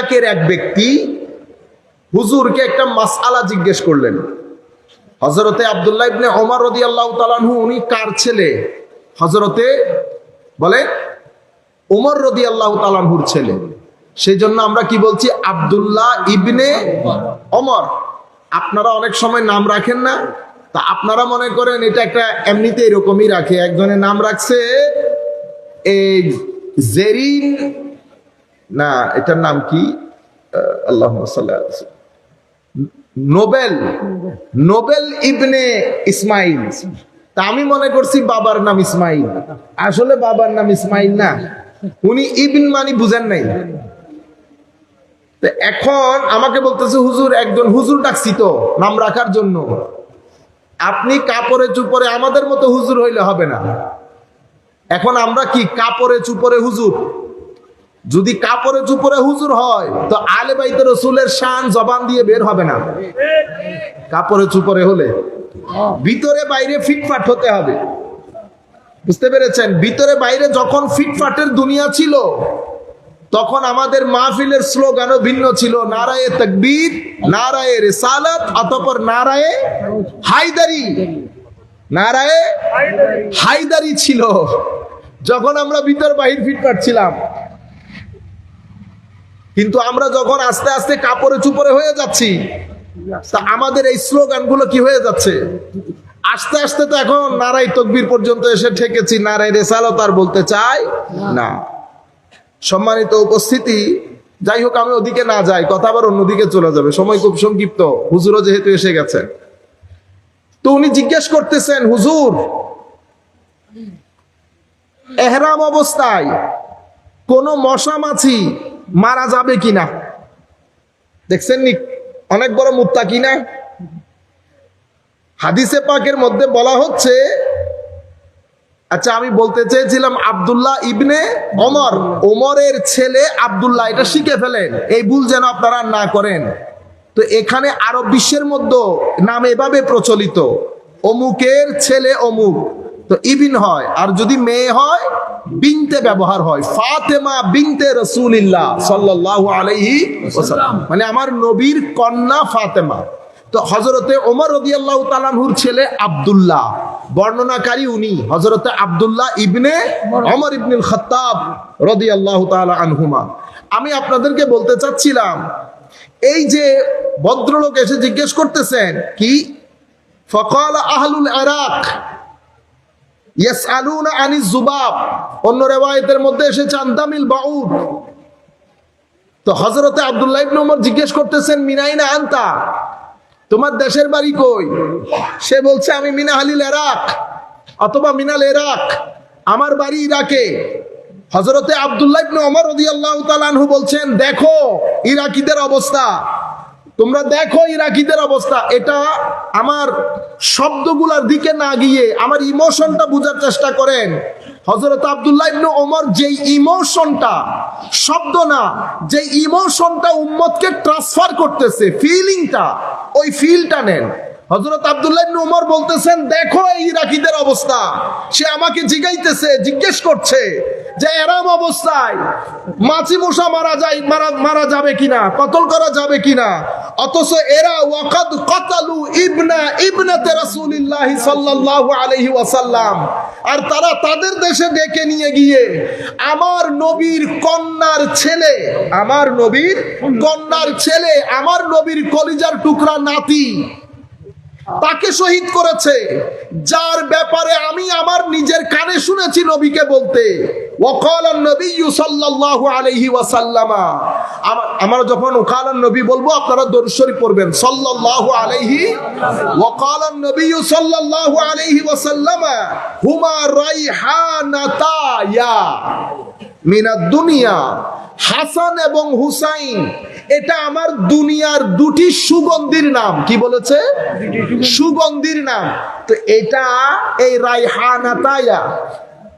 ইরাকের এক ব্যক্তি হুজুরকে একটা মাসআলা জিজ্ঞেস করলেন। হযরতে আব্দুল্লাহ ইবনে ওমর রাদিয়াল্লাহু তাআলা আনহু উনি কার ছেলে? হযরতে বলে ওমর রাদিয়াল্লাহু তাআলা আনহুর ছেলে। সেই জন্য আমরা কি বলছি? আব্দুল্লাহ ইবনে ওমর। আপনারা অনেক সময় নাম রাখেন না, তা আপনারা মনে করেন এটা একটা এমনিতে এরকমই রাখে। একজনের নাম রাখছে এই জেরিন, না এটার নাম কি, আল্লাহুম্মা সাল্লি আলা নোবেল, নোবেল ইবনে ইসমাইল। তা আমি মনে করছি বাবার নাম ইসমাইল, আসলে বাবার নাম ইসমাইল না, উনি ইবন মানে বুঝেন নাই। এখন আমাকে বলতেছে হুজুর, একজন হুজুর ডাকছি তো নাম রাখার জন্য, আপনি কাপড়ে চুপড়ে আমাদের মতো হুজুর হইলে হবে না। এখন আমরা কি কাপড়ে চুপড়ে হুজুর? যদি কাপড়ে চুপড়ে হুজুর হয় তো আলে বাইতে রাসূলের শান জবান দিয়ে বের হবে না। কাপড়ে চুপড়ে হলে ভিতরে বাইরে ফিটফাট হতে হবে, বুঝতে পেরেছেন? ভিতরে বাইরে যখন ফিটফাটের দুনিয়া ছিল তখন আমাদের মাহফিলের স্লোগানও ভিন্ন ছিল, নারায়ে তাকবীর, নারায়ে রিসালাত, অতঃপর নারায়ে হায়দারি। নারায়ে হায়দারি ছিল যখন আমরা ভিতর বাহির ফিটফাট ছিলাম। কিন্তু আমরা যখন আস্তে আস্তে কাপড়ে চুপড়ে হয়ে যাচ্ছি, তা আমাদের এই স্লোগানগুলো কি হয়ে যাচ্ছে? আস্তে আস্তে তো এখন নারায়ে তাকবীর পর্যন্ত এসে ঠেকেছি, নারায়ে রিসালাত আর বলতে চাই না। সম্মানিত উপস্থিতি, যাই হোক আমি ওদিকে না যাই, কথা আবার অন্যদিকে চলে যাবে, সময় খুব সংক্ষিপ্ত, হুজুরও যেহেতু এসে গেছেন। তো উনি জিজ্ঞেস করতেছেন, হুজুর এহরাম অবস্থায় কোন মশা মাছি মারা যাবে কিনা? দেখছেন নি অনেক বড় মুত্তাকি না? হাদিসে পাকের মধ্যে বলা হচ্ছে, আচ্ছা আমি বলতে চেয়েছিলাম আব্দুল্লাহ ইবনে ওমর, ওমরের ছেলে আব্দুল্লাহ, এটা শিখে ফেলেন, এই ভুল যেন আপনারা না করেন। তো এখানে আরব বিশ্বের মধ্যে নাম এভাবে প্রচলিত, অমুকের ছেলে অমুক, তো ইবিন হয়, আর যদি মেয়ে হয় বিনতে ব্যবহার হয়। ফাতেমা বিনতে রাসূলিল্লাহ সাল্লাল্লাহু আলাইহি ওয়াসাল্লাম, মানে আমার নবীর কন্যা ফাতেমা। তো হযরতে ওমর রাদিয়াল্লাহু তাআলা আনহুর ছেলে আব্দুল্লাহ, বর্ণনাকারী উনি হযরতে আব্দুল্লাহ ইবনে ওমর ইবনুল খাত্তাব রাদিয়াল্লাহু তাআলা আনহুমা। আমি আপনাদেরকে বলতে চাচ্ছিলাম, এই যে ভদ্রলোক এসে জিজ্ঞেস করতেছেন কি, ফাকালা আহলুল ইরাক ইয়াসআলুনা আনিজ যুবাব, অন্য রিওয়ায়াতের মধ্যে এসেছে আনদামিল বাউদ। তো হযরতে আব্দুল্লাহ ইবনে ওমর জিজ্ঞেস করতেছেন, মিনাইনা আনতা, তোমার দেশের বাড়ি কই? সে বলছে আমি মিনাহালিল ইরাক অথবা মিনাল ইরাক, আমার বাড়ি ইরাকে। হযরতে আব্দুল্লাহ ইবনে ওমর রাদিয়াল্লাহু তাআলা আনহু বলছেন, দেখো ইরাকিদের অবস্থা, তোমরা দেখো ইরাকিদের অবস্থা। এটা আমার শব্দগুলোর দিকে না গিয়ে আমার ইমোশনটা বোঝার চেষ্টা করেন। হযরত আব্দুল্লাহ ইবনে ওমর যেই ইমোশনটা, শব্দ না, যে ইমোশনটা উম্মতকে ট্রান্সফার করতেছে, ফিলিংটা, ওই ফিলটা নেন। হযরত আব্দুল্লাহ ইবনে ওমর বলতেছেন, দেখো এই ইরাকিদের অবস্থা। সে আমাকে জিজ্ঞেস করছে যে এরম অবস্থায় মাছি মশা মারা যাবে কিনা, কতল করা যাবে কিনা, অথচ এরা ওয়াকাদ কাতালু ইবনাতে রাসূলিল্লাহ সাল্লাল্লাহু আলাইহি ওয়াসাল্লাম, আর তারা তাদের দেশে ডেকে নিয়ে গিয়ে আমার নবীর কন্যার ছেলে, আমার নবীর কন্যার ছেলে, আমার নবীর কলিজার টুকরা নাতি, তাকে শহীদ করেছে, যার ব্যাপারে আমি আমার নিজের কানে শুনেছি নবীকে বলতে, ওয়াকালান নবিয়্যু সাল্লাল্লাহু আলাইহি ওয়াসাল্লাম। আমরা যখন ওয়াকালান নবী বলবো আপনারা দরুদ শরীফ পড়বেন, সাল্লাল্লাহু আলাইহি, ওয়াকালান নবিয়্যু সাল্লাল্লাহু আলাইহি ওয়াসাল্লাম হুমা রাইহানাতায়া মিনাদ দুনিয়া, হাসান এবং হুসাইন এটা আমার দুনিয়ার দুটি সুগন্ধির নাম। কি বলেছে? সুগন্ধির নাম। তো এটা এই রাইহানাতায়া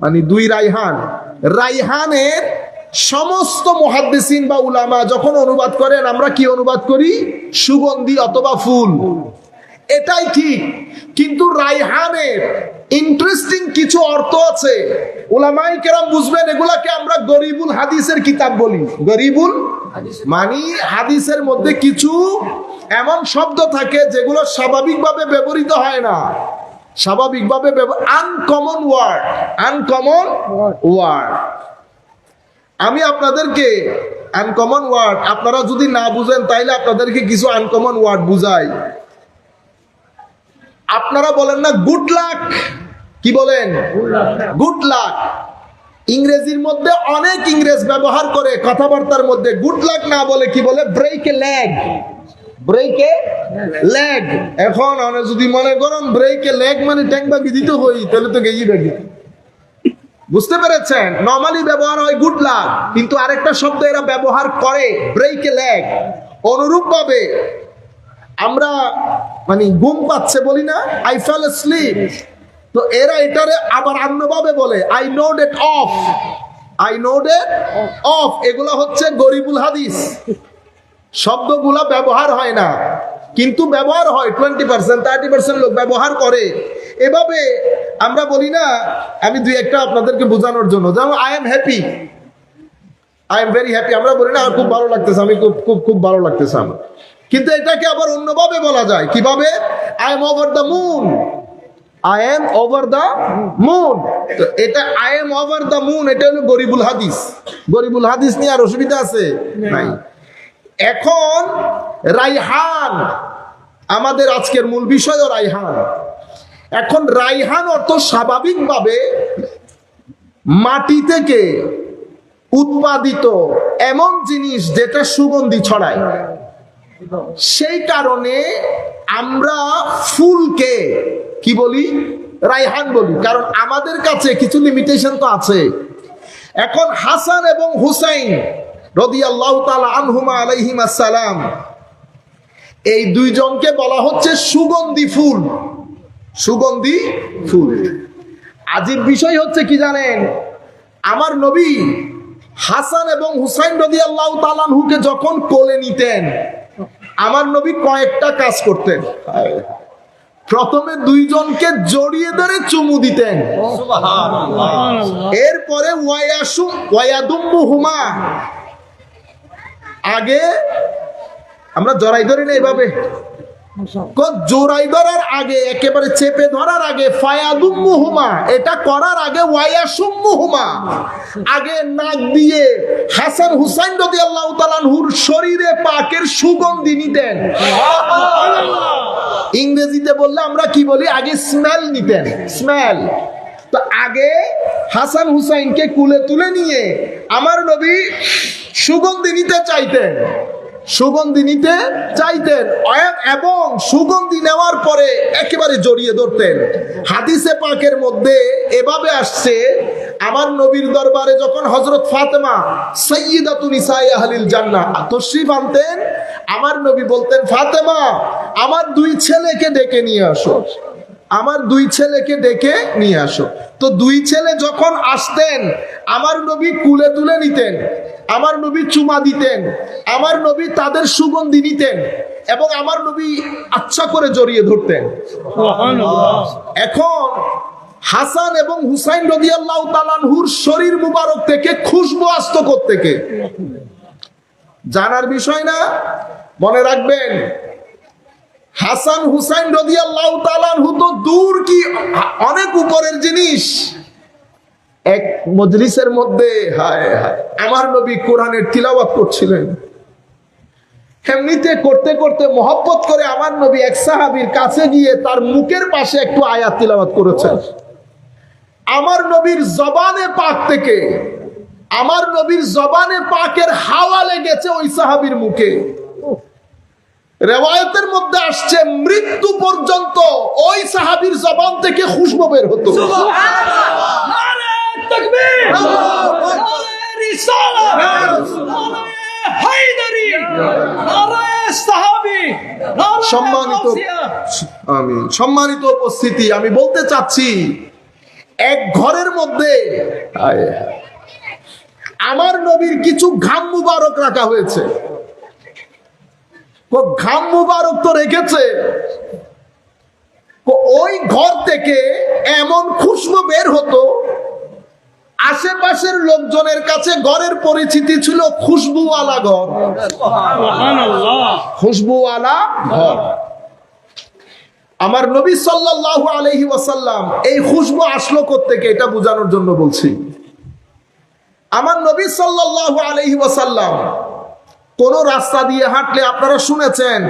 মানে দুই রাইহান, রাইহানের সমস্ত মুহাদ্দিসিন বা উলামা যখন অনুবাদ করেন, আমরা কি অনুবাদ করি? সুগন্ধি অথবা ফুল। এটাই ঠিক, কিন্তু রাইহানের ইন্টারেস্টিং কিছু অর্থ আছে, উলামায়ে কেরাম বুঝবেন, এগুলাকে আমরা গরিবুল হাদিসের কিতাব বলি। গরিবুল মানে হাদিসের মধ্যে কিছু এমন শব্দ থাকে যেগুলো স্বাভাবিকভাবে ব্যবহৃত হয় না, স্বাভাবিকভাবে আনকমন ওয়ার্ড, আনকমন ওয়ার্ড। আমি আপনাদেরকে আনকমন ওয়ার্ড, আপনারা যদি না বুঝেন তাইলে আপনাদেরকে কিছু আনকমন ওয়ার্ড বুঝাই। আপনারা বলেন না গুড লাক, কি বলেন? Good luck. ইংরেজির মধ্যে অনেক ইংরেজ ব্যবহার করে কথাবার্তার মধ্যে গুড লাক না বলে কি বলে? Break a leg, break a leg. এখন যদি মনে করেন ব্রেক এ লেগ মানে ট্যাঙ্ক বাগি দিতে হই, তাহলে তো গেই বাগি। বুঝতে পেরেছেন? নরমালি ব্যবহার হয় গুড লাক, কিন্তু আরেকটা শব্দ এরা ব্যবহার করে ব্রেক এ লেগ। অনুরূপ ভাবে আমরা মানে ঘুম পাচ্ছে বলি না, আই ফেল asleep, তো এরা এটারে আবার অন্যভাবে বলে I node it off, I node it off. এগুলা হচ্ছে গরিবুল হাদিস, শব্দগুলা ব্যবহার হয় না, কিন্তু ব্যবহার হয় 20%, 30% লোক ব্যবহার করে। এভাবে আমরা বলি না, আমি দুই একটা আপনাদেরকে বোঝানোর জন্য, যেমন I am happy, I am very happy, আমরা বলি না আমার খুব ভালো লাগতেছে, আমি খুব খুব খুব ভালো লাগতেছে আমার। কিন্তু এটাকে আবার অন্যভাবে বলা যায়, কিভাবে? I am over the moon, I am over the moon. তো এটা I am over the moon, এটা হলো গরিবুল হাদিস। গরিবুল হাদিস নিয়ে আর অসুবিধা আছে নাই। এখন রাইহান, আমাদের আজকের মূল বিষয় রাইহান। এখন রাইহান অর্থ স্বাভাবিকভাবে মাটি থেকে উৎপাদিত এমন জিনিস যেটা সুগন্ধি ছড়ায়। সেই কারণে আমরা ফুলকে কি বলি? রাইহান বলি, কারণ আমাদের কাছে কিছু লিমিটেশন তো আছে। এখন হাসান এবং হুসাইন রাদিয়াল্লাহু তাআলা আনহুমা আলাইহিমাস সালাম, এই দুইজনকে বলা হচ্ছে সুগন্ধি ফুল, সুগন্ধি ফুল। আজীব বিষয় হচ্ছে কি জানেন? আমার নবী হাসান এবং হুসাইন রাদিয়াল্লাহু তাআলা আনহুকে যখন কোলে নিতেন, আমার নবী কয়েকটা কাজ করতেন। প্রথমে দুইজনকে জড়িয়ে ধরে চুমু দিতেন, এরপরে ওয়ায়াদুম্মুহুমা, আগে আমরা জড়াই ধরি না এভাবে, জোড়াই ধরার আগে, একেবারে চেপে ধরার আগে ফায়াদুম্মুহুমা, এটা করার আগে ওয়ায়াসুম্মুহুমা, আগে নাক দিয়ে হাসান হুসাইন রাদিয়াল্লাহু তাআলা আনহুর শরীরে পাকের সুগন্ধি নিতেন। ইংরেজিতে বললে আমরা কি বলি? আগে স্মেল নিতেন, স্মেল। তো আগে হাসান হুসাইনকে কুলে তুলে নিয়ে আমার নবী সুগন্ধি নিতে চাইতেন, সুগন্ধি নিতে চাইতেন, এবং সুগন্ধি নেওয়ার পরে একেবারে জড়িয়ে ধরতেন। হাদিসে পাকের মধ্যে এভাবে আসছে, আমার নবীর দরবারে যখন হযরত ফাতেমা সাইয়্যিদাতু নিসাই আহলিল জান্নাহ তশরিফ আনতেন, আমার নবী বলতেন, ফাতেমা আমার দুই ছেলেকে ডেকে নিয়ে আসো, আমার দুই ছেলেকে ডেকে নিয়ে আসো। তো দুই ছেলে যখন আসতেন, আমার নবী কুলে তুলে নিতেন, আমার নবী চুমা দিতেন, আমার নবী তাদের সুগন্ধি নিতেন, এবং আমার নবী আচ্ছা করে জড়িয়ে ধরতেন। এখন হাসান এবং হুসাইন রাদিয়াল্লাহু তাআলা আনহুর শরীর মুবারক থেকে খুশবু আসতো কোত্থেকে? জানার বিষয় না? মনে রাখবেন, হাসান হুসাইন রাদিয়াল্লাহু তাআলা আনহু তো দূর কি অনেক উপরের জিনিস। এক মজলিসের মধ্যে হায় হায় আমার নবী কোরআনের তিলাওয়াত করছিলেন, এমনিতে করতে করতে মহব্বত করে আমার নবী এক সাহাবীর কাছে গিয়ে তার মুখের পাশে একটু আয়াত তিলাওয়াত করেছেন। আমার নবীর জবানে পাক থেকে, আমার নবীর জবানে পাকের হাওয়া লেগেছে ওই সাহাবীর মুখে। রিওয়ায়াতের মধ্যে আসছে মৃত্যু পর্যন্ত ওই সাহাবীর জবান থেকে খুশবু বের হতো। সুবহানাল্লাহ, নারে তাকবীর, নারে রিসালাত, নারে হায়দারি, নারে সাহাবী। সম্মানিত আমিন, সম্মানিত উপস্থিতি, আমি বলতে চাচ্ছি এক ঘরের মধ্যে আমার নবীর কিছু ঘাম মুবারক রাখা হয়েছে। ঘাম মুবারক তো রেখেছে, ওই ঘর থেকে এমন খুশবু বের হতো, আশেপাশের লোকজনের কাছে ঘরের পরিচিতি ছিল খুশবুওয়ালা ঘর, খুশবুওয়ালা ঘর। আমার নবী সাল্লাল্লাহু আলাইহি ওয়াসাল্লাম এই খুশবু আসলো কোত্থেকে এটা বোঝানোর জন্য বলছি। আমার নবী সাল্লাল্লাহু আলাইহি ওয়াসাল্লাম কোন রাস্তা দিয়ে হাঁটলে আপনারা শুনেছেন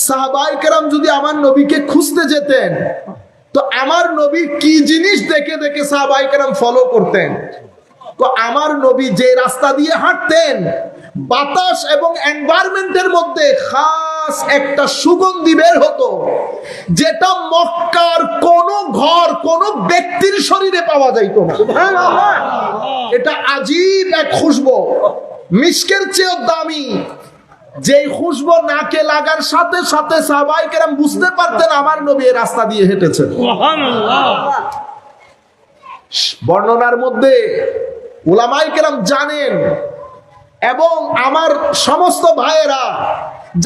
সাহাবায়ে কেরাম যদি আমার নবীকে খুঁজতে যেতেন তো আমার নবী কি জিনিস দেখে দেখে সাহাবায়ে কেরাম ফলো করতেন। তো আমার নবী যে রাস্তা দিয়ে হাঁটতেন বাতাস এবং এনভায়রনমেন্টের মধ্যে খাস একটা সুগন্ধি বের হতো, যেটা মক্কার কোন ঘর কোন ব্যক্তির শরীরে পাওয়া যাইত না। এটা আজীব এক খুশবু, মিস্কের চেয়েও দামি। যেই খুশবু নাকে লাগার সাথে সাথে সাহাবায়ে কেরাম বুঝতে পারতেন আমার নবী এই রাস্তা দিয়ে হেঁটেছেন। বর্ণনার মধ্যে উলামায়ে কেরাম জানেন, এবং আমার সমস্ত ভাইয়েরা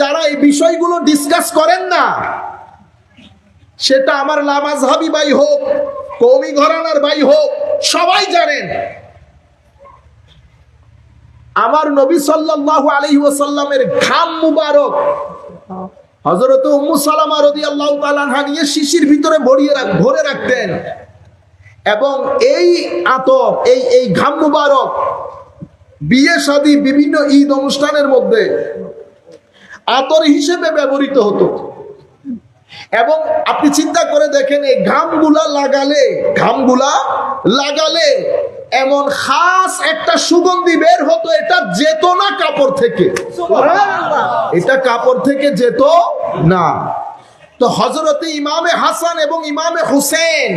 যারা এই বিষয়গুলো ডিসকাস করেন না, সেটা আমার লামাজহাবি ভাই হোক, কওমি ঘরানার ভাই হোক, সবাই জানেন আমার নবী সাল্লাল্লাহু আলাইহি ওয়াসাল্লামের ঘাম মুবারক হযরত উম্মু সালামা রাদিয়াল্লাহু তাআলা আনহা নিয়ে শিশির ভিতরে ভরে রাখতেন, এবং এই আতর এই ঘাম মুবারক বিয়ে শাদী বিভিন্ন ঈদ অনুষ্ঠানের মধ্যে আতর হিসেবে ব্যবহৃত হতো। এবং আপনি চিন্তা করে দেখেন এই ঘামগুলা লাগালে এমন খাস একটা সুগন্ধি বের হতো, এটা যেত না কাপড় থেকে, এটা কাপড় থেকে যেত না। তো হযরতে ইমামে হাসান এবং ইমামে হুসেন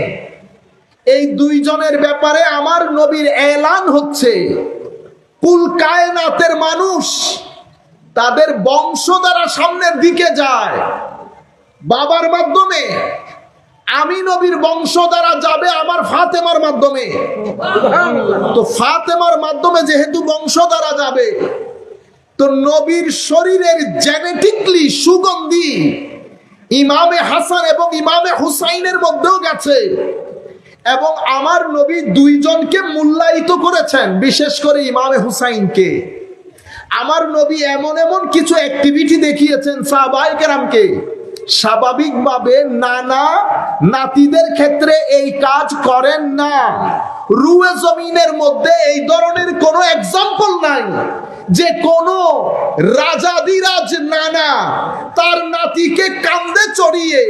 এই দুইজনের ব্যাপারে আমার নবীর এলান হচ্ছে, কুল কায়নাতের মানুষ তাদের বংশ দ্বারা সামনের দিকে যায় বাবার মাধ্যমে, আমি নবীর বংশ দ্বারা যাবে আমার ফাতেমার মাধ্যমে। তো ফাতেমার মাধ্যমে যেহেতু বংশ দ্বারা যাবে, তো নবীর শরীরের জেনেটিকলি সুগন্ধি ইমামে হাসান এবং ইমামে হুসাইনের মধ্যেও গেছে। এবং আমার নবী দুইজনকে মূল্যায়িত করেছেন, বিশেষ করে ইমামে হুসাইনকে। আমার নবী এমন এমন কিছু অ্যাক্টিভিটি দেখিয়েছেন সাহাবায়ে কেরামকে, স্বাভাবিকভাবে নানা নাতিদের ক্ষেত্রে এই কাজ করেন না। রুয়ে জমিনের মধ্যে এই ধরনের কোনো এক্সাম্পল নাই যে কোন রাজাদিরাজ নানা তার নাতিকে কাঁধে চড়িয়ে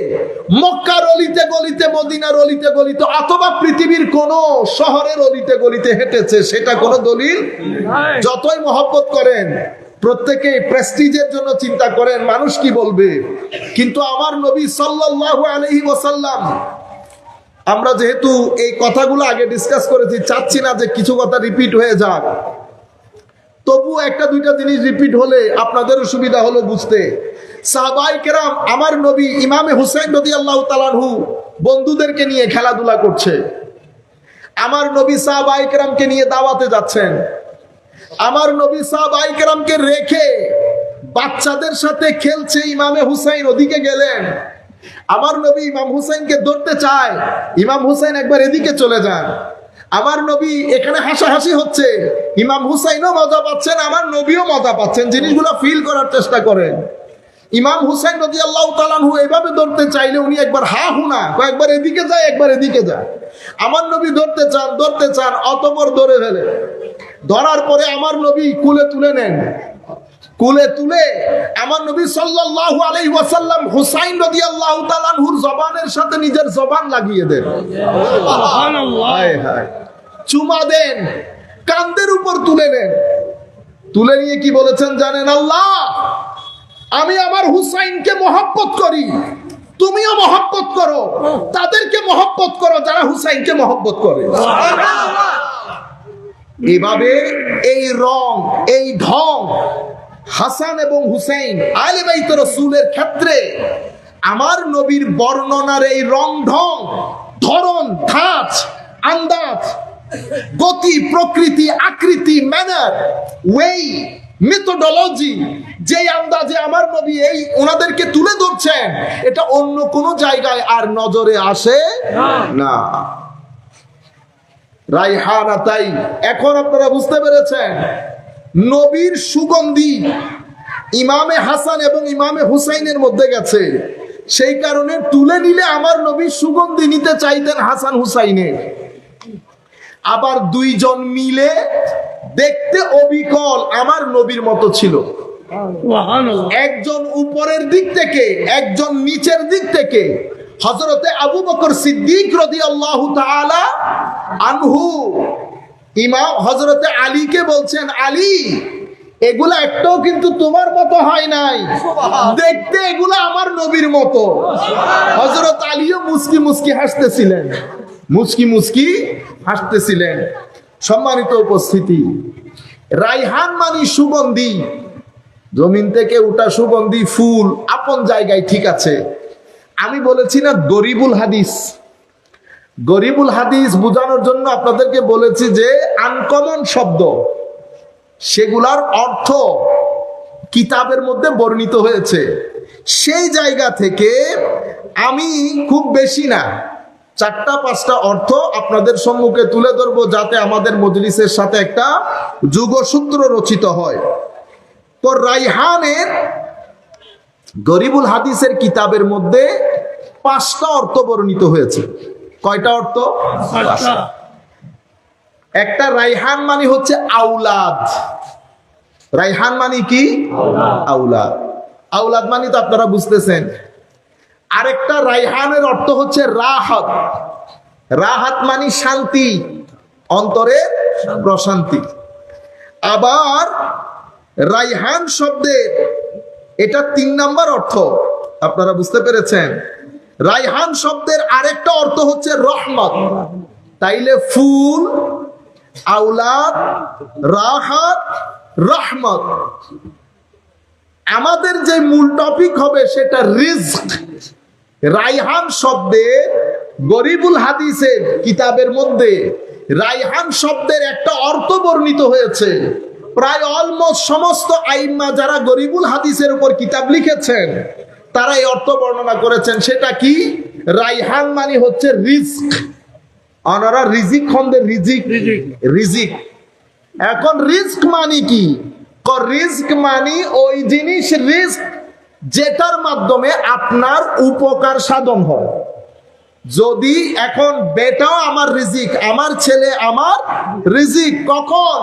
মক্কার অলিতে গলিতে, মদিনার অলিতে গলিতে, অথবা পৃথিবীর কোন শহরের অলিতে গলিতে হেঁটেছে, সেটা কোনো দলিল। যতই মহব্বত করেন, প্রত্যেকে প্রেস্টিজের জন্য চিন্তা করেন মানুষ কি বলবে, কিন্তু আমার নবী সাল্লাল্লাহু আলাইহি ওয়াসাল্লাম, আমরা যেহেতু এই কথাগুলো আগে ডিসকাস করেছি, চাচ্ছি না যে কিছু কথা রিপিট হয়ে যাক, তবু একটা দুইটা জিনিস রিপিট হলে আপনাদেরও সুবিধা হলো বুঝতে। সাহাবায়ে কেরাম, আমার নবী ইমামে হুসাইন রাদিয়াল্লাহু তাআলা আনহু বন্ধুদেরকে নিয়ে খেলাধুলা করছে, আমার নবী সাহাবায়ে কেরামকে নিয়ে দাওয়াতে যাচ্ছেন, আমার নবী সাহাবায়ে কেরামকে রেখে বাচ্চাদের সাথে খেলছে, ইমামে হুসাইন ওদিকে গেলেন। আমার নবী ইমাম হুসাইনকে ধরতে চায়, ইমাম হুসাইন একবার এদিকে চলে যান। আমার নবী এখানে হাসাহাসি হচ্ছে, ইমাম হুসাইনও মজা পাচ্ছেন, আমার নবীও মজা পাচ্ছেন, জিনিসগুলো ফিল করার চেষ্টা করেন। ইমাম হুসাইন রাদিয়াল্লাহু তাআলা আনহু এইভাবে ধরতে চাইলে উনি একবার হা হুনা, একবার এদিকে যায় একবার এদিকে যায়। আমার নবী ধরতে চান, অতঃপর ধরে ফেলে। ধরার পরে আমার নবী কুলে তুলে নেন, কুলে তুলে আমার নবী সাল্লাল্লাহু আলাইহি ওয়াসাল্লাম হুসাইন রাদিয়াল্লাহু তাআলা আনহুর জবানের সাথে নিজের জবান লাগিয়ে দেন, সুবহানাল্লাহ, হায় হায়, চুমা দেন, কাঁধের উপর তুলে নেন। তুলে নিয়ে কি বলেছেন জানেন? আল্লাহ, আমি আমার হুসাইনকে মহব্বত করি, তুমিও মহব্বত করো, তাদেরকে মহব্বত করো যারা হুসাইনকে মহব্বত করে। এভাবে এই রং, এই ঢং হাসান এবং হুসাইন আহলে বাইত রাসূলের ক্ষেত্রে আমার নবীর বর্ণনার এই রং ঢং, ধরন, ধাঁচ, আন্দাজ, গতি, প্রকৃতি, আকৃতি, ম্যানার, ওয়ে, মেথোডোলজি, যেই আন্দাজে আমার নবী এই ওনাদেরকে তুলে ধরছেন, এটা অন্য কোন জায়গায় আর নজরে আসে না। রাইহানাতাই, এখন আপনারা বুঝতে পেরেছেন নবীর সুগন্ধি ইমামে হাসান এবং ইমামে হুসাইনের মধ্যে গেছে, সেই কারণে তুলে নিলে আমার নবীর সুগন্ধি নিতে চাইতেন হাসান হুসাইনের। আবার দুইজন মিলে দেখতে অবিকল আমার নবীর মতো ছিল, একজন উপরের দিক থেকে একজন নিচের দিক থেকে। হযরতে আবু বকর সিদ্দিক রাদিয়াল্লাহু তাআলা আনহু ইমাম হযরতে আলীকে বলছেন, আলী এগুলা একটাও কিন্তু তোমার মতো হয় নাই, দেখতে এগুলা আমার নবীর মতো। হযরত আলীও মুস্কি মুস্কি হাসতেছিলেন, মুস্কি মুস্কি হাসতেছিলেন। সম্মানিত উপস্থিতি, রাইহান মানে সুগন্ধি, জমিন থেকে উঠা সুগন্ধি ফুল, আপন জায়গায় ঠিক আছে। আমি বলেছি না গরিবুল হাদিস, গরিবুল হাদিস বোঝানোর জন্য আপনাদেরকে বলেছি যে আনকমন শব্দ, সেগুলার অর্থ কিতাবের মধ্যে বর্ণিত হয়েছে। সেই জায়গা থেকে আমি খুব বেশি না, 4-5টা অর্থ আপনাদের সম্মুখে তুলে ধরবো, যাতে আমাদের মজলিসের সাথে একটা যুগসূত্র রচিত হয়। তো রাইহানের গরিবুল হাদিসের কিতাবের মধ্যে 5টা অর্থ বর্ণিত হয়েছে। কয়টা অর্থ? 5টা। একটা, রাইহান মানে হচ্ছে আউলাদ। রাইহান মানে কি? আউলাদ। আউলাদ মানে তো আপনারা বুঝতেছেন। আরেকটা রাইহানের অর্থ হচ্ছে রাহাত। রাহাত মানে শান্তি, অন্তরের প্রশান্তি। আবার রাইহান শব্দের এটা 3 নাম্বার অর্থ, আপনারা বুঝতে পেরেছেন। রাইহান শব্দের আরেকটা অর্থ হচ্ছে রহমত। তাইলে ফুল, আউলাদ, রাহাত, রহমত। আমাদের যে মূল টপিক হবে সেটা রিজক। রাইহান শব্দের গরিবুল হাদিসের কিতাবের মধ্যে রাইহান শব্দের একটা অর্থ বর্ণিত হয়েছে। প্রায় অলমোস্ট সমস্ত আইম্মা যারা গরিবুল হাদিসের উপর কিতাব লিখেছেন তারা এই অর্থ বর্ণনা করেছেন। সেটা কি? রাইহান মানে হচ্ছে রিজক। অনারা রিজিক খন্দের রিজিক, রিজিক। এখন রিজক মানে কি? রিজক মানে ওই জিনিস রিজক যেটার মাধ্যমে আপনার উপকার সাধন হয়। যদি এখন বেটাও আমার রিজিক, আমার ছেলে আমার রিজিক, কখন?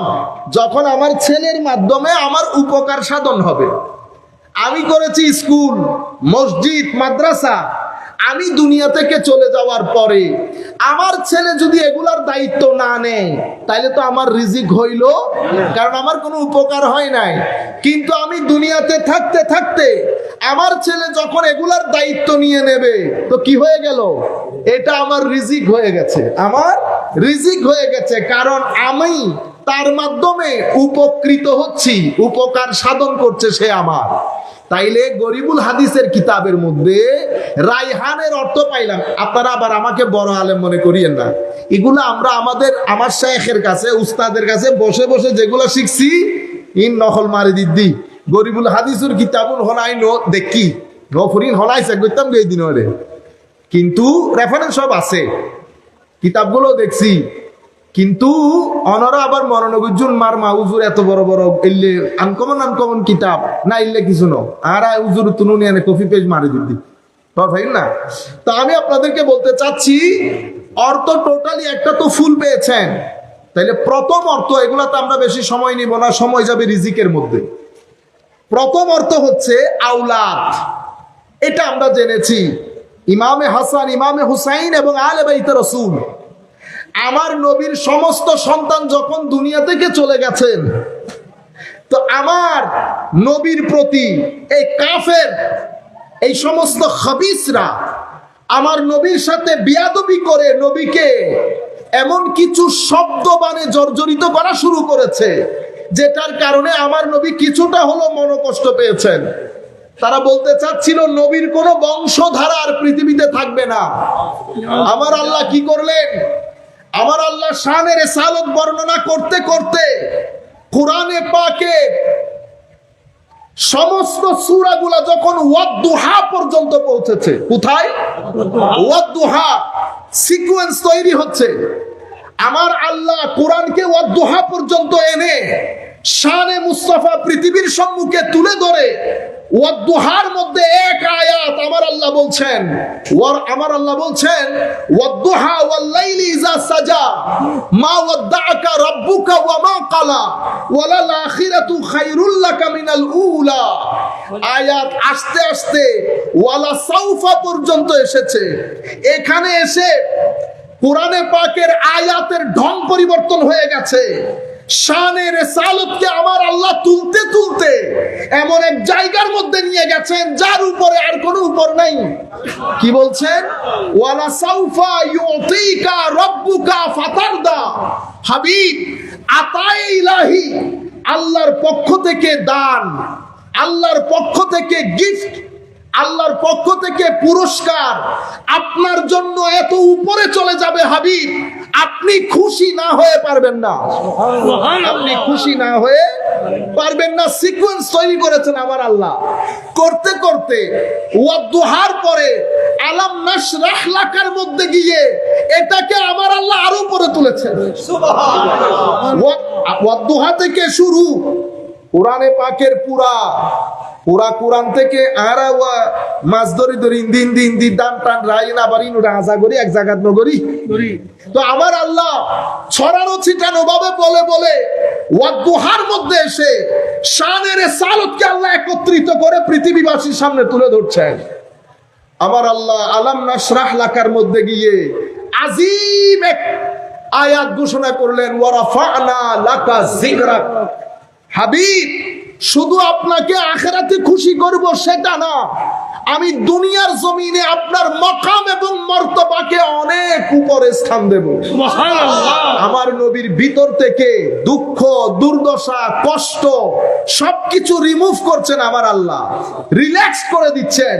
যখন আমার ছেলের মাধ্যমে আমার উপকার সাধন হবে। আমি করেছি স্কুল, মসজিদ, মাদ্রাসা, আমি দুনিয়া থেকে চলে যাওয়ার পরে আমার ছেলে যদি এগুলার দায়িত্ব না নেয় তাহলে তো আমার রিজিক হইল, কারণ আমার কোনো উপকার হয় নাই। কিন্তু আমি দুনিয়াতে থাকতে থাকতে আমার ছেলে যখন এগুলার দায়িত্ব নিয়ে নেবে তো কি হয়ে গেল? এটা আমার রিজিক হয়ে গেছে, আমার রিজিক হয়ে গেছে, কারণ আমি তার মাধ্যমে উপকৃত হচ্ছি, উপকার সাধন করছে সে আমার। তাইলে গরিবুল হাদিসের কিতাবের মধ্যে রাইহানের অর্থ পাইলাম। আপনারা আবার আমাকে বড় আলেম মনে করিয়েন না, এগুলো আমরা আমার শায়েখের কাছে, উস্তাদের কাছে বসে বসে যেগুলো শিখছি, ইন নকল মারি দিদি গরিবুল হাদিসের কিতাবুল হলাই নো দেখি নফরিন হলাইছে করতাম এই দিন ওরে, কিন্তু রেফারেন্স সব আছে, কিতাবগুলো দেখছি। কিন্তু অনরা আবার মনোনগুজুন মার মা উজুর এত বড় বড় ইল্লে আনকমন আনকমন কিতাব না, ইল্লে কিছু নো আর উজুর তুনু নিয়ে কপি পেজ মারি দিদি ভাই না। তা আমি আপনাদেরকে বলতে চাচ্ছি, অর্থ টোটালি একটা তো ফুল পেয়েছেন। তাইলে প্রথম অর্থ, এগুলা তো আমরা বেশি সময় নিব না, সময় যাবে রিজিকের মধ্যে। প্রথম অর্থ হচ্ছে আওলাদ, এটা আমরা জেনেছি। ইমামে হাসান, ইমামে হুসাইন এবং আলে বাইতে রাসূল, আমার নবীর সমস্ত সন্তান যখন দুনিয়া থেকে চলে গেছেন, তো আমার নবীর প্রতি এই কাফের, এই সমস্ত খবিসরা আমার নবীর সাথে বিয়াদবি করে নবীকে এমন কিছু শব্দ বানে জর্জরিত করা শুরু করেছে, যেটার কারণে আমার নবী কিছুটা হলো মনোকষ্ট পেয়েছেন। তারা বলতে চাচ্ছিল নবীর কোনো বংশধারা আর পৃথিবীতে থাকবে না। আমার আল্লাহ কি করলেন? আমার আল্লাহ শানের রিসালাত বর্ণনা করতে করতে কোরআনে পাকে সমস্ত সূরাগুলা যখন ওয়াদ-দুহা পর্যন্ত পৌঁছেছে, কোথায়? ওয়াদ-দুহা সিকোয়েন্স তৈরি হচ্ছে। আমার আল্লাহ কোরআনকে ওয়াদ-দুহা পর্যন্ত এনে শানে মুস্তাফা পৃথিবীর সম্মুখে তুলে ধরে ওয়াদ-দুহার মধ্যে এক আয়াত আমার আল্লাহ বলছেন, ওয়াদ-দুহা ওয়াল-লাইলি ইযা সাজা মা ওয়াদ্দাআকা রাব্বুকা ওয়া মা ক্বালা ওয়ালাল আখিরাতু খায়রুল লাকা মিনাল উলা। আয়াত আস্তে আস্তে ওয়ালা সাউফা পর্যন্ত এসেছে। এখানে এসে কোরআনে পাকের আয়াতের ঢং পরিবর্তন হয়ে গেছে। শানে রিসালাতকে আমার আল্লাহ তুলতে তুলতে এমন এক জায়গার মধ্যে নিয়ে গেছেন যার উপরে আর কোনো উপর নাই। কি বলছেন? ওয়ালা সাউফা ইউতিকা রাব্বুকা ফাতারদা। হাবিব, আতায়ে ইলাহি, আল্লাহর পক্ষ থেকে দান, আল্লাহর পক্ষ থেকে গিফট, আল্লাহর পক্ষ থেকে পুরস্কার আপনার জন্য এত উপরে চলে যাবে হাবিব, আপনি খুশি না হয়ে পারবেন না। আপনি খুশি না হয়ে পারবেন না। সিকোয়েন্স তৈরি করেছেন আমার আল্লাহ। করতে করতে ওয়াদ-দুহার পরে আলাম নাশরাহ লাকার মধ্যে গিয়ে এটাকে আমার আল্লাহ আরো উপরে তুলেছেন। ওয়াদ-দুহা থেকে শুরু কোরআনে পাকের পুরা কোরআন থেকে আরা মাছ ধরি ধরি দিন দিন দিন দান টান রাই না বাড়ি নুরা আজা করি এক জায়গাত নগরী। তো আমার আল্লাহ ছড়ানো ছিটানো ভাবে বলে বলে ওয়াদ-দুহার মধ্যে এসে শানে রিসালাতকে আল্লাহ একত্রিত করে পৃথিবীবাসীর সামনে তুলে ধরছেন। আমার আল্লাহ আলাম নাশরাহ লাকার মধ্যে গিয়ে আজিম এক আয়াত ঘোষণা করলেন, ওয়া রাফা'না লাকা যিকরাক। হাবিব, শুধু আপনাকে আখিরাতে খুশি করব সেটা না, আমি দুনিয়ার জমিনে আপনার মাকাম এবং মর্তবাকে অনেক উপরে স্থান দেব। সুবহানাল্লাহ। আমার নবীর ভিতর থেকে দুঃখ, দুর্দশা, কষ্ট সবকিছু রিমুভ করছেন আমার আল্লাহ, রিল্যাক্স করে দিচ্ছেন।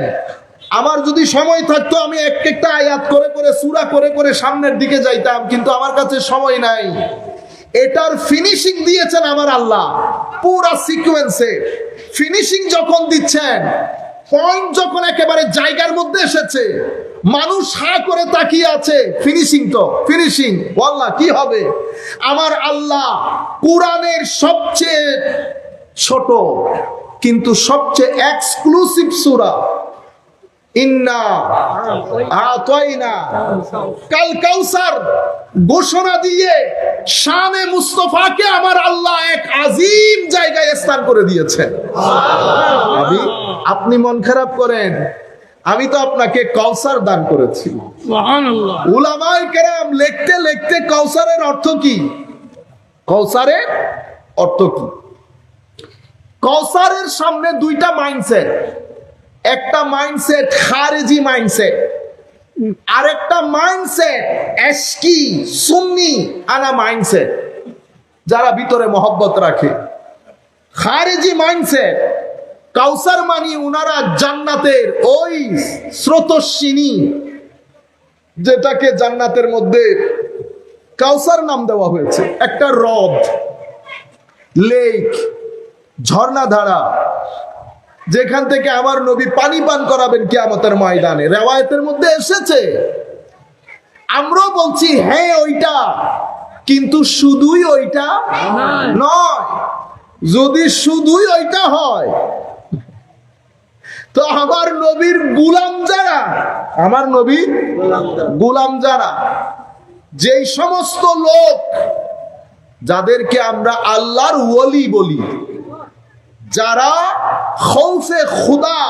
আমার যদি সময় থাকতো আমি একটা আয়াত করে করে সূরা করে করে সামনের দিকে যাইতাম, কিন্তু আমার কাছে সময় নাই। এটার ফিনিশিং দিয়েছেন আমার আল্লাহ পুরা সিকোয়েন্সে। ফিনিশিং যখন দিচ্ছেন, পয়েন্ট যখন একেবারে জায়গার মধ্যে এসেছে, মানুষ হা করে তাকিয়ে আছে। ফিনিশিং আল্লাহ কি হবে? আমার আল্লাহ কোরআনের সবচেয়ে ছোট কিন্তু সবচেয়ে এক্সক্লুসিভ সূরা ইন্না আতাইনা কাল কাউসার ঘোষণা দিয়ে শানে মুস্তাফাকে আমার আল্লাহ এক আযীম জায়গায় স্থান করে দিয়েছেন। আপনি মন খারাপ করেন, আমি তো আপনাকে কাউসার দান করেছি। সুবহানাল্লাহ। উলামায়ে কেরাম লিখতে লিখতে কাউসারের অর্থ কি, কাউসারের অর্থ কি? কাউসারের সামনে দুইটা মাইন্ডসেট। একটা মাইন্ডসেট খারেজি মাইন্ডসেট, আরেকটা মাইন্ডসেট এশকি সুন্নি আনা মাইন্ডসেট, যারা ভিতরে মহব্বত রাখে। খারেজি মাইন্ডসেট, কাউসার মানি উনারা জান্নাতের ওই স্রোতস্বিনী, যেটাকে জান্নাতের মধ্যে কাউসার নাম দেওয়া হয়েছে, একটা হ্রদ, লেক, ঝর্ণাধারা, যেখান থেকে আমার নবী পানি পান করাবেন কিয়ামতের ময়দানে। রিওয়ায়াতের মধ্যে এসেছে। আমরাও বলছি হ্যাঁ ওইটা, কিন্তু শুধুই ওইটা নয়। যদি শুধুই ওইটা হয় তো আমার নবীর গোলাম যারা, আমার নবীর গোলাম যারা, যেই সমস্ত লোক যাদেরকে আমরা আল্লাহর ওলি বলি, যারা খৌফে খুদা,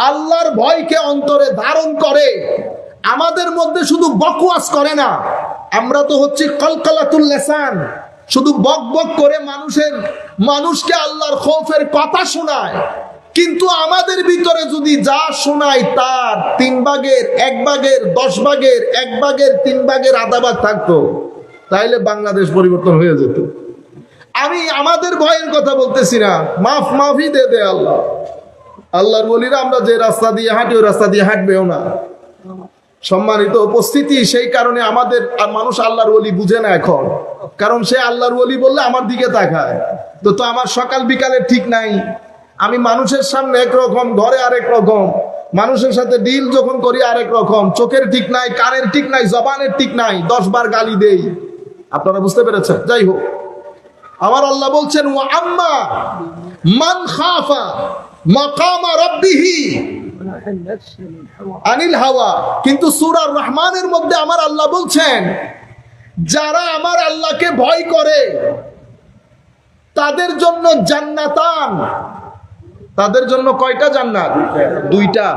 আল্লাহর ভয়কে অন্তরে ধারণ করে, আমাদের মধ্যে শুধু বকওয়াস করে না, আমরা তো হচ্ছে কলকলাতুল লিসান, শুধু বক বক করে মানুষকে আল্লাহর খৌফের কথা শোনায়, কিন্তু আমাদের ভিতরে যদি যা শোনায় তার 3 ভাগের 1 ভাগের 10 ভাগের 1 ভাগের 3 ভাগের আধা ভাগ থাকতো, তাইলে বাংলাদেশ পরিবর্তন হয়ে যেত। আমি আমাদের ভয়ের কথা বলতেছি না, মাফি দে আল্লাহ। আল্লাহর বলিরা আমরা যে রাস্তা দিয়ে হাঁটি ওই রাস্তা দিয়ে হাঁটবেও না। সম্মানিত উপস্থিতি, সেই কারণে আমাদের মানুষ আল্লাহর ওলি বুঝে না এখন, কারণ সে আল্লাহর ওলি বললে আমার দিকে তাকায়। তো আমার সকাল বিকালের ঠিক নাই, আমি মানুষের সামনে একরকম, ঘরে আরেক রকম, মানুষের সাথে ডিল যখন করি আরেক রকম, চোখের ঠিক নাই, কানের ঠিক নাই, জবানের ঠিক নাই, 10 বার গালি দেই। আপনারা বুঝতে পেরেছেন? যাই হোক, আমার আল্লাহ বলছেন ওয়া আম্মা মান খাফা মাকামা রাব্বিহি আনিল হাওয়া। কিন্তু সূরা রহমানের মধ্যে আমার আল্লাহ বলছেন যারা আমার আল্লাহকে ভয় করে তাদের জন্য জান্নাতান, তাদের জন্য কয়টা জান্নাত? 2টা।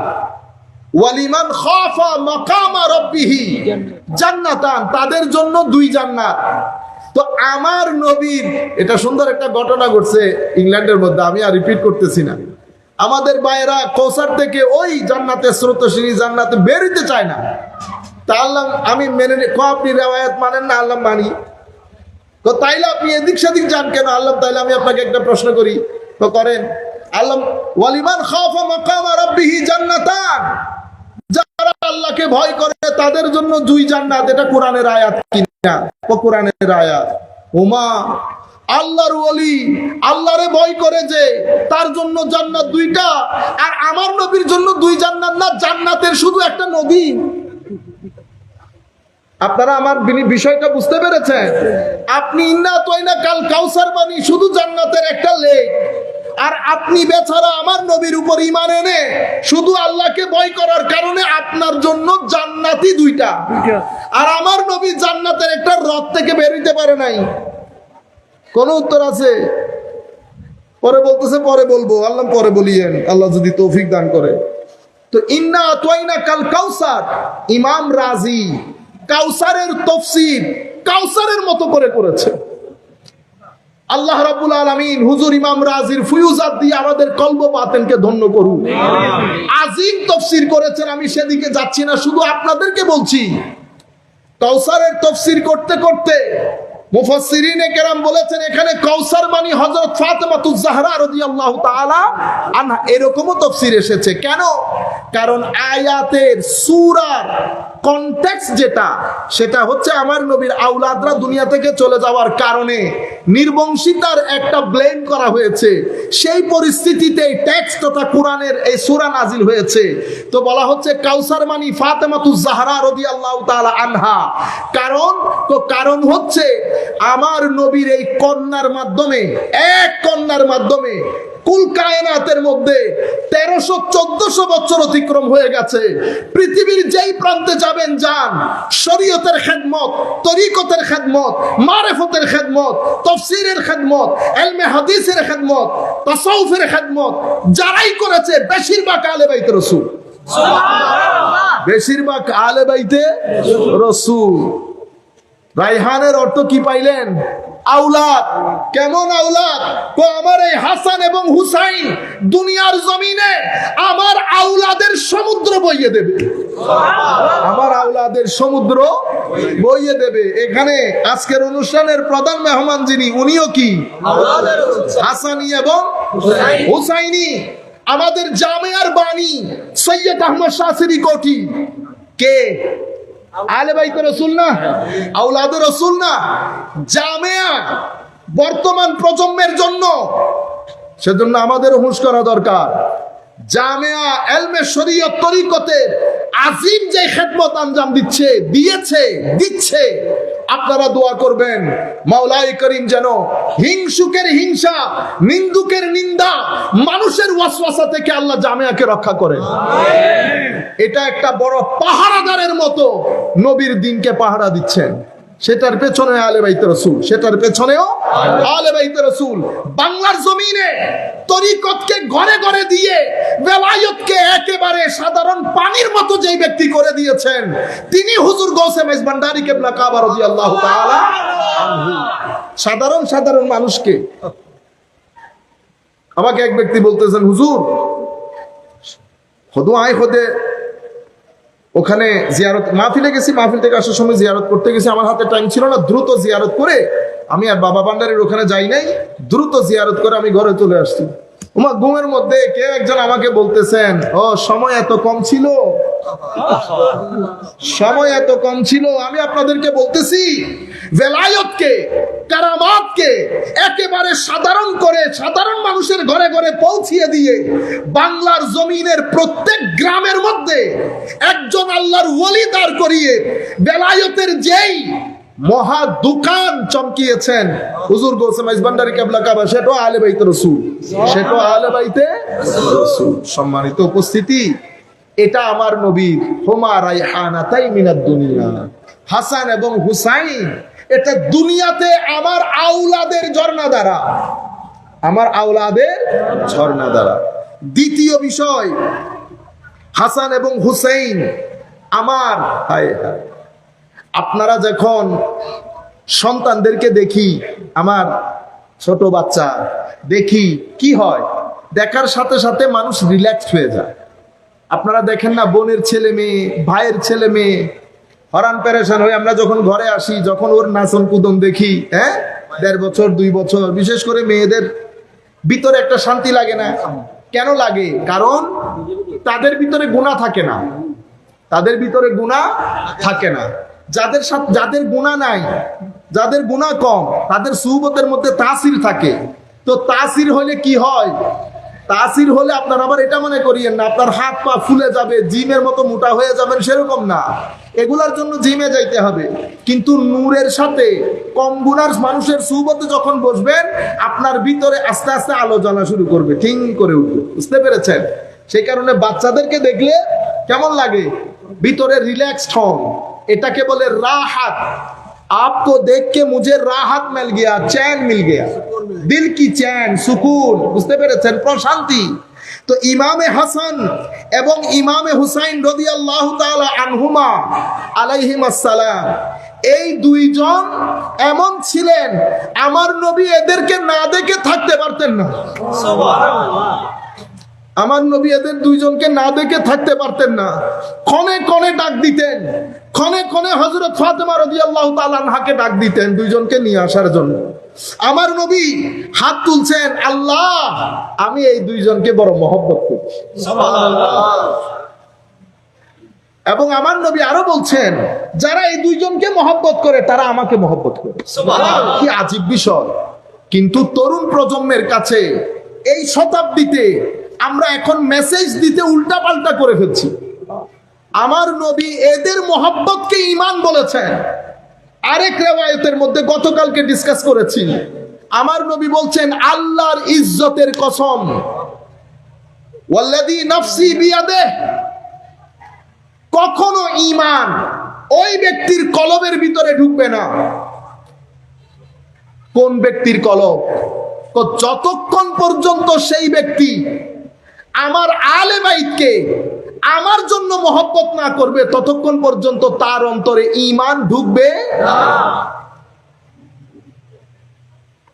ওয়ালিমান খাফা মাকামা রাব্বিহি জান্নাতান, তাদের জন্য 2 জান্নাত। তো আমার নবীর এটা সুন্দর একটা ঘটনা ঘটছে ইংল্যান্ডের মধ্যে, আমি আর রিপিট করতেছি না। আমাদের ভাইয়েরা কৌসার থেকে ওই জান্নাতের স্রোতস্বিনী জান্নাতে বের হইতে চায় না। তা আল্লাহ আমি মেনে আপনি রেওয়ায়াত মানেন না? আল্লাহ মানি। তো তাইলে আপনি এদিক সেদিক যান কেন? আল্লাহ তাইলে আমি আপনাকে একটা প্রশ্ন করি, তো করেন। আল্লাহ ওয়ালিমান খাফা মাকামা রাব্বিহি জান্নাতান, যারা আল্লাহকে ভয় করে তাদের জন্য 2 জান্নাত। এটা কোরআনের আয়াত কিনা? কোরআনের আয়াত। ওমা, আল্লাহর ওলি আল্লাহরে ভয় করে যে তার জন্য জান্নাত 2টা, আর আমার নবীর জন্য 2 জান্নাত না, জান্নাতের শুধু একটা নদী। আপনারা আমার বিষয়টা বুঝতে পেরেছেন? আপনি ইন্না তয়না কাল কাউসার বাণী শুধু জান্নাতের একটা লেক, আর আপনি বেচারা আমার নবীর উপর ঈমান এনে শুধু আল্লাহকে ভয় করার কারণে আপনার জন্য জান্নাতই 2টা, আর আমার নবী জান্নাতের একটা রথ থেকে বের হইতে পারে নাই। কোন উত্তর আছে? পরে বলতেছে পরে বলবো। আল্লাহ পরে বলিয়েন, আল্লাহ যদি তৌফিক দান করে। তো ইন্না আতওয়াইনা কাল কাউসার, ইমাম রাজি কাউসারের তাফসীর কাউসারের মতো করে করেছে। আল্লাহ রাব্বুল আলামিন হুজুর ইমাম রাজির ফুয়ুজাত দিয়ে আমাদের কলব বাতেনকে ধন্য করুন। আজিম তাফসীর করেছেন, আমি সেদিকে যাচ্ছি না, শুধু আপনাদেরকে বলছি কাউসারের তাফসীর করতে করতে মুফাসসিরিনে কেরাম বলেছেন এখানে কাউসার মানে হযরত ফাতেমাতুজ জাহরা রাদিয়াল্লাহু তাআলা আনহা, এরকমও তাফসীর এসেছে। কেন? কারণ আয়াতের সূরার কনটেক্সট যেটা, সেটা হচ্ছে আমার নবীর আওলাদরা দুনিয়া থেকে চলে যাওয়ার কারণে নির্বংশিতার একটা ব্লেম করা হয়েছে। সেই পরিস্থিতিতে টেক্সট তথা কোরআনের এই সূরা নাজিল হয়েছে। তো বলা হচ্ছে কাউসার মানে ফাতেমাতুজ জাহরা রাদিয়াল্লাহু তাআলা আনহা। কারণ হচ্ছে আমার নবীর এই কন্যার মাধ্যমে, এক কন্যার মাধ্যমে কুল কায়নাতের মধ্যে 1300-1400 বছর অতিক্রম হয়ে গেছে। পৃথিবীর যেই প্রান্তে যাবেন যান, শরীয়তের খেদমত, তরিকতের খেদমত, মারিফতের খেদমত, তাফসীরের খেদমত, ইলমে হাদিসের খেদমত, তাসাউফের খেদমত যারাই করেছে বেশিরভাগ আলে বাইতে রাসূল। সুবহানাল্লাহ, বেশিরভাগ আলে বাইতে রাসূল। রায়হানের অর্থ কি পাইলেন? আওলাদ। কেমন আওলাদ? আমার এই হাসান এবং হুসাইন দুনিয়ার জমিনে আমার আওলাদের সমুদ্র বইয়ে দেবে। আমার আওলাদের সমুদ্র বইয়ে দেবে। এখানে আজকের অনুষ্ঠানের প্রধান মেহমান যিনি, উনিও কি হাসানি এবং হুসাইনি। আমাদের জামিয়ার বাণী সৈয়দ আহমদ শাহসিরি কোঠি কে? আলে বাইতে রাসূল না, আওলাদে রাসূল না। জামিয়া বর্তমান প্রজন্মের জন্য, সেজন্য আমাদের হুঁশ করা দরকার। জামিয়া ইলমে শরীয়ত তরিকতের আজিম যে খেদমত আঞ্জাম দিচ্ছে, আপনারা দোয়া করবেন মাওলাই করিম যেন হিংসুকের হিংসা, নিন্দুকের নিন্দা, মানুষের ওয়াসওয়াসা থেকে আল্লাহ জামিয়াকে রক্ষা করেন। এটা একটা বড় পাহারাদারের মতো নবীর দিনকে পাহারা দিচ্ছেন। সেটার পেছনে আলে বাইতে রাসূল, সেটার পেছনেও আলে বাইতে রাসূল। বাংলার জমিনে তরিকতকে ঘরে ঘরে দিয়ে বেলায়েতকে একেবারে সাধারণ পানির মতো যেই ব্যক্তি করে দিয়েছেন, তিনি হুজুর গৌসে মেজ ভান্ডারী কেবলা কাবা রাদিয়াল্লাহু তাআলা আনহু। সাধারণ মানুষকে, আমাকে এক ব্যক্তি বলতেছেন, হুজুর খোদো আয় খোদে ওখানে জিয়ারত মাহফিলে গেছি, মাহফিল থেকে আসার সময় জিয়ারত করতে গেছি, আমার হাতে টাইম ছিল না, দ্রুত জিয়ারত করে আমি আর বাবা ভান্ডারীর ওখানে যাই নাই, দ্রুত জিয়ারত করে আমি ঘরে চলে আসছি। ওমা ঘুমের মধ্যে কেউ একজন আমাকে বলতেছেন, ও সময় এত কম ছিল, সময় এত কম ছিল। আমি আপনাদেরকে বলতেছি ভেলায়তকে, কারামাতকে একেবারে সাধারণ করে সাধারণ মানুষের ঘরে ঘরে পৌঁছিয়ে দিয়ে বাংলার জমিনের প্রত্যেক গ্রামের মধ্যে একজন আল্লাহর ওলি দাঁড় করিয়ে ভেলায়তের যেই মহা দোকান চমকিয়েছেন হুজুর গৌসে মাইজভান্ডারী কেবলা কাবা, সেটাও আহলে বাইতে রাসূল, সেটাও আহলে বাইতে রাসূল। সম্মানিত উপস্থিতি, এটা আমার নবীর হুমা রাইহানাতাই মিনাদ দুনিয়া, হাসান এবং হুসাইন, এটা দুনিয়াতে আমার আওলাদের ঝর্ণা দ্বারা, আমার আওলাদের ঝর্ণা দ্বারা। দ্বিতীয় বিষয়, হাসান এবং হুসাইন আমার, হায় হায়, আপনারা যখন সন্তানদেরকে দেখি, আমার ছোট বাচ্চা দেখি, কি হয়, দেখার সাথে সাথে মানুষ রিল্যাক্স হয়ে যায়। আপনারা দেখেন না, বোনের ছেলে মেয়ে, ভাইয়ের ছেলে মেয়ে হরান পেরেশান হয়ে আমরা যখন ঘরে আসি, যখন ওর নাচন কুদন দেখি, 1.5 বছর 2 বছর, বিশেষ করে মেয়েদের ভিতরে একটা শান্তি লাগে না? কেন লাগে? কারণ তাদের ভিতরে গুনাহ থাকে না, তাদের ভিতরে গুনাহ থাকে না। যাদের সাথে, যাদের গুনাহ নাই, যাদের গুনাহ কম, তাদের সুহবতের মধ্যে তাসির থাকে। তো তাসির হলে কি হয়? তাসির হলে আপনার আবার এটা মনে করিয়েন না আপনার হাত পা ফুলে যাবে, জিমের মতো মোটা হয়ে যাবেন, সেরকম না। এগুলার জন্য জিমে যাইতে হবে, কিন্তু নূরের সাথে কম গুনার মানুষের সুহবতে যখন বসবেন, আপনার ভিতরে আস্তে আস্তে আলো জ্বলা শুরু করবে, ঠিক করে উঠবে। বুঝতে পেরেছেন? সেই কারণে বাচ্চাদেরকে দেখলে কেমন লাগে? ভিতরে রিল্যাক্সড হন, এটাকে বলে রাহাত। आपको देख के मुझे राहत मिल गया, चैन मिल गया, दिल की चैन, सुकून। বুঝতে পেরেছেন? প্রশান্তি। তো ইমামে হাসান এবং ইমামে হুসাইন রাদিয়াল্লাহু তাআলা আনহুমা আলাইহিমাস সালাম, এই দুইজন এমন ছিলেন, আমার নবী এদেরকে না দেখে থাকতে পারতেন না। সুবহানাল্লাহ। আমার নবী এদের দুইজনকে না দেখে থাকতে পারতেন না। ক্ষণে ক্ষণে ডাক দিতেন, ক্ষণে ক্ষণে হযরত ফাতেমা রাদিয়াল্লাহু তাআলা আনহাকে ডাক দিতেন দুইজনকে নিয়ে আসার জন্য। আমার নবী হাত তুলছেন, আল্লাহ আমি এই দুইজনকে বড় মহব্বত করি। সুবহানাল্লাহ। এবং আমার নবী আরো বলছেন, যারা এই দুইজনকে মহব্বত করে তারা আমাকে মহব্বত করে। সুবহানাল্লাহ। কি আজীব বিষয়! কিন্তু তরুণ প্রজন্মের কাছে এই শতাব্দীতে আমরা এখন মেসেজ দিতে উল্টা পাল্টা করে ফেলছি। আমার নবী এদের মহব্বতকে ঈমান বলেছেন। আরেক রিওয়ায়াতের মধ্যে গতকালকে ডিসকাস করেছি, আমার নবী বলছেন, আল্লাহর ইজ্জতের কসম, ওয়াল্লাযী নাফসি বিয়াদিহি, কখনো ঈমান ওই ব্যক্তির কলবের ভিতরে ঢুকবে না। কোন ব্যক্তির কলব? যতক্ষণ পর্যন্ত সেই ব্যক্তি আমার আলে বাইতকে আমার জন্য মহব্বত না করবে, ততক্ষণ পর্যন্ত তার অন্তরে ঈমান ঢুকবে না।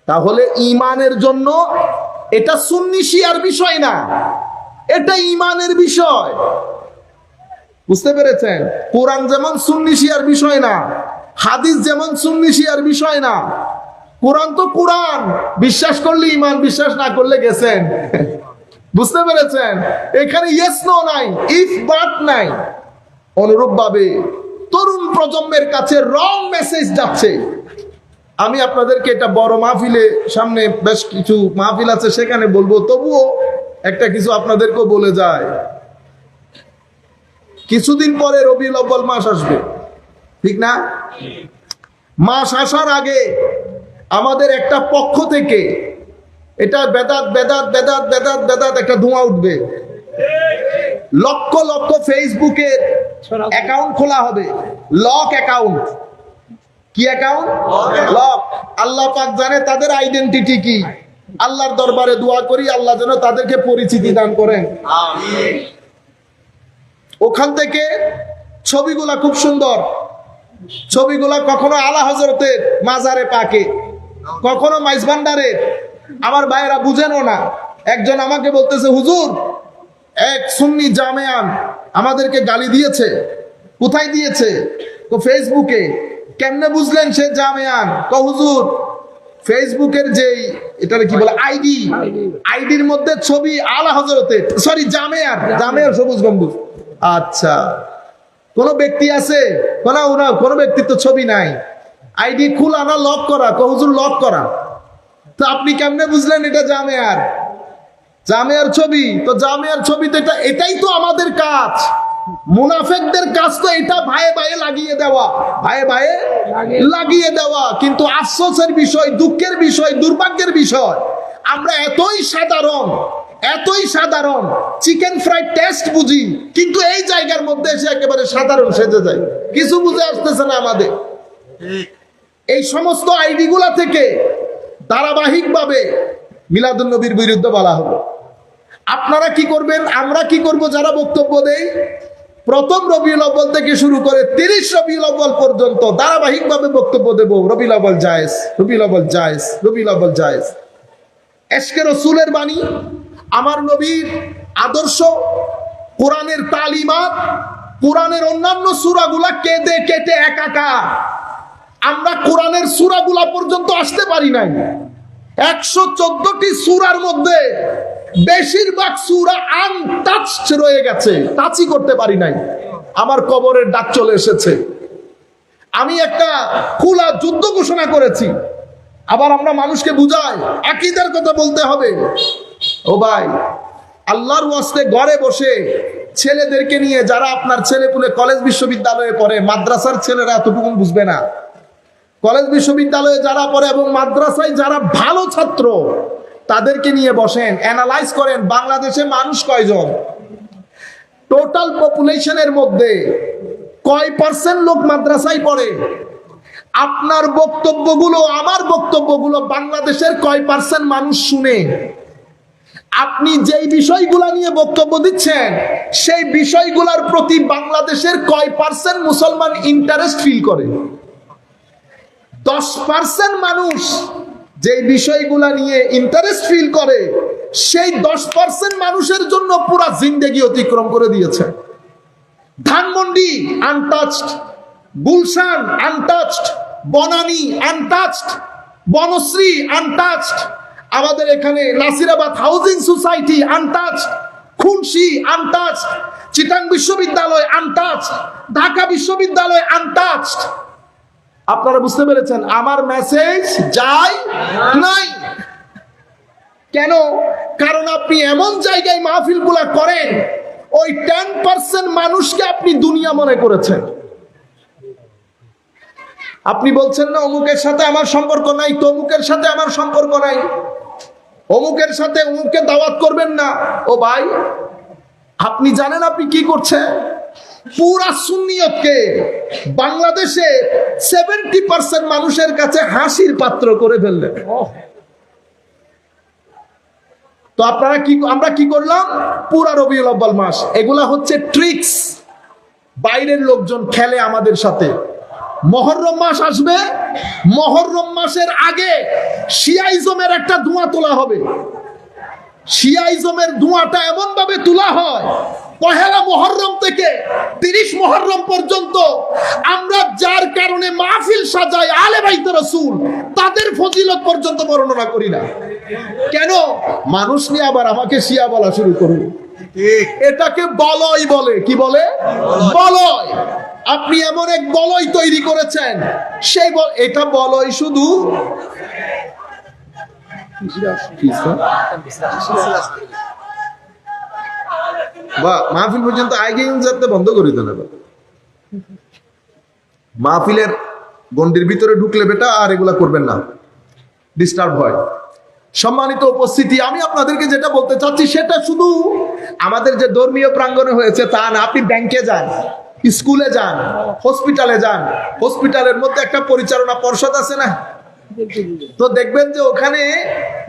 তাহলে ঈমানের জন্য এটা সুন্নি শিয়ার বিষয় না, এটা ঈমানের বিষয়। বুঝতে পেরেছেন? কোরআন যেমন সুন্নি শিয়ার বিষয় না, হাদিস যেমন সুন্নি শিয়ার বিষয় না। কোরআন তো কোরআন, বিশ্বাস করলে ঈমান, বিশ্বাস না করলে গেছেন। বুঝতে পেরেছেন? এখানে ইয়েস নো নাই, ইফ বাট নাই। অনুরূপ ভাবে তরুণ প্রজন্মের কাছে রং মেসেজ যাচ্ছে। আমি আপনাদেরকে এটা বড় মাহফিলে, সামনে বেশ কিছু মাহফিল আছে, সেখানে বলবো, তবুও একটা কিছু আপনাদেরকেও বলে যায়। কিছুদিন পরে রবিউল আউয়াল মাস আসবে, ঠিক না? মাস আসার আগে আমাদের একটা পক্ষ থেকে এটা বেদাত বেদাত বেদাত বেদাত বেদাত একটা ধোঁয়া উঠবে। লক্ষ লক্ষ ফেসবুকের অ্যাকাউন্ট খোলা হবে, লক অ্যাকাউন্ট। কি অ্যাকাউন্ট? লক। আল্লাহ পাক জানে তাদের আইডেন্টিটি কি। আল্লাহর দরবারে দোয়া করি, আল্লাহ যেন তাদেরকে পরিচিতি দান করেন। আমিন। ওখান থেকে ছবিগুলা খুব সুন্দর, ছবিগুলা কখনো আলা হযরতের মাজারে পাকে, কখনো মাইজভান্ডারের। আমার ভাইয়েরা বুঝেনও না। একজন আমাকে বলতেছে, হুজুর এক সুন্নি জামেয়ান আমাদেরকে গালি দিয়েছে। কোথায় দিয়েছে? তো ফেসবুকে। কেমনে বুঝলেন সে জামেয়ান? তো হুজুর ফেসবুকের যেই এটারে কি বলে আইডি, আইডির মধ্যে ছবি আলা হযরতের, সরি জামেয়ার, জামেয়ার সবুজ গম্বুজ। আচ্ছা, কোন ব্যক্তি আছে? কোনো ব্যক্তির তো ছবি নাই। আইডি খোলা না লক করা? হুজুর লক করা। তো আপনি কেমনে বুঝলেন এটা জামেয়ার? জামেয়ার ছবি তো জামেয়ার ছবি তো এটাই তো আমাদের কাজ। মুনাফিকদের কাজ তো এটা ভাইয়ে ভাইয়ে লাগিয়ে দেওয়া, ভাইয়ে ভাইয়ে লাগিয়ে দেওয়া। কিন্তু আফসোসের বিষয়, দুঃখের বিষয়, দুর্ভাগ্যের বিষয়, আমরা এতই সাধারণ চিকেন ফ্রাই টেস্ট বুঝি, কিন্তু এই জায়গার মধ্যে এসে একেবারে সাধারণ সেজে যায়। কিছু বুঝে আসতেছে না আমাদের। এই সমস্ত আইডি গুলা থেকে ধারাবাহিকভাবে মিলাদুন নবীর বিরুদ্ধে বলা হবে। আপনারা কি করবেন, আমরা কি করব? যারা বক্তব্য দেই, প্রথম রবিউল আউয়াল থেকে শুরু করে 30 রবিউল আউয়াল পর্যন্ত ধারাবাহিকভাবে বক্তব্য দেব। রবিউল আউয়াল জায়েজ, রবিউল আউয়াল জায়েজ, রবিউল আউয়াল জায়েজ। এশকে রসুলের বাণী, আমার নবীর আদর্শ, কোরআনের তালিমাত, কোরআনের অন্যান্য সূরাগুলা কেটে কেটে একাকার। আমরা কোরআনের সূরাগুলা পর্যন্ত আসতে পারি নাই। 114টি সূরার মধ্যে বেশিরভাগ সূরা আনটাচড রয়ে গেছে, টাচই করতে পারি নাই। আমার কবরের ডাক চলে এসেছে। আমি একটা খোলা যুদ্ধ ঘোষণা করেছি। আবার আমরা মানুষকে বুঝাই, আকীদার কথা বলতে হবে। ও ভাই, আল্লাহর ওয়াস্তে ঘরে বসে ছেলেদেরকে নিয়ে, যারা আপনার ছেলেপুলে কলেজ বিশ্ববিদ্যালয়ে পড়ে, মাদ্রাসার ছেলেরা এতটুকু বুঝবে না। কলেজ বিশ্ববিদ্যালয়ে যারা পড়ে এবং মাদ্রাসায় যারা ভালো ছাত্র, তাদেরকে নিয়ে বসেন, অ্যানালাইজ করেন বাংলাদেশে মানুষ কয়জন, টোটাল পপুলেশনের মধ্যে কয় পার্সেন্ট লোক মাদ্রাসায় পড়ে। আপনার বক্তব্যগুলো, আমার বক্তব্যগুলো বাংলাদেশের কয় পার্সেন্ট মানুষ শুনে। আপনি যেই বিষয়গুলো নিয়ে বক্তব্য দিচ্ছেন, সেই বিষয়গুলোর প্রতি বাংলাদেশের কয় পার্সেন্ট মুসলমান ইন্টারেস্ট ফিল করে। 10% মানুষ যে বিষয়গুলা নিয়ে ইন্টারেস্ট ফিল করে, সেই 10% মানুষের জন্য পুরা জিন্দেগি অতিক্রম করে দিয়েছে। Dhanmondi untouched, Gulshan untouched, Banani untouched, Banasree untouched, আমাদের এখানে Nasirabad housing society untouched, Khulshi untouched, Chittagong বিশ্ববিদ্যালয় আনটাচড, ঢাকা বিশ্ববিদ্যালয় আনটাচড। আপনারা বুঝতে পেরেছেন আমার মেসেজ যায় নাই কেন? কারণ আপনি এমন জায়গায় মাহফিলগুলা করেন, ওই 10% মানুষকে আপনি দুনিয়া মনে করেছেন। আপনি বলছেন না অমুকের সাথে আমার সম্পর্ক নাই, তমুকের সাথে আমার সম্পর্ক নাই, অমুকের সাথে অমুককে দাওয়াত করবেন না। ও ভাই, আপনি জানেন আপনি কি করছেন? পুরা সুন্নিয়তকে বাংলাদেশে 70% মানুষের কাছে হাসির পাত্র করে ফেললেন। তো আপনারা কি, আমরা কি করলাম? পুরা রবিউল আউয়াল মাস, এগুলা হচ্ছে ট্রিক্স। বাইরের লোকজন খেলে আমাদের সাথে। মুহররম মাস আসবে, মুহররম মাসের আগে শিয়াইজমের একটা ধোঁয়া তোলা হবে। শিয়াইজমের ধোঁয়াটা এমন ভাবে তোলা হয়, পহেলা মুহররম থেকে 30 মুহররম পর্যন্ত আমরা যার কারণে মাহফিল সাজাই আলে বাইত রাসূল, তাদের ফজিলত পর্যন্ত বর্ণনা করি না। কেন? মানুষ নিয়ে আবার আমাকে শিয়া বলা শুরু করবে। এটাকে বলয় বলে। কি বলে? বলয়। আপনি এমন এক বলয় তৈরি করেছেন, সেই এটা বলয় শুধু মাহফিল পর্যন্ত আগে যাতে বন্ধ করে দেন। মাহফিলের গন্ডির ভিতরে ঢুকলে বেটা আর এগুলা করবেন না, ডিস্টার্ব হয়। সম্মানিত উপস্থিতি, আমি আপনাদেরকে যেটা বলতে চাচ্ছি সেটা শুধু আমাদের যে ধর্মীয় প্রাঙ্গণে হয়েছে তা না। আপনি ব্যাংকে যান, স্কুলে যান, হসপিটালে যান, হসপিটালের মধ্যে একটা পরিচালনা পর্ষদ আছে না, তো দেখবেন যে ওখানে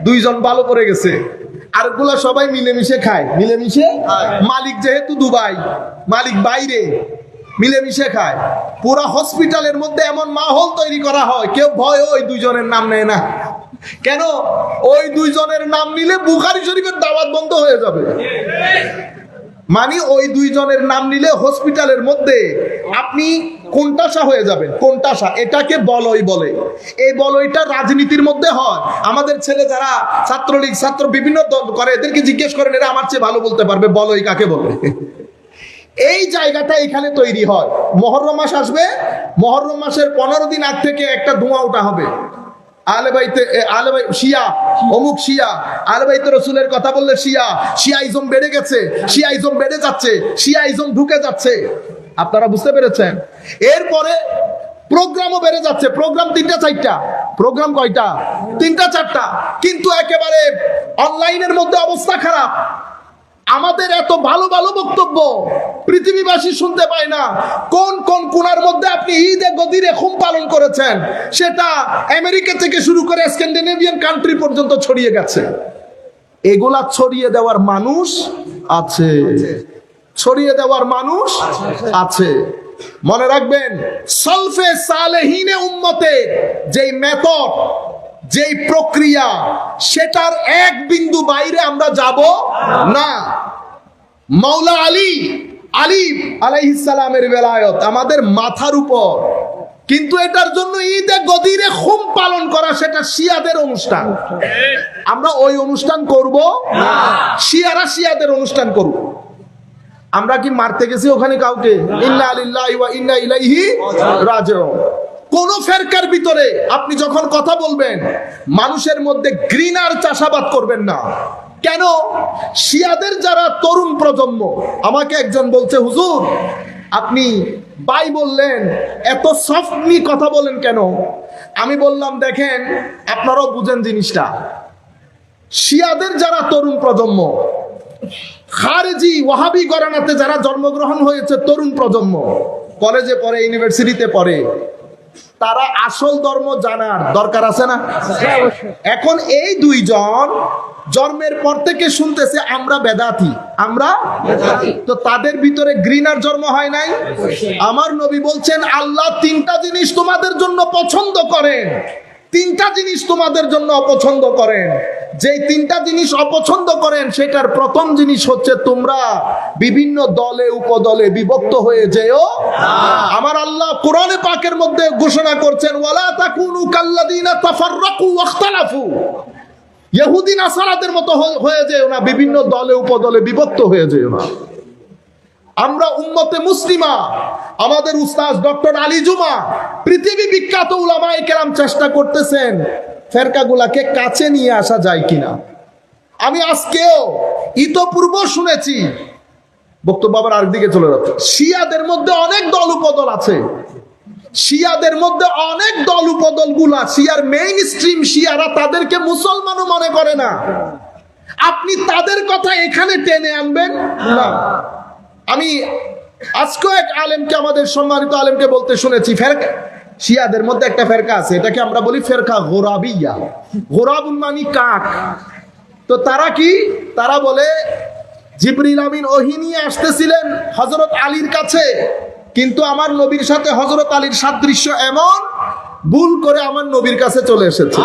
2 জন ভালো করে গেছে, আরেকগুলা সবাই মিলেমিশে খায়। মিলেমিশে, মালিক যেহেতু দুবাই, মালিক বাইরে, মিলেমিশে খায়। পুরা হসপিটালের মধ্যে এমন মাহৌল তৈরি করা হয়, কেউ ভয় ওই 2 জনের নাম নেয় না। কেন? ওই 2 জনের নাম নিলে বুখারী শরীফের দাওয়াত বন্ধ হয়ে যাবে। মানে ওই 2 জনের নাম নিলে হসপিটালের মধ্যে আপনি কোনটাসা হয়ে যাবেন। কোনটাসা, এটাকে বলয় বলে। এই বলয়টা রাজনীতির মধ্যে হয়। আমাদের ছেলে যারা ছাত্রলীগ, ছাত্র বিভিন্ন দল করে, এদেরকে জিজ্ঞেস করেন, এরা আমার চেয়ে ভালো বলতে পারবে বলয় কাকে বলে। এই জায়গাটা এখানে তৈরি হয়। মুহররম মাস আসবে, মুহররম মাসের 15 দিন আগ থেকে একটা ধোঁয়া ওঠা হবে, আহলে বাইতে শিয়া, অমুক শিয়া, আহলে বাইতে রাসূলের কথা বললে শিয়া, শিয়াইজম বেড়ে গেছে, শিয়াইজম বেড়ে যাচ্ছে, শিয়াইজম ঢুকে যাচ্ছে। আপনারা বুঝতে পেরেছেন? এরপরে প্রোগ্রামও বেড়ে যাচ্ছে। প্রোগ্রাম 3টা 4টা, প্রোগ্রাম কয়টা? 3টা 4টা। কিন্তু একেবারে অনলাইনের মধ্যে অবস্থা খারাপ। আমাদের এত ভালো ভালো বক্তব্য পৃথিবীবাসী শুনতে পায় না। কোন কোন কোণার মধ্যে আপনি ঈদে গদিরে খুম পালন করেছেন, সেটা আমেরিকা থেকে শুরু করে স্ক্যান্ডিনেভিয়ান কান্ট্রি পর্যন্ত ছড়িয়ে গেছে। এগুলা ছড়িয়ে দেওয়ার মানুষ আছে, ছড়িয়ে দেওয়ার মানুষ আছে। মনে রাখবেন, সলফে সালেহিনে উম্মতে যেই মেথড, যেই প্রক্রিয়া, সেটার এক বিন্দু বাইরে আমরা যাব না। মাওলা আলী আলাইহিস সালামের বেলায়ত আমাদের মাথার উপর, কিন্তু এটার জন্য ঈদে গদিরে খুম পালন করা সেটা শিয়াদের অনুষ্ঠান। আমরা ওই অনুষ্ঠান করব না, শিয়ারা শিয়াদের অনুষ্ঠান করব। আমরা কি মারতে গেছি ওখানে কাউকে? ইন্না লিল্লাহি ওয়া ইন্না ইলাইহি রাজিউন। কোন ফেরকার ভিতরে আপনি যখন কথা বলবেন, মানুষের মধ্যে ঘৃণার চাষাবাদ করবেন না। কেন? শিয়াদের যারা তরুণ প্রজন্ম, আমাকে একজন বলছে, হুজুর আপনি বাই বললেন, এত সফটলি কথা বলেন কেন? আমি বললাম, দেখেন আপনারাও বুঝেন জিনিসটা। শিয়াদের যারা তরুণ প্রজন্ম, খারেজি ওয়াহাবি গরানাতে যারা জন্মগ্রহণ হয়েছে, তরুণ প্রজন্ম, কলেজে পড়ে, ইউনিভার্সিটিতে পড়ে, তারা আসল ধর্ম জানার দরকার আছে না? এখন এই দুইজন জন্মের পর থেকে শুনতেছে আমরা বেদাতি, আমরা তো তাদের ভিতরে ঘৃণার জন্ম হয় নাই? আমার নবী বলছেন, আল্লাহ 3টা জিনিস তোমাদের জন্য পছন্দ করেন, 3টা জিনিস তোমাদের জন্য অপছন্দ করেন। যেই 3টা জিনিস অপছন্দ করেন, সেটার প্রথম জিনিস হচ্ছে তোমরা বিভিন্ন দলে উপদলে বিভক্ত হয়ে যেও। আমার আল্লাহ কোরআনে পাকের মধ্যে ঘোষণা করছেন, ওয়ালা তাকুনু কাল্লাযিনা তাফাররাকু ওয়াখতালাফু। ইহুদি নাসারাদের মতো হয়ে যেও না, বিভিন্ন দলে উপদলে বিভক্ত হয়ে যেও না। আমরা উম্মতে মুসলিমা, আমাদের উস্তাদ ডক্টর আলী জুমা, পৃথিবী বিখ্যাত উলামায়ে কেরাম চেষ্টা করতেছেন ফেরকাগুলাকে কাছে নিয়ে আসা যায় কিনা। আমি আজকেও ইতপূর্ব শুনেছি, বক্তব্য আবার আরেকদিকে চলে যাচ্ছে, শিয়াদের মধ্যে অনেক দল উপদল আছে। শিয়াদের মধ্যে অনেক দল উপদল গুলা, শিয়ার মেইন স্ট্রিম শিয়ারা তাদেরকে মুসলমানও মনে করে না। আপনি তাদের কথা এখানে টেনে আনবেন না। আমি আজকে এক আলেমকে, আমাদের সম্মানিত আলেমকে বলতে শুনেছি, ফেরকা শিয়াদের মধ্যে একটা ফেরকা আছে, এটাকে আমরা বলি ফেরকা গোরাবিয়া। গোরাবুন মানি কাক। তো তারা কি? তারা বলে জিবরিল আমিন ওহী নিয়ে আসতেছিলেন হযরত আলীর কাছে, কিন্তু আমার নবীর সাথে হযরত আলীর সাদৃশ্য এমন, ভুল করে আমার নবীর কাছে চলে এসেছে।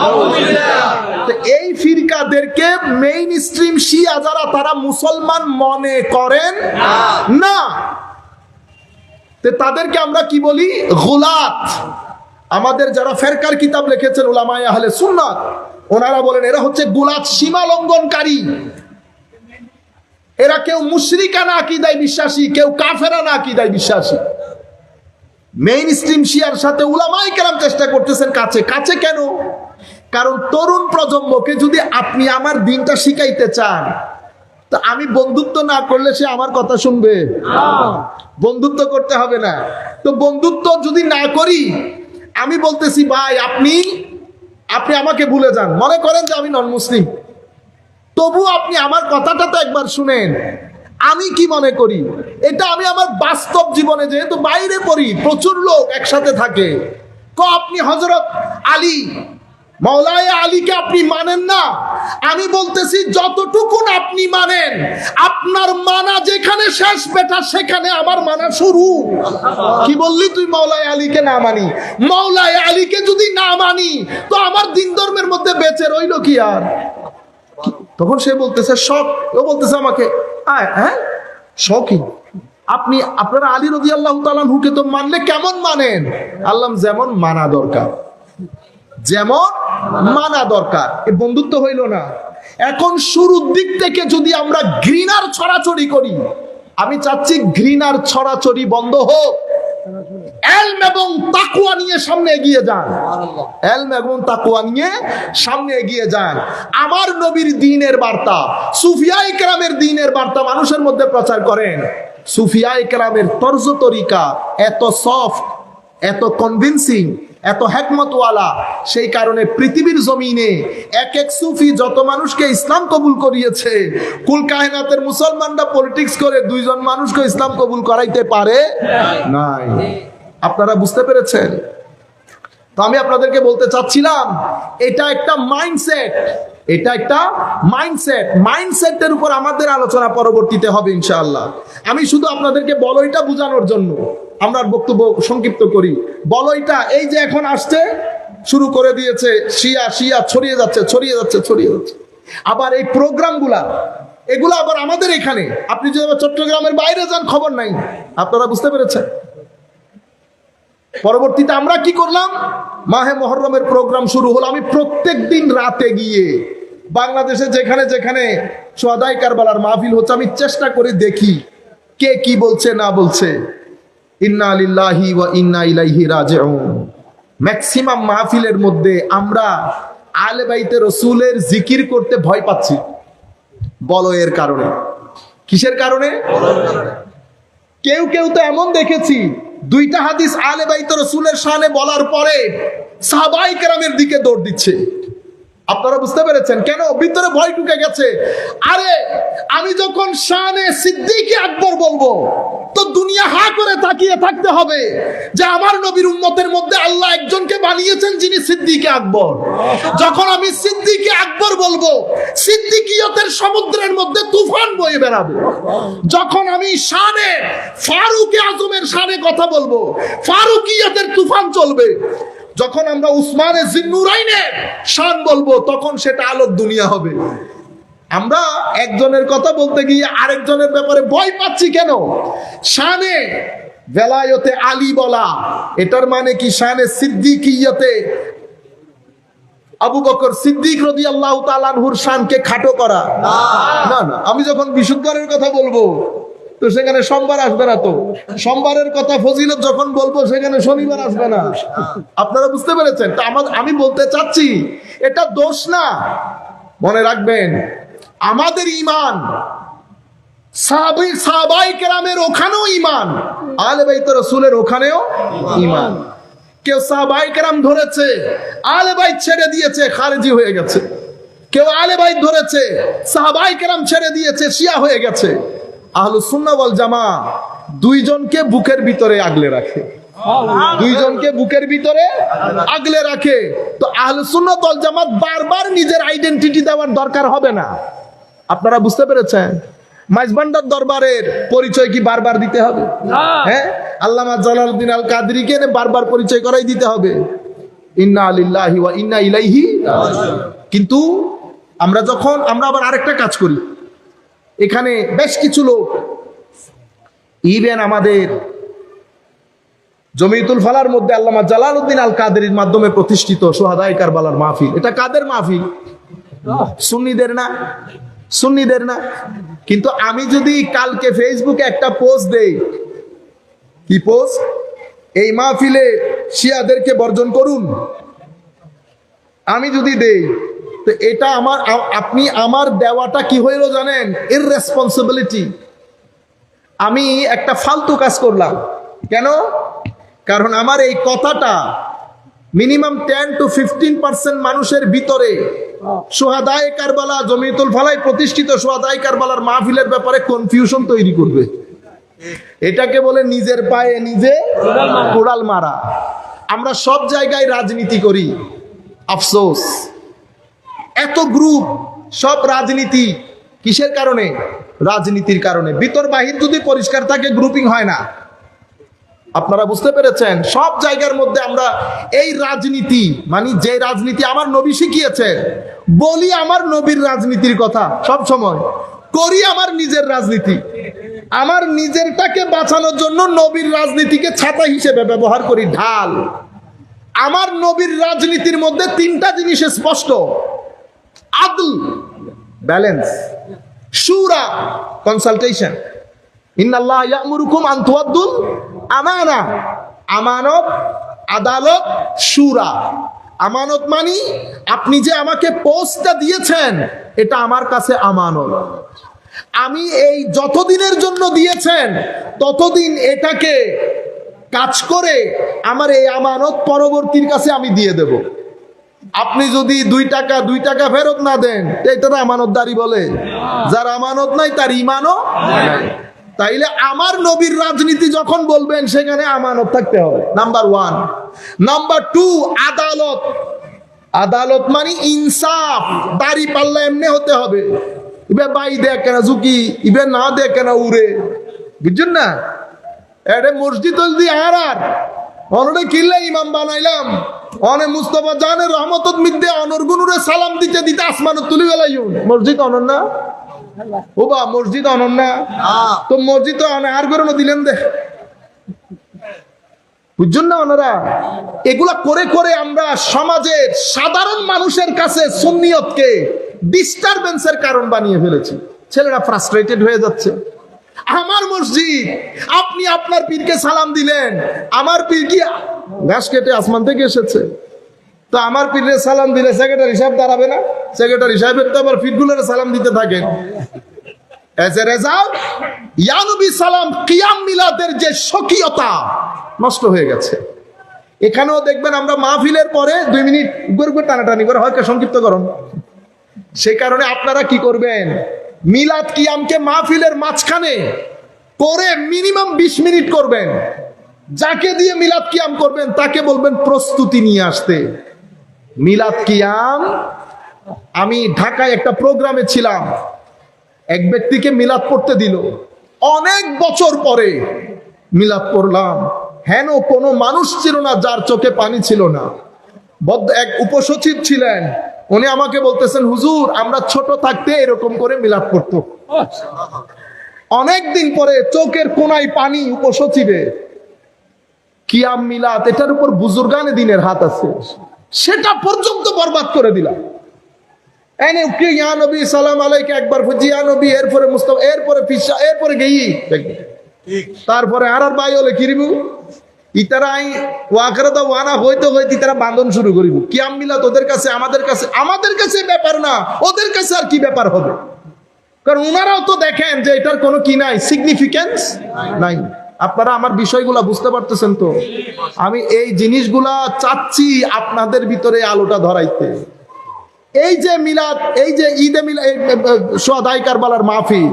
তো এই ফিরকাদেরকে মেইন স্ট্রিম শিয়া যারা, তারা মুসলমান মনে করেন না। তাদেরকে আমরা কি বলি? গুলাত। আমাদের যারা ফেরকার কিতাব লিখেছেন উলামায়ে আহলে সুন্নাত, ওনারা বলেন এরা হচ্ছে গুলাত, সীমা লঙ্ঘনকারী। এরা কেউ মুশরিকানা আকীদায় বিশ্বাসী, কেউ কাফেরানা আকীদায় বিশ্বাসী। মেইন স্ট্রিম শিয়ার সাথে উলামায়ে কেরাম চেষ্টা করতেছেন কাছে। কাছে কেন? কারণ তরুণ প্রজন্মকে যদি আপনি আমার দিনটা শিখাইতে চান, তো আমি বন্ধুত্ব না করলে সে আমার কথা শুনবে? বন্ধুত্ব করতে হবে না। তো বন্ধুত্ব যদি না করি, আমি বলতেছি ভাই আপনি আমাকে ভুলে যান, মনে করেন যে আমি নন মুসলিম, তবু আপনি আমার কথাটা তো একবার শুনেন। আমি কি মনে করি, এটা আমি আমার বাস্তব জীবনে, যেহেতু বাইরে পড়ি, প্রচুর লোক একসাথে থাকে, আপনি হযরত আলী, মাওলায়ে আলীকে আপনি মানেন না। আমি বলতেছি যতটুকুন আপনি মানেন, আপনার মানা যেখানে শেষ বেটা, সেখানে আমার মানা শুরু। কি বললি তুই মাওলায়ে আলীকে না মানি? মাওলায়ে আলীকে যদি না মানি, তো আমার দিন ধর্মের মধ্যে বেঁচে রইল কি আর? তখন সে বলতেছে শখ। ও বলতেছে আমাকে, হ্যাঁ শখই আপনি, আপনারা আলী রাদিয়াল্লাহু তাআলা আনহুকে তো মানলে কেমন মানেন? আল্লাহ যেমন মানা দরকার, যেমন মানা দরকার। এ বন্ধুত্ব হইল না। এখন শুরুর দিক থেকে যদি আমরা ঘৃণার ছড়াছড়ি করি, আমি চাচ্ছি ঘৃণার ছড়াছড়ি বন্ধ হোক। ইলম এবং তাকওয়া নিয়ে সামনে এগিয়ে যান, ইলম এবং তাকওয়া নিয়ে সামনে এগিয়ে যান। আমার নবীর দ্বীনের বার্তা, সুফিয়ায়ে কেরামের দ্বীনের বার্তা মানুষের মধ্যে প্রচার করেন। সুফিয়ায়ে কেরামের তর্জ তরিকা এত সফট, এত কনভিন্সিং, এত হিকমতওয়ালা, সেই কারণে পৃথিবীর জমিনে এক এক সুফি যত মানুষকে ইসলাম কবুল করিয়েছে, কুল কায়নাতের মুসলমানরা পলিটিক্স করে দুইজন মানুষকে ইসলাম কবুল করাইতে পারে নাই। আপনারা বুঝতে পেরেছেন? তো আমি আপনাদেরকে বলতে চাচ্ছিলাম, এটা একটা মাইন্ডসেট, এটা একটা মাইন্ডসেট। মাইন্ডসেটের উপর আমাদের আলোচনা পরবর্তীতে হবে ইনশাআল্লাহ। আমি শুধু আপনাদেরকে বলইটা বোঝানোর জন্য আমরা বক্তব্য সংক্ষিপ্ত করি। বলইটা এই যে এখন আসছে, শুরু করে দিয়েছে, শিয়া শিয়া ছড়িয়ে যাচ্ছে ছড়িয়ে যাচ্ছে ছড়িয়ে যাচ্ছে। আবার এই প্রোগ্রামগুলা, এগুলো আবার আমাদের এখানে, আপনি যদি আবার চট্টগ্রামের বাইরে যান খবর নাই। আপনারা বুঝতে পেরেছেন? পরবর্তীতে আমরা কি করলাম, মাহে মুহররমের প্রোগ্রাম শুরু হলো। আমি প্রত্যেক দিন রাতে গিয়ে বাংলাদেশে যেখানে যেখানে শুহাদায়ে কারবালার মাহফিল হচ্ছে, আমি চেষ্টা করে দেখি কে কি বলছে না বলছে। ইন্না লিল্লাহি ওয়া ইন্না ইলাইহি রাজিউন। ম্যাক্সিমাম মাহফিলের মধ্যে আমরা আলে বাইতে রাসূলের জিকির করতে ভয় পাচ্ছি, বলয়ের কারণে। কিসের কারণে? কেউ কেউ তো এমন দেখেছি, দুইটা হাদিস আলে বাইতে রাসূলের শানে বলার পরে সাহাবায়ে কেরামের দিকে দৌড় দিচ্ছে। আপনারা বুঝতে পেরেছেন কেন? ভিতরে ভয় ঢুকে গেছে। আরে আমি যখন শানে সিদ্দিক আকবর বলবো, তো দুনিয়া হা করে তাকিয়ে থাকতে হবে যে আমার নবীর উম্মতের মধ্যে আল্লাহ একজনকে বানিয়েছেন যিনি সিদ্দিক আকবর। যখন আমি সিদ্দিক আকবর বলবো, সিদ্দিকিয়তের সমুদ্রের মধ্যে তুফান বয়ে বেড়াবে। যখন আমি শানে ফারুক আজমের শানে কথা বলবো, ফারুকিয়তের তুফান চলবে। যখন আমরা উসমানে জিন্নুরাইনের শান বলবো, তখন সেটা আলোর দুনিয়া হবে। আমরা একজনের কথা বলতে গিয়ে আরেকজনের ব্যাপারে ভয় পাচ্ছি কেন? শানে বেলায়েতে আলী বলা, এটার মানে কি শানে সিদ্দিকিয়তে আবু বকর সিদ্দিক রাদিয়াল্লাহু তাআলা আনহুর শানকে খাটো করা? না না। আমি যখন বিশুদ্ধের কথা বলবো, তো সেখানে সোমবার আসবে না। তো সোমবারের কথা ফজিলত যখন বলবো, সেখানে শনিবার আসবে না। আপনারা বুঝতে পেরেছেন? তা আমি বলতে চাচ্ছি, এটা দোষ না। মনে রাখবেন, আমাদের ঈমান সাহাবায়ে কেরামের ওখানেও ঈমান, আলে বাইত রাসূলের ওখানেও ঈমান। কেউ সাহাবায়ে কেরাম ধরেছে, আলে বাইত ছেড়ে দিয়েছে, খারেজি হয়ে গেছে। কেউ আলে বাইত ধরেছে, সাহাবায়ে কেরাম ছেড়ে দিয়েছে, শিয়া হয়ে গেছে। আহলুস সুন্নাহ ওয়াল জামাত দুইজনকে বুকের ভিতরে আগলে রাখে, দুইজনকে বুকের ভিতরে আগলে রাখে। তো আহলুস সুন্নাহ ওয়াল জামাত বারবার নিজের আইডেন্টিটি দেওয়ার দরকার হবে না। আপনারা বুঝতে পেরেছেন? মাইজবান্ডার দরবারের পরিচয় কি বারবার দিতে হবে? হ্যাঁ, আল্লামা জালালউদ্দিন আল কাদরিকে বারবার পরিচয় করাই দিতে হবে, ইন্না লিল্লাহি ওয়া ইন্না ইলাইহি রাজিউন। কিন্তু আমরা আবার আরেকটা কাজ করি, এখানে বেশ কিছু লোক, ইভেন আমাদের জমিয়তুল ফালার মধ্যে আল্লামা জালালউদ্দিন আল কাদরির মাধ্যমে প্রতিষ্ঠিত শুহাদায়ে কারবালার মাহফিল, এটা কাদের মাহফিল? সুন্নিদের না? সুন্নিদের না? কিন্তু আমি যদি কালকে ফেসবুকে একটা পোস্ট দেই, কি পোস্ট? এই মাহফিলে শিয়াদেরকে বর্জন করুন, আমি যদি দেই, তো এটা আমার দেওয়াটা কি হইল জানেন? ইররেসপন্সিবিলিটি। আমি একটা ফালতু কাজ করলাম। কেন? কারণ আমার এই কথাটা মিনিমাম 10 to 15% মানুষের ভিতরে শুহাদায়ে কারবালা, জমিয়তুল ফালায় প্রতিষ্ঠিত শুহাদায়ে কারবালার মাহফিলের ব্যাপারে কনফিউশন তৈরি করবে। এটাকে বলে নিজের পায়ে নিজে কোড়াল মারা। আমরা সব জায়গায় রাজনীতি করি, আফসোস। এত গ্রুপ, সব রাজনীতি। কিসের কারণে? রাজনীতির কারণে। ভিতর বাহির যদি পরিষ্কার থাকে, গ্রুপিং হয় না। আপনারা বুঝতে পেরেছেন? সব জায়গার মধ্যে আমরা এই রাজনীতি, মানে যে রাজনীতি আমার নবী শিখিয়েছে, বলি আমার নবীর রাজনীতির কথা সব সময়, করি আমার নিজের রাজনীতি। আমার নিজেরটাকে বাঁচানোর জন্য নবীর রাজনীতিকে ছাতা হিসেবে ব্যবহার করি, ঢাল। আমার নবীর রাজনীতির মধ্যে তিনটা জিনিস স্পষ্ট: আদল, ব্যালেন্স; শুরা, কনসালটেশন; ইন্নাল্লাহ ইয়া'মুরুকুম আন তুআদ্দুল আমানা, আমানত, আদালত, শুরা। আমানত মানে আপনি যে আমাকে পোস্টটা দিয়েছেন এটা আমার কাছে আমানত, আমি এই যতদিনের জন্য দিয়েছেন ততদিন এটাকে কাজ করে আমার এই আমানত পরবর্তীর কাছে আমি দিয়ে দেব। আপনি যদি 2 টাকা ফেরত না দেন এটা আমানতদারি বলে? যার আমানত নাই তার ঈমানও নাই। তাইলে আমার নবীর রাজনীতি যখন বলবেন সেখানে আমানত থাকতে হবে, নাম্বার 1। নাম্বার 2, আদালত। আদালত মানে ইনসাফ, দাড়ি পাল্লা এমনি হতে হবে, ইবে বাই দেখ কেনা ঝুঁকি, ইবে না দেখ কেনা উড়ে, বুঝছেন না? এটা মসজিদ হলদি আর অনরে কিল্লা ইমাম বানাইলাম, অনে মুস্তফা জানের রহমতত মিদ্দে অনর গুনুরে সালাম দিতে দিতে আসমানত তুলি বেলাইউন। মসজিদ অনর না ও বা মসজিদ অনর না, তো মসজিদ তো আর করে দিলেন দে, বুঝছেন না? ওনারা এগুলা করে করে আমরা সমাজের সাধারণ মানুষের কাছে সুন্নিয়তকে ডিস্টারবেন্সের কারণ বানিয়ে ফেলেছি। ছেলেরা ফ্রাস্ট্রেটেড হয়ে যাচ্ছে। আমার মসজিদ, আপনি আপনার পীরকে সালাম দিলেন, আমার পীর কি ঘাস কেটে আসমান থেকে এসেছে? তো আমার পীরে সালাম দিলে সেক্রেটারি সাহেব দাঁড়াবে না? সেক্রেটারি সাহেবের তো আবার পীরগুলোর সালাম দিতে থাকেন। এজ এ রেজাল্ট ইয়া নবী সালাম কিয়াম মিলাদের যে স্বকীয়তা নষ্ট হয়ে গেছে। এখানেও দেখবেন আমরা মাহফিলের পরে 2 মিনিট উপর টানাটানি করে হয় সংক্ষিপ্তকরণ। সেই কারণে আপনারা কি করবেন, মিলাদ কিয়ামকে মাহফিলের মাঝখানে করে মিনিমাম 20 মিনিট করবেন। যাকে দিয়ে মিলাদ কিয়াম করবেন তাকে বলবেন প্রস্তুতি নিয়ে আসতে। মিলাদ কিয়াম, আমি ঢাকায় একটা প্রোগ্রামে ছিলাম, এক ব্যক্তিকে মিলাদ পড়তে দিল, অনেক বছর পরে মিলাদ পড়লাম, হেন কোনো মানুষ ছিল না যার চোখে পানি ছিল না। এক উপসচিব ছিলেন, উনি আমাকে বলতেছেন, হুজুর আমরা ছোট থাকতে এরকম করে মিলাদ পড়তো। অনেকদিন পরে চোখের কোনায় পানি উপসচিবের। কিয়াম মিলাদ, এটার উপর বুজুর্গানে দিনের হাত আছে, সেটা পর্যন্ত বরবাদ করে দিলাম। এনে ইয়া নবী সালাম আলাইকে একবার ফুজিয়া নবী, এরপরে মুস্তাফা, এরপরে ফিসা, এরপরে গেই তারপরে আর বাই হলে কিরিবু ইতারাই ওয়াকরা দা ওয়ানা হইতে হইতে তারা বান্ধন শুরু করিব। কিয়াম মিলাদ ওদের কাছে, আমাদের কাছে ব্যাপার না, ওদের কাছে আর কি ব্যাপার হবে? কারণ ওনারাও তো দেখেন যে এটার কোনো কি নাই, সিগনিফিকেন্স নাই। আপনারা আমার বিষয়গুলা বুঝতে পারতেছেন তো? আমি এই জিনিসগুলা চাচ্ছি আপনাদের ভিতরে আলোটা ধরাইতে। এই যে মিলাদ, এই যে ঈদে মিলাদ, সোহাদায়ে কারবালার মাহফিল,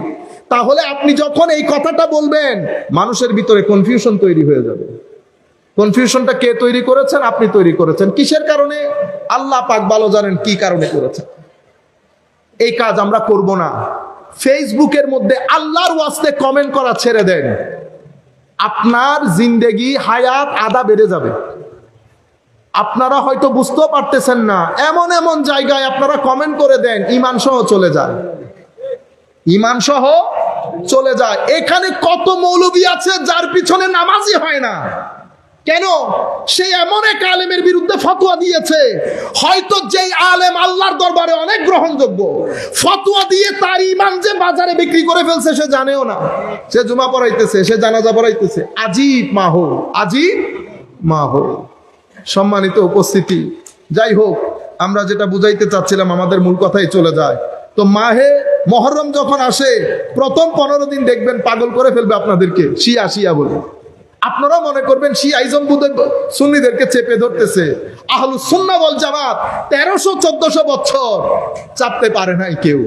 তাহলে আপনি যখন এই কথাটা বলবেন মানুষের ভিতরে কনফিউশন তৈরি হয়ে যাবে। কনফিউশনটা কে তৈরি করেছেন? আপনি তৈরি করেছেন। কিসের কারণে? আল্লাহ পাক ভালো জানেন কি কারণে করেছেন। এই কাজ আমরা করব না। ফেসবুকের মধ্যে আল্লাহর ওয়াস্তে কমেন্ট করা ছেড়ে দেন, আপনার জিন্দেগি হায়াত আদা বেড়ে যাবে। আপনারা হয়তো বুঝতেও পারতেছেন না, এমন এমন জায়গায় আপনারা কমেন্ট করে দেন, ঈমান সহ চলে যায়, ঈমান সহ চলে যায়। এখানে কত মৌলবী আছে যার পিছনে নামাজই হয় না। কেন? সে এমন এক আলেমের বিরুদ্ধে ফতোয়া দিয়েছে, হয়তো যেই আলেম আল্লাহর দরবারে অনেক গ্রহণযোগ্য, ফতোয়া দিয়ে তার ঈমান যে বাজারে বিক্রি করে ফেলছে সে জানেও না। সে জুমা পড়াইতেছে, সে জানাজা পড়াইতেছে। আজীব মাহৌল, আজীব মাহৌল। সম্মানিত উপস্থিতি, যাই হোক, আমরা যেটা বুঝাইতে চাচ্ছিলাম আমাদের মূল কথাই চলে যায়। তো মাহে মুহররম যখন আসে, প্রথম 15 দিন দেখবেন পাগল করে ফেলবে আপনাদেরকে, শিয়া শিয়া বলে। আপনারা মনে করবেন শিয়াইজম সুন্নিদেরকে চেপে ধরতেছে। আহলুস সুন্নাহ ওয়াল জামাত 1300-1400 বছর চাপতে পারে নাই কেউ।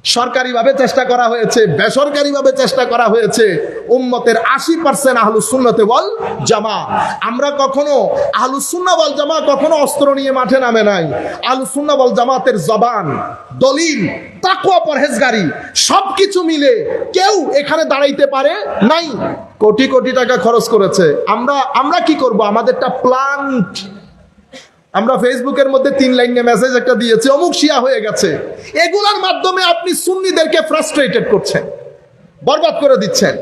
সরকারিভাবে চেষ্টা করা হয়েছে, বেসরকারিভাবে চেষ্টা করা হয়েছে। উম্মতের 80% আহলুস সুন্নাতে ওয়াল জামাত। আমরা কখনো আহলুস সুন্নাহ ওয়াল জামাত কখনো অস্ত্র নিয়ে মাঠে নামে নাই। আহলুস সুন্নাহ ওয়াল জামাতের জবান, দলিল, তাকওয়া, পরহেজগারি সবকিছু মিলে কেউ এখানে দাঁড়াইতে পারে নাই। কোটি কোটি টাকা খরচ করেছে। আমরা কি করব? আমাদেরটা প্লান্ট। আমরা ফেসবুকের মধ্যে 3 লাইনে মেসেজ একটা দিয়েছি, অমুক শিয়া হয়ে গেছে। এগুলোর মাধ্যমে আপনি সুন্নিদেরকে ফ্রাস্ট্রেটেড করছেন, বরবাদ করে দিচ্ছেন।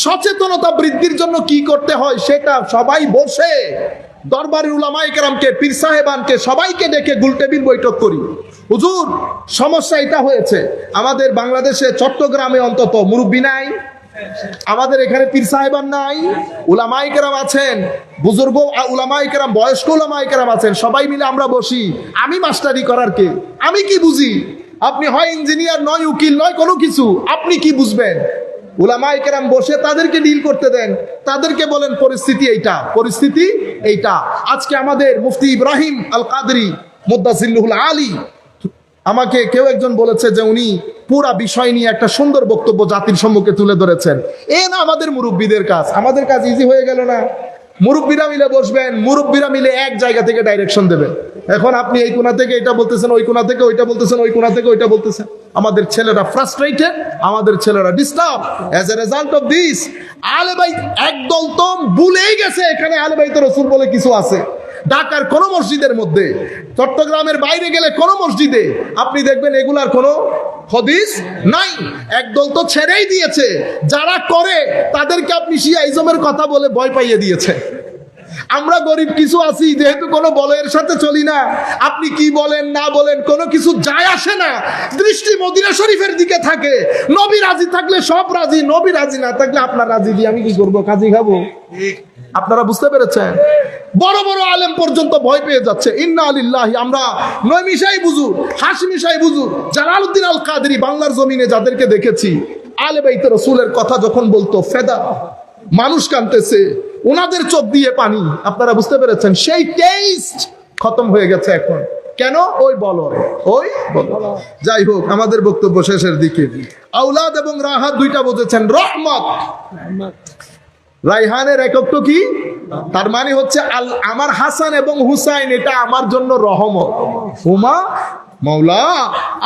সচেতনতা বৃদ্ধির জন্য কি করতে হয় সেটা সবাই বসে দরবারের উলামায়ে কেরামকে, পীর সাহেবানকে সবাইকে ডেকে গোলটেবিল বৈঠক করি। হুজুর, সমস্যা এটা হয়েছে, আমাদের বাংলাদেশে চট্টগ্রামে অন্তত মুরব্বি নাই, আমাদের এখানে পীর সাহেবান নাই, উলামায়ে কেরাম আছেন, বুজুর্গ উলামায়ে কেরাম, বয়স্ক উলামায়ে কেরাম আছেন, সবাই মিলে আমরা বসি। আমি মাস্টারি করার কে? আমি কি বুঝি? আপনি হয় ইঞ্জিনিয়ার, নয় উকিল, নয় কোনো কিছু, আপনি কি বুঝবেন? উলামায়ে কেরাম বসে তাদেরকে ডিল করতে দেন, তাদেরকে বলেন পরিস্থিতি এইটা, পরিস্থিতি এইটা। আজকে আমাদের মুফতি ইব্রাহিম আল কাদরি মুদ্দাসিল্লুহুল আলী, আমাকে কেউ একজন বলেছে যে উনি পুরা বিষয় নিয়ে একটা সুন্দর বক্তব্য জাতির সম্মুখে তুলে ধরেছেন। এ না আমাদের মুরব্বীদের কাজ, আমাদের কাজ ইজি হয়ে গেল না? মুরব্বীরা মিলে বসবেন, মুরব্বীরা মিলে এক জায়গা থেকে ডাইরেকশন দেবেন। এখন আপনি এই কোণা থেকে এটা বলতেছেন, ওই কোণা থেকে ওইটা বলতেছেন, ওই কোণা থেকে ওইটা বলতেছেন। আমাদের ছেলেরা ফ্রাস্ট্রেটেড, আমাদের ছেলেরা disturb. As a result of this, আহলে বাইত একদল তো ভুলেই গেছে এখানে আহলে বাইত রাসূল বলে কিছু আছে। ঢাকার কোন মসজিদের মধ্যে, চট্টগ্রামের বাইরে গেলে কোন মসজিদে আপনি দেখবেন এগুলার কোনো হাদিস নাই। একদল তো ছেড়েই দিয়েছে, যারা করে তাদেরকে আপনি শিয়াইজমের কথা বলে ভয় পাইয়ে দিয়েছে। আমরা গরিব কিছু আছি, যেহেতু কোনো বলয়ের সাথে চলি না, আপনি কি বলেন না বলেন কোনো কিছু যায় আসে না। দৃষ্টি মদিনা শরীফের দিকে থাকে। নবী রাজি থাকলে সব রাজি, নবী রাজি না থাকলে আপনার রাজি দিয়ে আমি কি করবো? কাজী খাবো? আপনারা বুঝতে পেরেছেন? বড় বড় আলেম পর্যন্ত ভয় পেয়ে যাচ্ছে। ইন্না লিল্লাহি, আমরা নয় মিশাই বুজুর, হাশমি মিশাই বুজুর, জালালউদ্দিন আল কাদরি বাংলার জমিনে যাদেরকে দেখেছি, আহলে বাইত রাসূলের কথা যখন বলতো ফেদা, মানুষ কাঁদতেছে, ওনাদের চোখ দিয়ে পানি। আপনারা বুঝতে পেরেছেন? সেই টেস্ট খতম হয়ে গেছে এখন। কেন? ওই বলো, ওই বলো। যাই হোক, আমাদের বক্তব্য শেষের দিকে। আওলাদ এবং রাহাত দুইটা বুঝেছেন। রহমত, রাইহানের এককটা কি? তার মানে হচ্ছে আমার হাসান এবং হুসাইন, এটা আমার জন্য রহমত। হুমা মাওলা,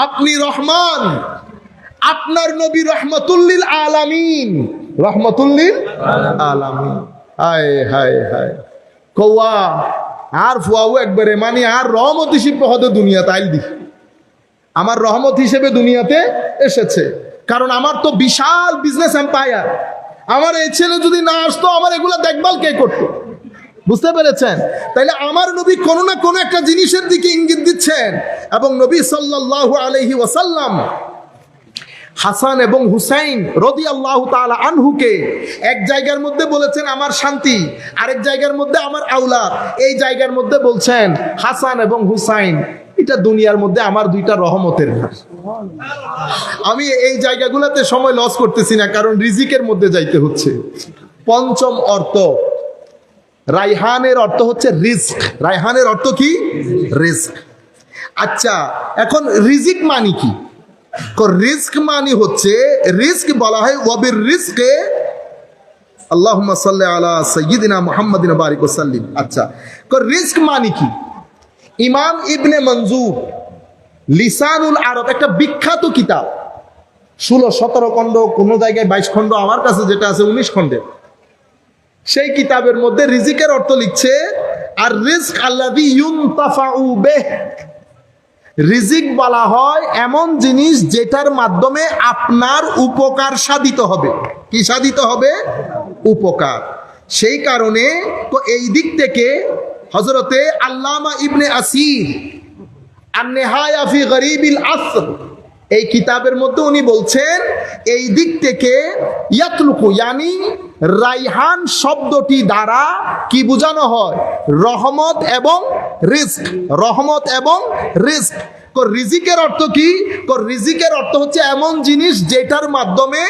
আপনি রহমান, আপনার নবী রহমতুল্লিল আলামিন, রহমতুল্লিল আলামিন। হায় হায় হায়, কৌয়া আর ফুয়াও একবারে মানে আর রহমত হিসেবে হতে দুনিয়াতে আইল দি, আমার রহমত হিসেবে দুনিয়াতে এসেছে। কারণ আমার তো বিশাল বিজনেস এম্পায়ার। আমার এই ছেলে যদি না আসতো, আমার এগুলা দেখভাল কে করতো? বুঝতে পেরেছেন? তাইলে আমার নবী কোনো না কোনো একটা জিনিসের দিকে ইঙ্গিত দিচ্ছেন। এবং নবী সাল্লাল্লাহু আলাইহি ওয়াসাল্লাম হাসান এবং হুসাইন রাদিয়াল্লাহু তাআলা আনহুকে এক জায়গার মধ্যে বলেছেন আমার শান্তি, আরেক জায়গার মধ্যে আমার আওলাদ, এই জায়গার মধ্যে বলছেন হাসান এবং হুসাইন এটা দুনিয়ার মধ্যে আমার দুইটা রহমতের ঘর। আমি এই জায়গাগুলোতে সময় লস করতেছি না, কারণ রিজিকের মধ্যে যাইতে হচ্ছে। পঞ্চম অর্থ, রাইহানের অর্থ হচ্ছে রিস্ক। রাইহানের অর্থ কি? রিস্ক। আচ্ছা, এখন রিজিক মানে কি? রিস্ক মানে হচ্ছে, রিস্ক বলা হয় ওয়াবির রিস্কে আল্লাহুম্মা সাল্লি আলা সাইয়্যিদিনা মুহাম্মাদিন ওয়া বারিক ওয়া সাল্লিম। আচ্ছা, রিস্ক মানে কি? ইমাম ইবনে মনজুর লিসানুল আরব, একটা বিখ্যাত কিতাব, 16-17 খণ্ড, কোন জায়গায় 22 খণ্ড, আমার কাছে যেটা আছে 19 খণ্ডের, সেই কিতাবের মধ্যে রিজিকের অর্থ লিখছে আর রিজক আল্লাযী ইউনতাফাউ বিহ। রিজিক বলা হয় এমন জিনিস যেটার মাধ্যমে আপনার উপকার সাধিত হবে। কি সাধিত হবে? উপকার। সেই কারণে তো এই দিক থেকে হযরতে আল্লামা ইবনে আসির আন-নিহায়া ফি গরিবিল আসর, এই কিতাবের মধ্যে উনি বলছেন এই দিক থেকে ইয়াতলুকু ইয়ানি রাইহান শব্দটি দ্বারা কি বোঝানো হয়? রহমত এবং রিস্ক। রহমত এবং রিস্ক। রিজিকের অর্থ কি? রিজিকের অর্থ হচ্ছে এমন জিনিস যেটার মাধ্যমে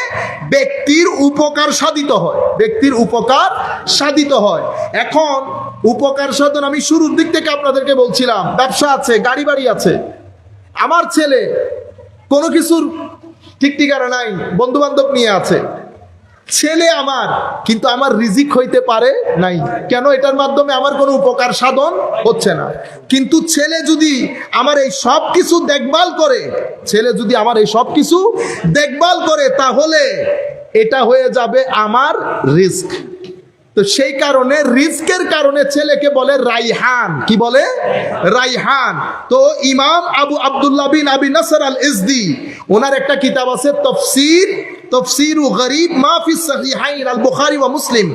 ব্যক্তির উপকার সাধিত হয়, ব্যক্তির উপকার সাধিত হয়। এখন উপকার সাধন আমি শুরুর দিক থেকে আপনাদেরকে বলছিলাম, ব্যবসা আছে, গাড়ি বাড়ি আছে, আমার ছেলে কোনো কিছুর ঠিক ঠিকানা নাই, বন্ধু বান্ধব নিয়ে আছে, ছেলে আমার, কিন্তু আমার রিজিক হইতে পারে নাই। কেন? এটার মাধ্যমে আমার কোনো উপকার সাধন হচ্ছে না। কিন্তু ছেলে যদি আমার এই সব কিছু দেখভাল করে, ছেলে যদি আমার এই সব কিছু দেখভাল করে, তাহলে এটা হয়ে যাবে আমার রিস্ক। তো সেই কারণে রিস্কের কারণে ছেলেকে বলে রাইহান। কি বলে? রাইহান। তো ইমাম আবু আব্দুল্লাহ বিন আবি নাসর আল ইজদি, ওনার একটা কিতাব আছে তফসিরু গরিব মা ফিস সহিহাইন আল বুখারী ওয়া মুসলিম,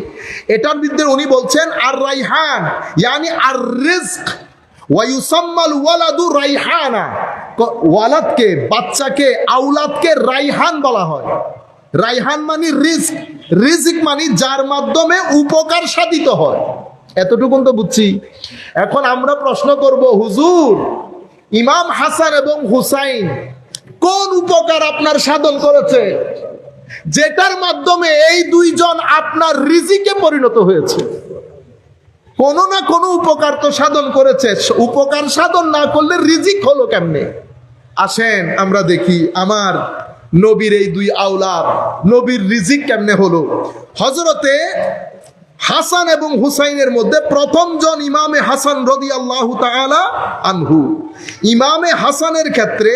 এটার মধ্যে উনি বলছেন আর রাইহান ইয়ানি আর রিজক ওয়া ইউসাম্মাল ওয়ালাদু রাইহানা, ওয়ালাদকে, বাচ্চাকে, আওলাদকে রাইহান বলা হয়। রাইহান মানে রিজক, রিজক মানে যার মাধ্যমে উপকার সাধিত হয়। এতটুকুন তো বুঝছি। এখন আমরা প্রশ্ন করব, হুজুর ইমাম হাসান এবং হুসাইন কোন উপকার আপনার সাধন করেছে যেটার মাধ্যমে এই দুইজন আপনার রিজিকে পরিণত হয়েছে? কোনো না কোনো উপকার তো সাধন করেছে, উপকার সাধন না করলে রিজিক হলো কেমনে? আসেন আমরা দেখি আমার নবীর এই দুই আওলাদ, নবীর রিজিক কেমনে হলো। হযরতে হাসান এবং হুসাইনের মধ্যে প্রথম জন ইমামে হাসান রাদিয়াল্লাহু তাআলা আনহু। ইমামে হাসানের ক্ষেত্রে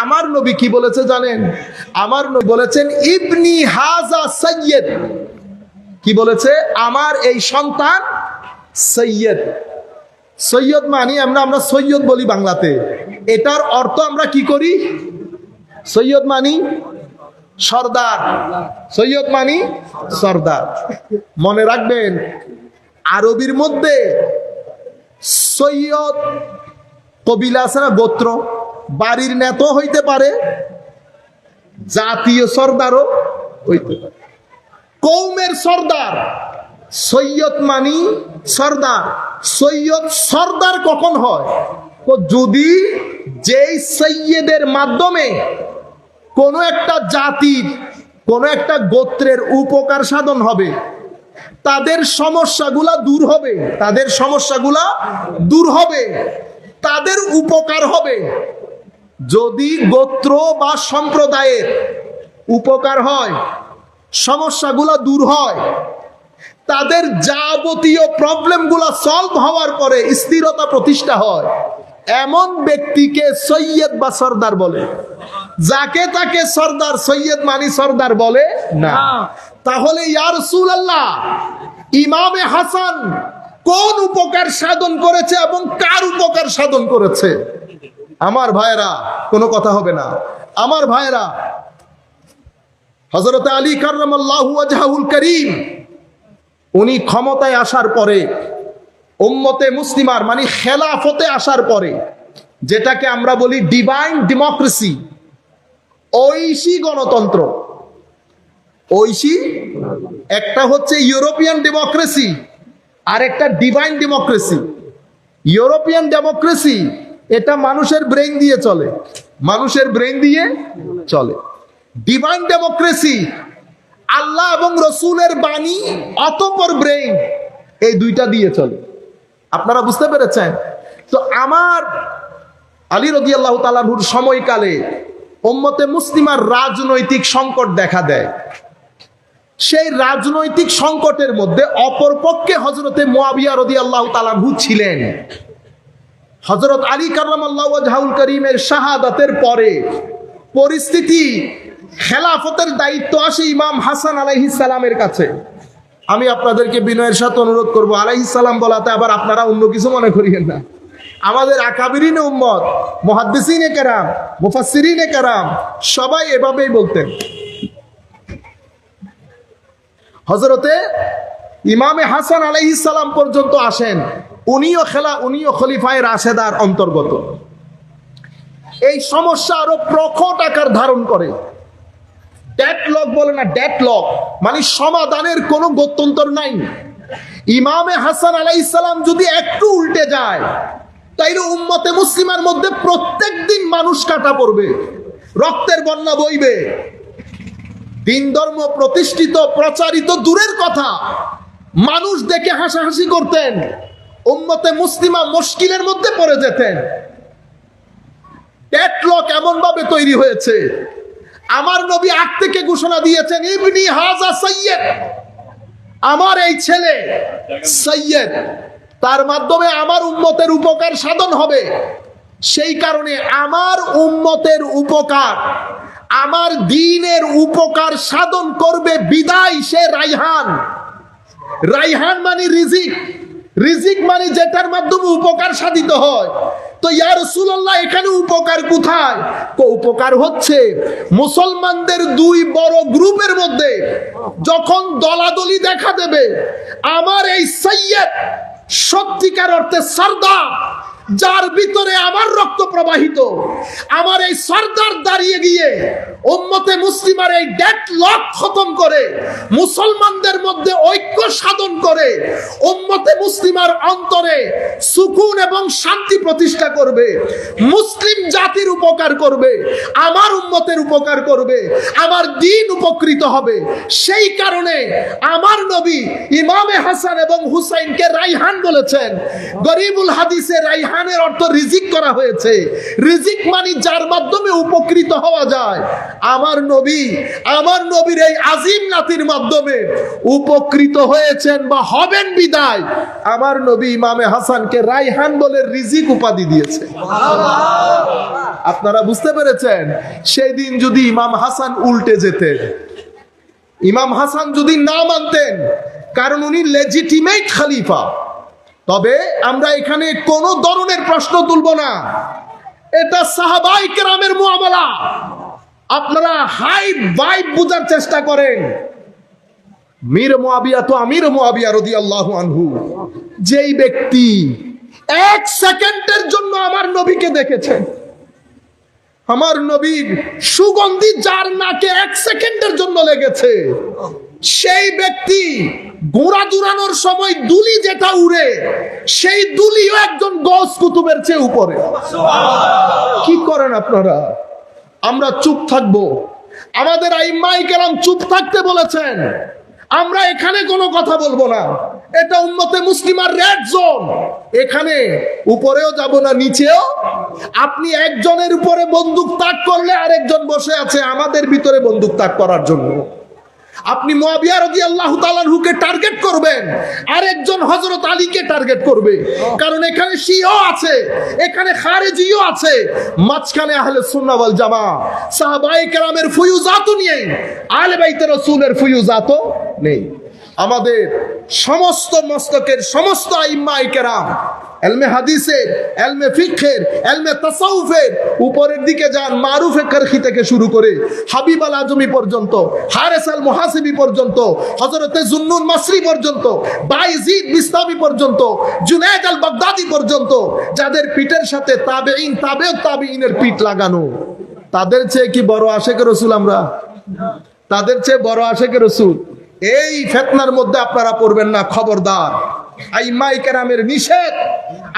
আমার নবী কি বলেছে জানেন? আমার নবী বলেছেন ইবনি হাজা সাইয়্যিদ। কি বলেছে? আমার এই সন্তান সৈয়দ। সৈয়দ মানি আমরা সৈয়দ বলি বাংলাতে, এটার অর্থ আমরা কি করি? সৈয়দ মানি সর্দার, সৈয়দ মানি সর্দার। মনে রাখবেন আরবির মধ্যে সৈয়দ কবিলা আছে না, গোত্র, বাড়ির নেতা হইতে পারে, জাতীয় সর্দারও হইতে পারে। কৌমের সর্দার সৈয়দ মানি সর্দার। সৈয়দ সর্দার কখন হয়? তো যদি যেই সৈয়দের মাধ্যমে কোনো একটা জাতির, কোনো একটা গোত্রের উপকার সাধন হবে, তাদের সমস্যাগুলা দূর হবে, তাদের সমস্যাগুলা দূর হবে, তাদের উপকার হবে। যদি গোত্র বা সম্প্রদায়ের উপকার হয়, সমস্যাগুলা দূর হয়, তাদের যাবতীয় প্রবলেমগুলো সলভ হওয়ার পরে স্থিরতা প্রতিষ্ঠা হয়, এমন ব্যক্তিকে সৈয়দ বা সর্দার বলে। যাকে তাকে সর্দার, সৈয়দ মানি সর্দার বলে না। তাহলে ইয়া রাসূলুল্লাহ ইমামে হাসান কোন উপকার সাধন করেছে এবং কার উপকার সাধন করেছে? আমার ভাইরা, কোনো কথা হবে না। আমার ভাইরা, হযরত আলী কাররামাল্লাহু ওয়াজহাহুল কারীম উনি ক্ষমতায় আসার পরে, উম্মতে মুসলিমার মানে খেলাফতে আসার পরে, যেটাকে আমরা বলি ডিভাইন ডেমোক্রেসি, ঐশী গণতন্ত্র। ঐশী একটা হচ্ছে ইউরোপিয়ান ডেমোক্রেসি, আর একটা ডিভাইন ডেমোক্রেসি। ইউরোপিয়ান ডেমোক্রেসি এটা মানুষের ব্রেইন দিয়ে চলে, মানুষের ব্রেইন দিয়ে চলে। ডিভাইন ডেমোক্রেসি আল্লাহ এবং রসুলের বাণী অতঃপর ব্রেইন, এই দুইটা দিয়ে চলে। আপনারা বুঝতে পেরেছেন? তো আমার আলী রাদিয়াল্লাহু তাআলা আনহুর সময়কালে উম্মতে মুসলিমার রাজনৈতিক সংকট দেখা দেয়। সেই রাজনৈতিক সংকটের মধ্যে অপরপক্ষে হযরতে মুআবিয়া রাদিয়াল্লাহু তাআলা আনহু ছিলেন। হযরত আলী কাররামাল্লাহু ওয়াজহাহুল কারীমের শাহাদাতের পরে পরিস্থিতি, খেলাফতের দায়িত্ব আসে ইমাম হাসান আলাইহিস সালামের কাছে। আমি আপনাদেরকে বিনয়ের সাথে অনুরোধ করব, আলাইহিস সালাম বলাতে আবার আপনারা অন্য কিছু মনে করিয়েন না। আমাদের আকাবিরিনে উম্মত, মুহাদ্দিসিনে কেরাম, মুফাসসিরিনে কেরাম সবাই এভাবেই বলতেন। হযরতে ইমামে হাসান আলাইহিস সালাম পর্যন্ত আসেন, উনিও খলিফায়ে রাশেদার অন্তর্গত। এই সমস্যা আরো প্রকট আকার ধারণ করে। ডেডলক বলে না, ডেডলক মানে সমাধানের কোনো গত্যন্তর নাই। ইমামে হাসান আলাইহিস সালাম যদি একটু উল্টে যায়, তাইলে উম্মতে মুসলিমার মধ্যে প্রত্যেক দিন মানুষ কাটা পড়বে, রক্তের বন্যা বইবে। দিন ধর্ম প্রতিষ্ঠিত প্রচারিত দূরের কথা, মানুষ দেখে হাসাহাসি করতেন, উম্মতে মুসলিমা মুশকিলের মধ্যে পড়ে যেতেন। ডেডলক এমন ভাবে তৈরি হয়েছে, আমার নবী আগ থেকে ঘোষণা দিয়েছেন ইবনি হাজা সাইয়্যিদ, আমার এই ছেলে সাইয়্যিদ, তার মাধ্যমে আমার উম্মতের উপকার সাধন হবে। সেই কারণে আমার উম্মতের উপকার, আমার দ্বীনের উপকার সাধন করবে বিদায় সে রাইহান। রাইহান মানে রিজিক, রিজিক মানে যেটার মাধ্যমে উপকার সাধিত হয়। তো ইয়া রাসূলুল্লাহ এখানে উপকার কোথায়? উপকার হচ্ছে মুসলমানদের দুই বড় গ্রুপের মধ্যে যখন দলাদলি দেখা দেবে, আমার এই সাইয়্যিদ সত্যিকার অর্থে সর্দার, যার ভিতরে আমার রক্ত প্রবাহিত, আমার এই সরদার দাঁড়িয়ে গিয়ে উম্মতে মুসলিমার এই ডেডলক খতম করে, মুসলমানদের মধ্যে ঐক্য সাধন করে, উম্মতে মুসলিমার অন্তরে সুকুন এবং শান্তি প্রতিষ্ঠা করবে, মুসলিম জাতির উপকার করবে, আমার উম্মতের উপকার করবে, আমার দ্বীন উপকৃত হবে। সেই কারণে আমার নবী ইমামে হাসান এবং হুসাইনকে রাইহান বলেছেন। গরিবুল হাদিসে রাইহানের অর্থ রিজিক করা হয়েছে। রিজিক মানে যার মাধ্যমে উপকৃত হওয়া যায়। আমার নবীর এই আজিম নাতির মাধ্যমে উপকৃত হয়েছেন বা হবেন বিদায় আমার নবী ইমামে হাসানকে রাইহান বলে রিজিক উপাধি দিয়েছে। আপনারা বুঝতে পেরেছেন? সেই দিন যদি ইমাম হাসান উল্টে যেতেন, ইমাম হাসান যদি না মানতেন, কারণ উনি লেজিটিমেট খলিফা, তবে আমরা এখানে কোন ধরনের প্রশ্ন তুলব না। এটা সাহাবাই কেরামের মুআমালা। আপনারা হাই ভাইব বুঝার চেষ্টা করেন। মীর মুআবিয়া তো আমির মুআবিয়া রাদিয়াল্লাহু আনহু, যেই ব্যক্তি এক সেকেন্ডের জন্য আমার নবীকে দেখেছেন, আমার নবীর সুগন্ধি যার নাকে এক সেকেন্ডের জন্য লেগেছে, সেই ব্যক্তি ঘোড়া দৌড়ানোর সময় দুলি যেটা উড়ে, সেই দুলিও একজন গৌস কুতুবের চেয়ে উপরে। কি করেন আপনারা? আমরা চুপ থাকবো? আমাদের আইম্মায়ে কেরাম চুপ থাকতে বলেছেন। আমরা এখানে কোনো কথা বলবো না। এটা উম্মতে মুসলিমার রেড জোন। এখানে উপরেও যাব না, নিচেও। আপনি একজনের উপরে বন্দুক তাক করলে আরেকজন বসে আছে আমাদের ভিতরে বন্দুক তাক করার জন্য। আপনি মুআবিয়া রাদিয়াল্লাহু তাআলা আনহুকে টার্গেট করবেন, আরেকজন হযরত আলীকে টার্গেট করবে। কারণ এখানে শিয়া আছে, এখানে খারেজিও আছে, মাঝখানে আহলে সুন্নাহ ওয়াল জামাত, সাহাবায়ে কেরামের ফুয়ুজাতও নেই, আহলে বাইতে রাসূলের ফুয়ুজাতও নেই। আমাদের সমস্ত মস্তকের সমস্ত আইম্মায়ে কেরাম এলমে হাদিসের, এলমে ফিকহের, এলমে তাসাউফের উপরের দিকে যান, মারুফে কারখি থেকে শুরু করে হাবিব আল আজমি পর্যন্ত, হারেস আল মুহাসিবি পর্যন্ত, হযরতে জুন্নুন মাসরি পর্যন্ত, বাইজিদ বিস্তামি পর্যন্ত, জুনায়েদ আল বাগদাদি পর্যন্ত, যাদের পিঠের সাথে তাবেঈন, তাবেউ তাবেঈনের পিঠ লাগানো, তাদের চেয়ে কি বড় আশেক রাসূল আমরা? তাদের চেয়ে বড় আশেক রাসূল? এই ফিতনার মধ্যে আপনারা পড়বেন না, খবরদার। আইম্মায়ে কেরামের নিষেধ,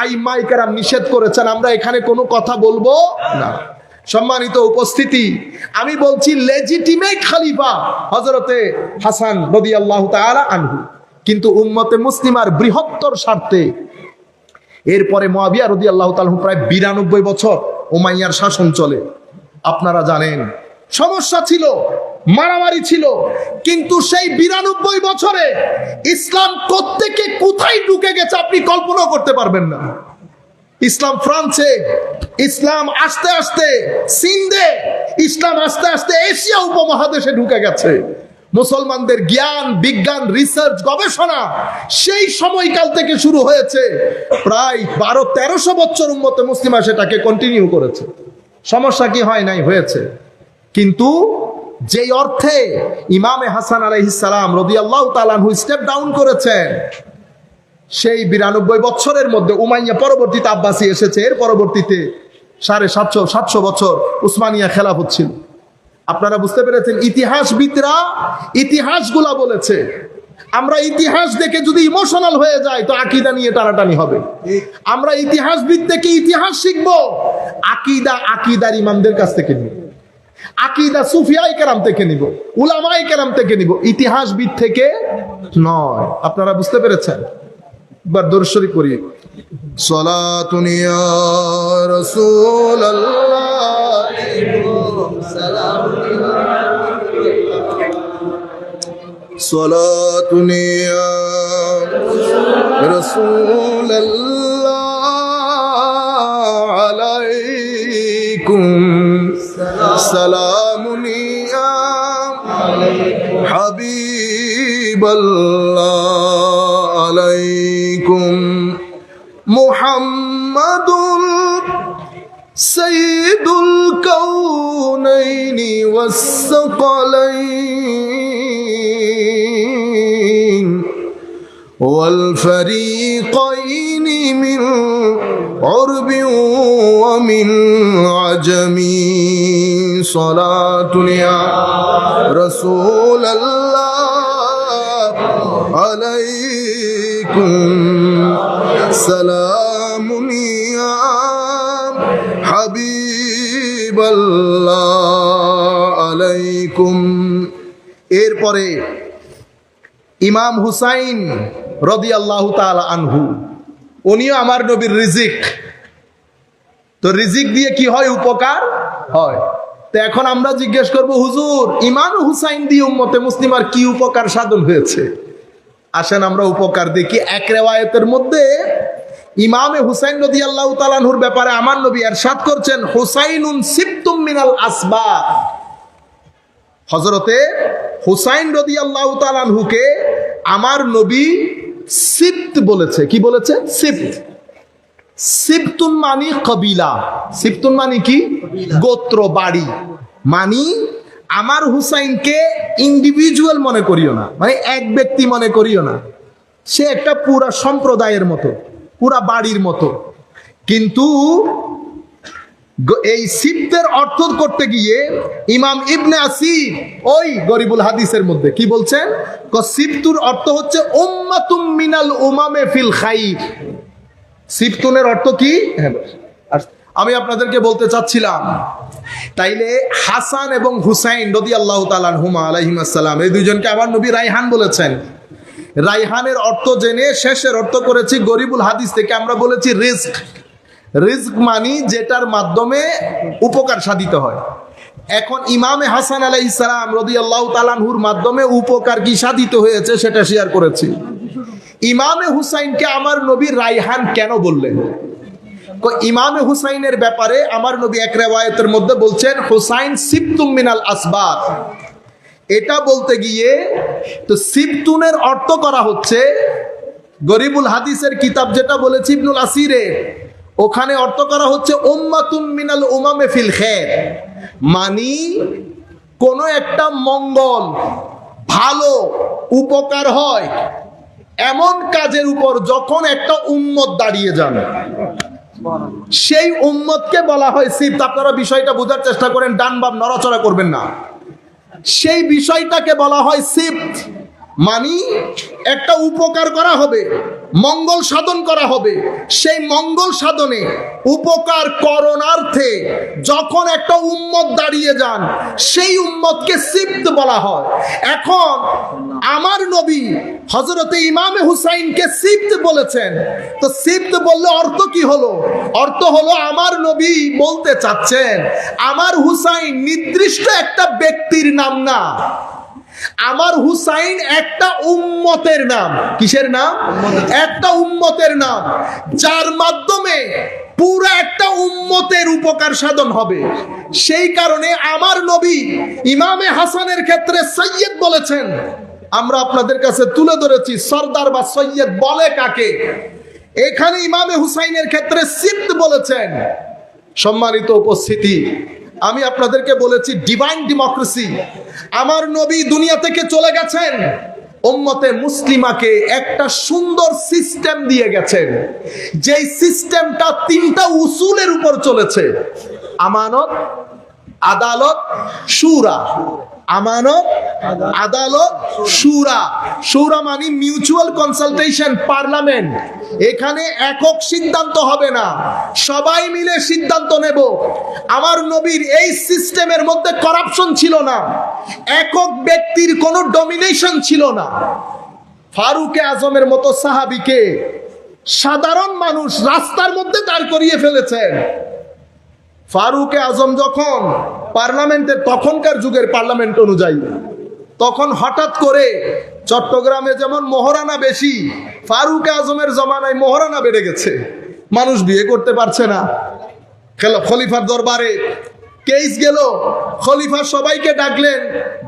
আইম্মায়ে কেরাম নিষেধ করেছেন, আমরা এখানে কোনো কথা বলবো না। সম্মানিত উপস্থিতি, আমি বলছি লেজিটিমেট খলিফা হযরতে হাসান রাদিয়াল্লাহু তাআলা আনহু, কিন্তু উম্মতে মুসলিমার বৃহত্তর স্বার্থে এরপরে মুআবিয়া রাদিয়াল্লাহু তাআলা প্রায় 92 বছর উমাইয়ার শাসন চলে। আপনারা জানেন সমস্যা ছিল, মারামারি ছিল, কিন্তু সেই 92 বছরে ইসলাম কোত্থেকে কোথায় ঢুকে গেছে আপনি কল্পনা করতে পারবেন না। ইসলাম ফ্রান্সে, ইসলাম আস্তে আস্তে সিন্ধে, ইসলাম আস্তে আস্তে এশিয়া উপমহাদেশে ঢুকে গেছে। মুসলমানদের জ্ঞান, বিজ্ঞান, রিসার্চ, গবেষণা সেই সময়কাল থেকে শুরু হয়েছে। প্রায় 1200-1300 বছর উম্মতে মুসলিমা সেটাকে কন্টিনিউ করেছে। সমস্যা কি হয় নাই? হয়েছে। কিন্তু যেই অর্থে ইমামে হাসান আলাইহিস সালাম রাদিয়াল্লাহু তাআলা আনহু স্টেপ ডাউন করেছেন, সেই 92 বছরের মধ্যে উমাইয়া পরবর্তীতে আব্বাসী এসেছে, এর পরবর্তীতে 750 বছর উসমানিয়া খেলাফত ছিল। আপনারা বুঝতে পেরেছেন? ইতিহাসবিদরা ইতিহাসগুলা বলেছে। আমরা ইতিহাস দেখে যদি ইমোশনাল হয়ে যায় তো আকীদা নিয়ে টানাটানি হবে। আমরা ইতিহাসবিদ থেকে ইতিহাস শিখবো, আকীদা আকীদার ইমামদের কাছ থেকে নিব, আকীদা সুফিয়ায়ে কেরাম থেকে নিব, উলামায়ে কেরাম থেকে নিব, ইতিহাসবিদ থেকে নয়। আপনারা বুঝতে পেরেছেন? একবার দরুদ শরীফ পড়ি। সালাতুন ইয়া রাসূলুল্লাহ, সালাতুন ইয়া রাসূলুল্লাহ আলাইকুম সালামুন ইয়া হাবিবাল্লাহ আলাইকুম মুহাম্মাদুল সাইয়্যিদুল কাউনাইনি ওয়াস সাকালাইন ওয়াল ফারিকাইনি মিন عرب ومن عجم صلاة يا رسول الله عليكم سلام يا حبيب الله عليكم। এরপরে ইমাম হুসাইন রাদিয়াল্লাহু তাআলা আনহু, উনিও আমার নবীর রিজিক। তো রিজিক দিয়ে কি হয়? উপকার হয়। তো এখন আমরা জিজ্ঞেস করব, হুজুর ইমাম হুসাইন দিয়ে উম্মতে মুসলিমার কি উপকার সাধন হয়েছে? আসেন আমরা উপকার দেখি। এক রিওয়ায়াতের মধ্যে ইমামে হুসাইন রাদিয়াল্লাহু তাআলা আনহুর ব্যাপারে আমার নবী ইরশাদ করছেন, হুসাইনুন সিবতুম মিনাল আসবাব। হযরতে হুসাইন রাদিয়াল্লাহু তাআলা আনহুকে আমার নবী সিবত বলেছে। কি বলেছে? সিবত। সিবতুন মানে কবিলা। সিবতুন মানে কি? গোত্র, বাড়ি। মানে আমার হুসাইনকে ইন্ডিভিজুয়াল মনে করিও না, মানে এক ব্যক্তি মনে করিও না। সে একটা পুরা সম্প্রদায়ের মতো, পুরা বাড়ির মতো। কিন্তু এই সিবতের অর্থ করতে গিয়ে ইমাম ইবনে আসির ওই গরিবুল হাদিসের মধ্যে কি বলছেন? সিবতুর অর্থ হচ্ছে উম্মাতুম মিনাল উমামে ফিল খাইর। সিবতুনের অর্থ কি? আমি আপনাদেরকে বলতে চাচ্ছিলাম, তাইলে হাসান এবং হুসাইন রাদিয়াল্লাহু তাআলা আনহুমা আলাইহিস সালাম, এই দুইজনকে আমার নবী রাইহান বলেছেন। রাইহানের অর্থ জেনে শেষের অর্থ করেছি গরিবুল হাদিস থেকে। আমরা বলেছি রিজক। রিজক মানি যেটার মাধ্যমে উপকার সাধিত হয়। এখন ইমামে হাসান আলাইহিস সালাম রাদিয়াল্লাহু তাআলা আনহুর মাধ্যমে উপকার কি সাধিত হয়েছে সেটা শেয়ার করেছি। ইমামে হুসাইনকে আমার নবী রাইহান কেন বললেন? ইমামে হুসাইনের ব্যাপারে আমার নবী এক রিওয়ায়াতের মধ্যে বলছেন, হুসাইন সিবতুম মিনাল আসবাব। এটা বলতে গিয়ে তো সিবতুনের অর্থ করা হচ্ছে, গরিবুল হাদিসের কিতাব যেটা বলেছি ইবনুল আসিরে, ওখানে অর্থ করা হচ্ছে উম্মাতুন মিনাল উমামে ফিল খায়র। মানি কোন একটা মঙ্গল, ভালো, উপকার হয় এমন কাজের উপর যখন একটা উম্মত দাঁড়িয়ে যান, সেই উম্মতকে বলা হয় সিবত। আপনারা বিষয়টা বোঝার চেষ্টা করেন, ডান বাম নড়াচড়া করবেন না। সেই বিষয়টাকে বলা হয় সিবত। মানি একটা উপকার করা হবে, মঙ্গল সাধন করা হবে। সেই মঙ্গল সাধনে উপকার করণার্থে যখন একটা উম্মত দাঁড়িয়ে যান, সেই উম্মতকে সিবত বলা হয়। এখন আমার নবী হযরতে ইমামে হুসাইনকে সিবত বলেছেন। তো সিবত বললে অর্থ কি হলো? অর্থ হলো আমার নবী বলতে চাচ্ছেন, আমার হুসাইন নির্দিষ্ট একটা ব্যক্তির নাম না, আমার হুসাইন একটা উম্মতের নাম। কিসের নাম? একটা উম্মতের নাম, যার মাধ্যমে পুরো একটা উম্মতের উপকার সাধন হবে। সেই কারণে আমার নবী ইমামে হাসানের ক্ষেত্রে সৈয়দ বলেছেন। আমরা আপনাদের কাছে তুলে ধরেছি সরদার বা সৈয়দ বলে কাকে। এখানে ইমামে হুসাইনের ক্ষেত্রে সিবত বলেছেন। সম্মানিত উপস্থিতি, আমি আপনাদেরকে বলেছি ডিভাইন ডেমোক্রেসি। আমার নবী দুনিয়া থেকে চলে গেছেন, উম্মতে মুসলিমাকে একটা সুন্দর সিস্টেম দিয়ে গেছেন, যেই সিস্টেমটা তিনটা উসুলের উপর চলেছে: আমানত, আদালত, শুরা। আমানত, আদালত, শুরা। শুরা মানে মিউচুয়াল কনসালটেশন, পার্লামেন্ট। এখানে একক সিদ্ধান্ত হবে না, সবাই মিলে সিদ্ধান্ত নেব। আমার নবীর এই সিস্টেমের মধ্যে করাপশন ছিল না, একক ব্যক্তির কোনো ডমিনেশন ছিল না। ফারুকে আজমের মতো সাহাবীকে সাধারণ মানুষ রাস্তার মধ্যে দাঁড় করিয়ে ফেলেছেন। ফারুকে আজম যখন পার্লামেন্টের, তখনকার যুগের পার্লামেন্ট অনুযায়ী, তখন হঠাৎ করে চট্টগ্রামে যেমন মহারানা বেশি, ফারুকে আজমের জমানায় মহারানা বেড়ে গেছে। মানুষ বিয়ে করতে পারছে না। খলিফার দরবারে কেস গেল, খলিফা সবাইকে ডাকলেন।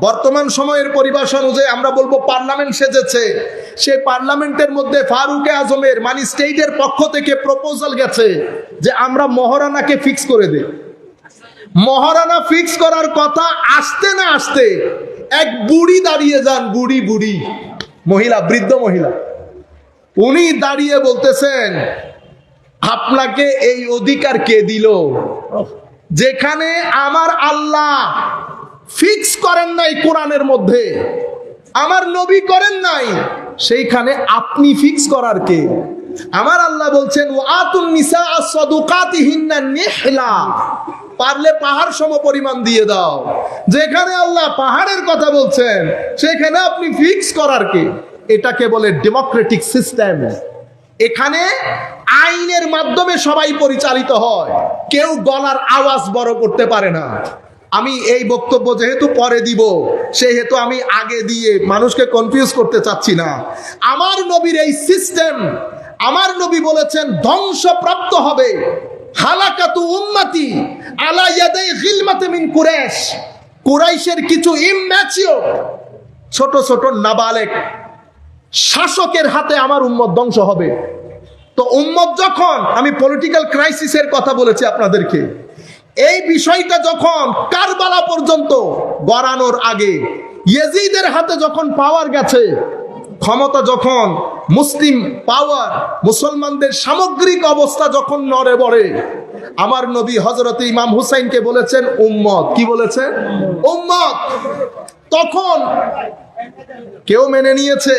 বর্তমান সময়ের পরিভাষ অনুযায়ী আমরা বলবো পার্লামেন্ট সেজেছে। সেই পার্লামেন্টের মধ্যে ফারুকে আজমের মানে স্টেটের পক্ষ থেকে প্রপোজাল গেছে যে আমরা মহারানাকে ফিক্স করে দেই। মহারানা ফিক্স করার কথা আসতে না আসতে এক বুড়ি দাঁড়িয়ে যান, বুড়ি মহিলা, বৃদ্ধ মহিলা। উনি দাঁড়িয়ে বলতেছেন, আপনাকে এই অধিকার কে দিল? যেখানে আমার আল্লাহ ফিক্স করেন নাই কোরআনের মধ্যে, আমার নবী করেন নাই, সেইখানে আপনি ফিক্স করার কে? আমার আল্লাহ বলছেন ওয়াতুন নিসা সাদুকাতিহিন্না নিহলা, পারলে পাহাড় সম পরিমাণ দিয়ে দাও। যেখানে আল্লাহ পাহাড়ের কথা বলছেন সেখানে আপনি ফিক্স করার কে? এটাকে বলে ডেমোক্রেটিক সিস্টেম। এখানে আইনের মাধ্যমে সবাই পরিচালিত হয়, কেউ গলার আওয়াজ বড় করতে পারে না। আমি এই বক্তব্য যেহেতু পরে দিব, সেহেতু আমি আগে দিয়ে মানুষকে কনফিউজ করতে চাচ্ছি না। আমার নবীর এই সিস্টেম, আমার নবী বলেছেন ধ্বংসপ্রাপ্ত হবে হালাকাতু উম্মতি আলা ইয়াদাই গিলমাতি মিন কুরাইশ। কুরাইশের কিছু ইম্যাচিওর ছোট ছোট নাবালেক শাসকের হাতে আমার উম্মত ধ্বংস হবে। তো উম্মত যখন, আমি পলিটিক্যাল ক্রাইসিসের কথা বলেছি আপনাদেরকে, এই বিষয়টা যখন কারবালা পর্যন্ত গড়ানোর আগে ইয়েজিদের হাতে যখন পাওয়ার গেছে, ক্ষমতা যখন, মুসলিম পাওয়ার, মুসলমানদের সামগ্রিক অবস্থা যখন নড়ে বড়ে, আমার নবী হযরত ইমাম হুসাইনকে বলেছেন উম্মত। কি বলেছেন? উম্মত। তখন কেউ মেনে নিয়েছে,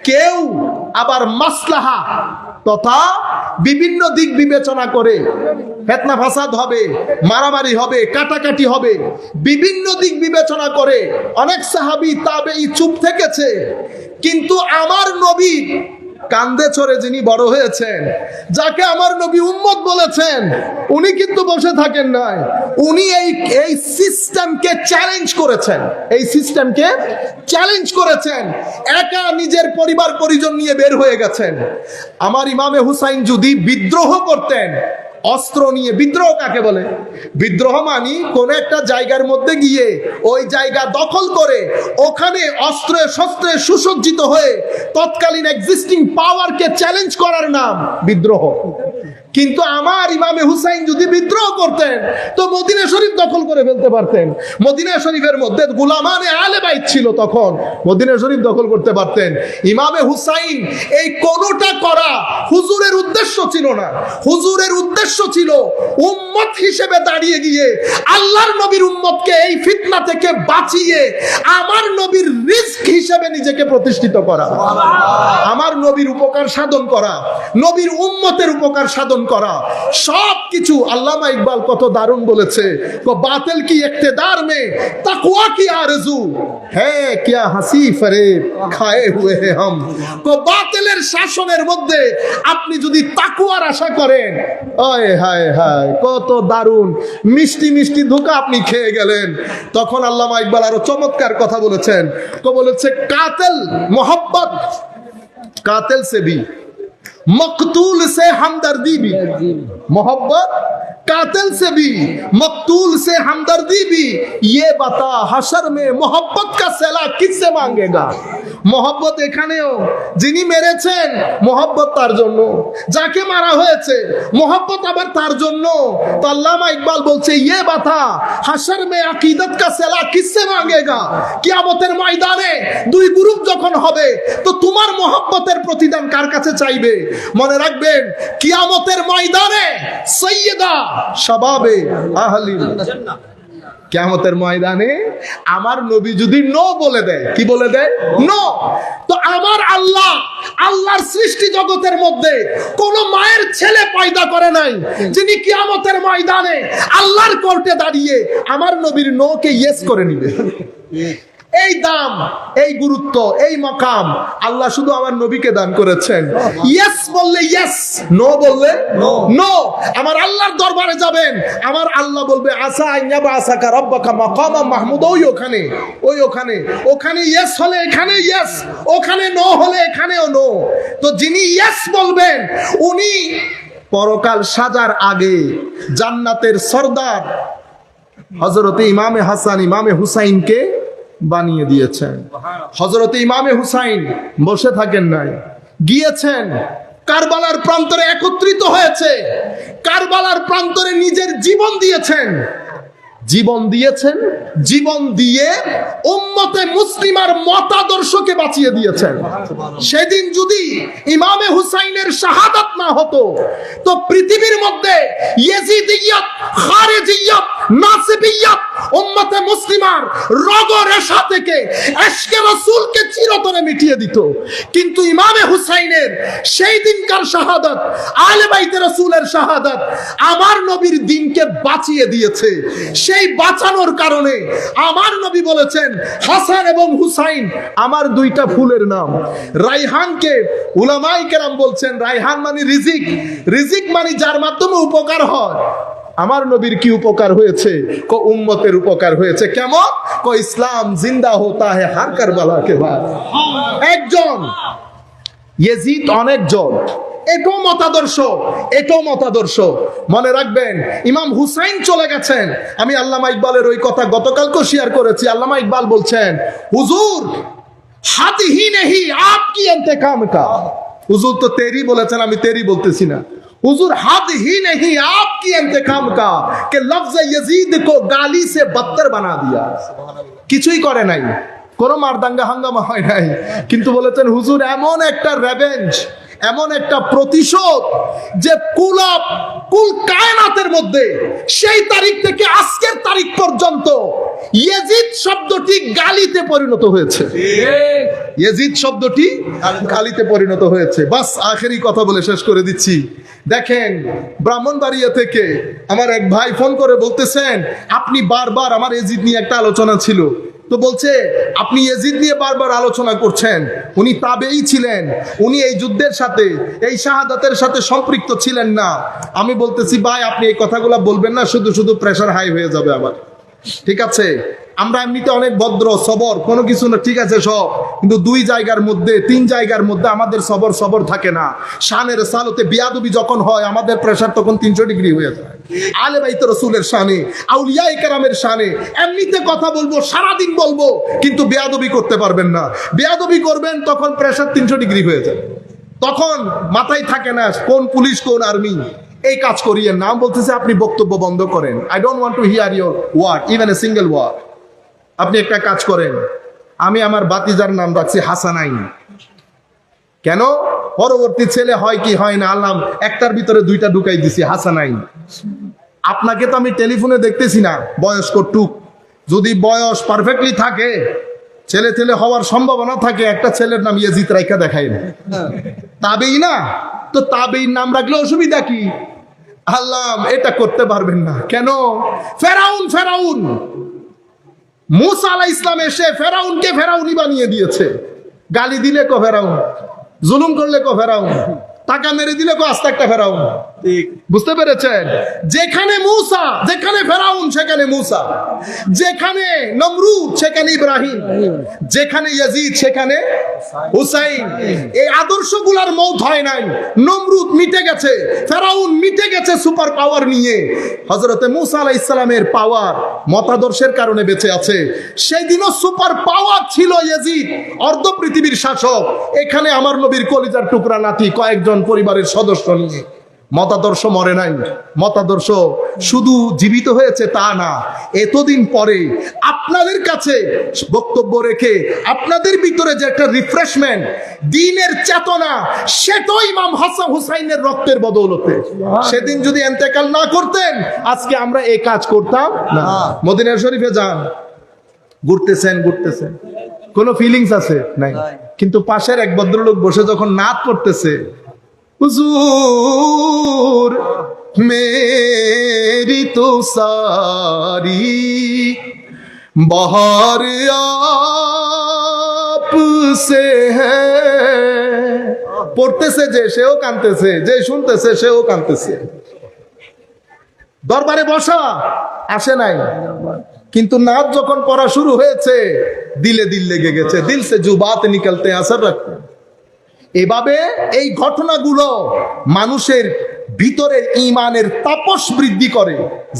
কেউ আবার মাসলাহা তথা বিভিন্ন দিক বিবেচনা করে ফিতনা ফাসাদ হবে, মারামারি হবে, কাটাকাটি হবে, বিভিন্ন দিক বিবেচনা করে অনেক সাহাবী তাবেঈ চুপ থেকেছে। কিন্তু আমার নবী কান্দে চড়ে যিনি বড় হয়েছেন, যাকে আমার নবী উম্মত বলেছেন, উনি কিন্তু বসে থাকেন নাই। উনি এই সিস্টেমকে চ্যালেঞ্জ করেছেন, এই সিস্টেমকে চ্যালেঞ্জ করেছেন। একা নিজের পরিবার পরিজন নিয়ে বের হয়ে গেছেন। আমার ইমামে হুসাইন যদি বিদ্রোহ করতেন অস্ত্র নিয়ে, বিদ্রোহ কাকে বলে? বিদ্রোহ মানে কোন একটা জায়গার মধ্যে গিয়ে ওই জায়গা দখল করে ওখানে অস্ত্রে শস্ত্রে সুসজ্জিত হয়ে তৎকালীন এক্সিস্টিং পাওয়ারকে চ্যালেঞ্জ করার নাম বিদ্রোহ। কিন্তু আমার ইমামে হুসাইন যদি বিদ্রোহ করতেন তো মদিনা শরীফ দখল করে ফেলতে পারতেন। মদিনা শরীফের মধ্যে গুলামানে আলে বাইত ছিল, তখন মদিনা শরীফ দখল করতে পারতেন। ইমামে হুসাইন এই কোনটা করা হুজুরের উদ্দেশ্য ছিল না। হুজুরের উদ্দেশ্য ছিল উম্মত হিসেবে দাঁড়িয়ে গিয়ে আল্লাহর নবীর উম্মতকে এই ফিতনা থেকে বাঁচিয়ে আমার নবীর রিজক হিসেবে নিজেকে প্রতিষ্ঠিত করা, আমার নবীর উপকার সাধন করা, নবীর উম্মতের উপকার সাধন করা। সবকিছু আল্লামা ইকবাল কত দারুণ বলেছে, বাতিল কি ইক্তেদার মে তাকওয়া কি আরজু হ্যাঁ কিয়া হাসি ফরেব খায়ে হুয়ে হে হাম। বাতিলের শাসনের মধ্যে আপনি যদি তাকওয়ার আশা করেন, আয় হায় হায় কত দারুণ মিষ্টি মিষ্টি ধোঁকা আপনি খেয়ে গেলেন। তখন আল্লামা ইকবাল আরো চমৎকার কথা বলেছেন, বলেছে কাতিল মোহব্বত कातिल से भी मकतूल से हमदर्दी भी, मोहब्बत कातिल से भी मकतूल से हमदर्दी भी, ये बता हशर में मोहब्बत का सेला किससे मांगेगा। मोहब्बत এখানেও যিনি মেরেছেন মোহব্বত তার জন্য, যাকে মারা হয়েছে মোহব্বত আবার তার জন্য। তো আল্লামা ইকবাল বলছে ये बता हशर में अकीदत का सेला किससे मांगेगा। কিয়ামতের ময়দানে দুই গ্রুপ যখন হবে তো তোমার মোহব্বতের প্রতিদান কার কাছে চাইবে। মনে রাখবেন কিয়ামতের ময়দানে সৈয়দা শাবাবে আহলিল জান্নাহ, কিয়ামতের ময়দানে আমার নবী যদি নো বলে দেয়, কি বলে দেয়? নো। তো আমার আল্লাহ, আল্লাহর সৃষ্টি জগতের মধ্যে কোন মায়ের ছেলে পয়দা করে নাই যিনি কিয়ামতের ময়দানে আল্লাহর কোর্টে দাঁড়িয়ে আমার নবীর নো কে ইয়েস করে নিবে। এই দাম, এই গুরুত্ব, এই মাকাম আল্লাহ শুধু আমার নবীকে দান করেছেন। ইয়েস বললে ইয়েস, নো বললে নো। আমার আল্লাহর দরবারে যাবেন, আমার আল্লাহ বলবে আসা আইয়াবা আসাকা রব্বাকা মাকামা মাহমুদ, ওখানে ইয়েস হলে এখানে ইয়েস, ওখানে নো হলে এখানেও নো। তো যিনি ইয়েস বলবেন উনি পরকাল সাজার আগে জান্নাতের সরদার হযরতে ইমামে হাসান ইমামে হুসাইনকে বানিয়ে দিয়েছেন। হযরতে ইমামে হুসাইন বসে থাকেন নাই, গিয়েছেন কারবালার প্রান্তরে, একত্রিত হয়েছে কারবালার প্রান্তরে, নিজের জীবন দিয়েছেন। জীবন দিয়েছেন, জীবন দিয়ে উম্মতে মুসলিমার মতাদর্শকে বাঁচিয়ে দিয়েছেন। সেদিন যদি ইমামে হুসাইনের শাহাদাত না হতো তো পৃথিবীর মধ্যে ইয়েজিদিয়ত, খারেজিয়ত, নাসিবিয়ত উম্মতে মুসলিমার রগ রেশা থেকে ইশকে রাসূলকে চিরতরে মিটিয়ে দিত। কিন্তু ইমামে হুসাইনের সেই দিনকার শাহাদাত, আহলে বাইতে রাসূলের শাহাদাত আমার নবীর দ্বীনকে বাঁচিয়ে দিয়েছে। সেই বাঁচানোর কারণে আমার নবী বলেছেন হাসান এবং হুসাইন আমার দুইটা ফুলের নাম। রাইহানকে উলামায়ে কেরাম বলছেন রাইহান মানে রিজিক, রিজিক মানে যার মাধ্যমে উপকার হয়। আমার নবীর কি উপকার হয়েছে? কো উম্মতের উপকার হয়েছে। কেমন? কো ইসলাম জিন্দা হোতা হে হার কারবালা কে বাদ। একজন ইয়েজিদ অনেকজন, এটাও মতাদর্শ, এটাও মতাদর্শ। মনে রাখবেন ইমাম হুসাইন চলে গেছেন। আমি আল্লামা ইকবালের ওই কথা গতকালকে শেয়ার করেছি। আল্লামা ইকবাল বলছেন হুজুর হাত হি নেহি আপকি ইন্তেকাম কা। হুজুর তো তেরি বলেছেন, আমি তেরি বলতেছি না। हुजूर हद ही नहीं आपकी इंतकाम का कि लफ्ज यजीद को गाली से बदतर बना दिया। কিছুই করে নাই, কোনো মারদাঙ্গা হাঙ্গামা হয় নাই, কিন্তু বলেছেন হুজুর এমন একটা রেভেঞ্জ, এমন একটা প্রতিশোধ যে কুল কায়নাতের মধ্যে সেই তারিখ থেকে আজকের তারিখ পর্যন্ত ইয়েজিদ শব্দটি গালিতে পরিণত হয়েছে। ইয়েজিদ শব্দটি গালিতে পরিণত হয়েছে। বাস আখেরি কথা বলে শেষ করে দিচ্ছি। দেখেন ব্রাহ্মণবাড়িয়া থেকে আমার এক ভাই ফোন করে বলতেছেন আপনি বারবার, আমার ইয়েজিদ নিয়ে একটা আলোচনা ছিল, তো বলছে আপনি ইয়েজিদ নিয়ে বারবার আলোচনা করছেন। উনি তাবেঈ ছিলেন, উনি এই যুদ্ধের সাথে, এই শাহাদাতের সাথে সম্পৃক্ত ছিলেন না। আমি বলতেছি ভাই আপনি এই কথাগুলো বলবেন না, শুধু শুধু প্রেশার হাই হয়ে যাবে আবার। ঠিক আছে, আমরা এমনিতে অনেক ভদ্র সবর, কোনো কিছু না, ঠিক আছে সব, কিন্তু দুই জায়গার মধ্যে, তিন জায়গার মধ্যে আমাদের সবর থাকে না। শানের সালতে বিয়াদবি যখন হয় আমাদের প্রেশার তখন 300 ডিগ্রি হয়ে যায়। আলে বাইত রাসূলের শানে, আউলিয়ায়ে কেরামের শানে এমনিতে কথা বলবো, সারাদিন বলবো, কিন্তু বেয়াদবি করতে পারবেন না। বেয়াদবি করবেন তখন প্রেশার 300 ডিগ্রি হয়ে যায়, তখন মাথায় থাকে না কোন পুলিশ কোন আর্মি। এই কাজ করিয়েন না। বলতেছে আপনি বক্তব্য বন্ধ করেন, I don't want to hear your word, even a single word. আপনি একটা কাজ করেন, আমি আমার বাতিজার নাম রাখছি হাসানাইন। কেন? পরবর্তী ছেলে হয় কি হয় না, আল্লাহ একটার ভিতরে দুইটা ঢুকাই দিছি, হাসানাইন। আপনাকে তো আমি টেলিফোনে দেখতেছি না, বয়স্ক টুক, যদি বয়স পারফেক্টলি থাকে, ছেলে ছেলে হওয়ার সম্ভাবনা থাকে, একটা ছেলের নাম ইয়েজিদ রাইখা দেখাই না, তাবেই না, তো তাবেইর নাম রাখলে অসুবিধা কি? আল্লাহ এটা করতে পারবেন না। কেন? ফেরাউন মুসা আলাইহিস সালাম এসে ফেরাউনকে ফেরাউনি বানিয়ে দিয়েছে। গালি দিলে কো ফেরাউন, জুলুম করলে কো ফেরাউন, টাকা মেরে দিলে কো আস্তে একটা ফেরাউন। বুঝতে পেরেছেন? যেখানে মুসা, যেখানে ফেরাউন সেখানে মুসা, যেখানে নমরুদ সেখানে ইব্রাহিম, যেখানে ইয়াজিদ সেখানে হুসাইন। এই আদর্শগুলোর মৌত হয় নাই। নমরুদ মিটে গেছে, ফেরাউন মিটে গেছে সুপার পাওয়ার নিয়ে। হযরতে মুসা আলাইহিস সালামের পাওয়ার মতাদর্শের কারণে বেঁচে আছে। সেই দিনও সুপার পাওয়ার ছিল ইয়াজিদ, অর্ধ পৃথিবীর শাসক। এখানে আমার নবীর কলিজার টুকরা নাতি কয়েকজন পরিবারের সদস্য নিয়ে। মতাদর্শ মরে নাই, মতাদর্শ শুধু জীবিত হয়েছে তা না, এতদিন পরে আপনাদের কাছে বক্তব্য রেখে আপনাদের ভিতরে যে একটা রিফ্রেশমেন্ট, দ্বীনের চেতনা, সেটাই ইমাম হাসান হুসাইনের রক্তের বদৌলতে। সেদিন যদি ইন্তেকাল না করতেন আজকে আমরা এই কাজ করতাম না। মদিনা শরীফে যান, ঘুরতেছেন, কোনো ফিলিংস আছে নাই, কিন্তু পাশের এক ভদ্রলোক বসে যখন নাত করতেছে, हुजूर मेरी तो सारी बहार आप से है। পড়তেছে যে সেও কাঁদতেছে, যে শুনতেছে সেও কাঁদতেছে। দরবারে বসা আসে নাই, কিন্তু নাচ যখন পড়া শুরু হয়েছে দিলে দিল লেগে গেছে। দিল সে জো বাত নিকলতে আসর রাখতে। এভাবে এই ঘটনাগুলো মানুষের ভিতরের ঈমানের তাপস বৃদ্ধি করে,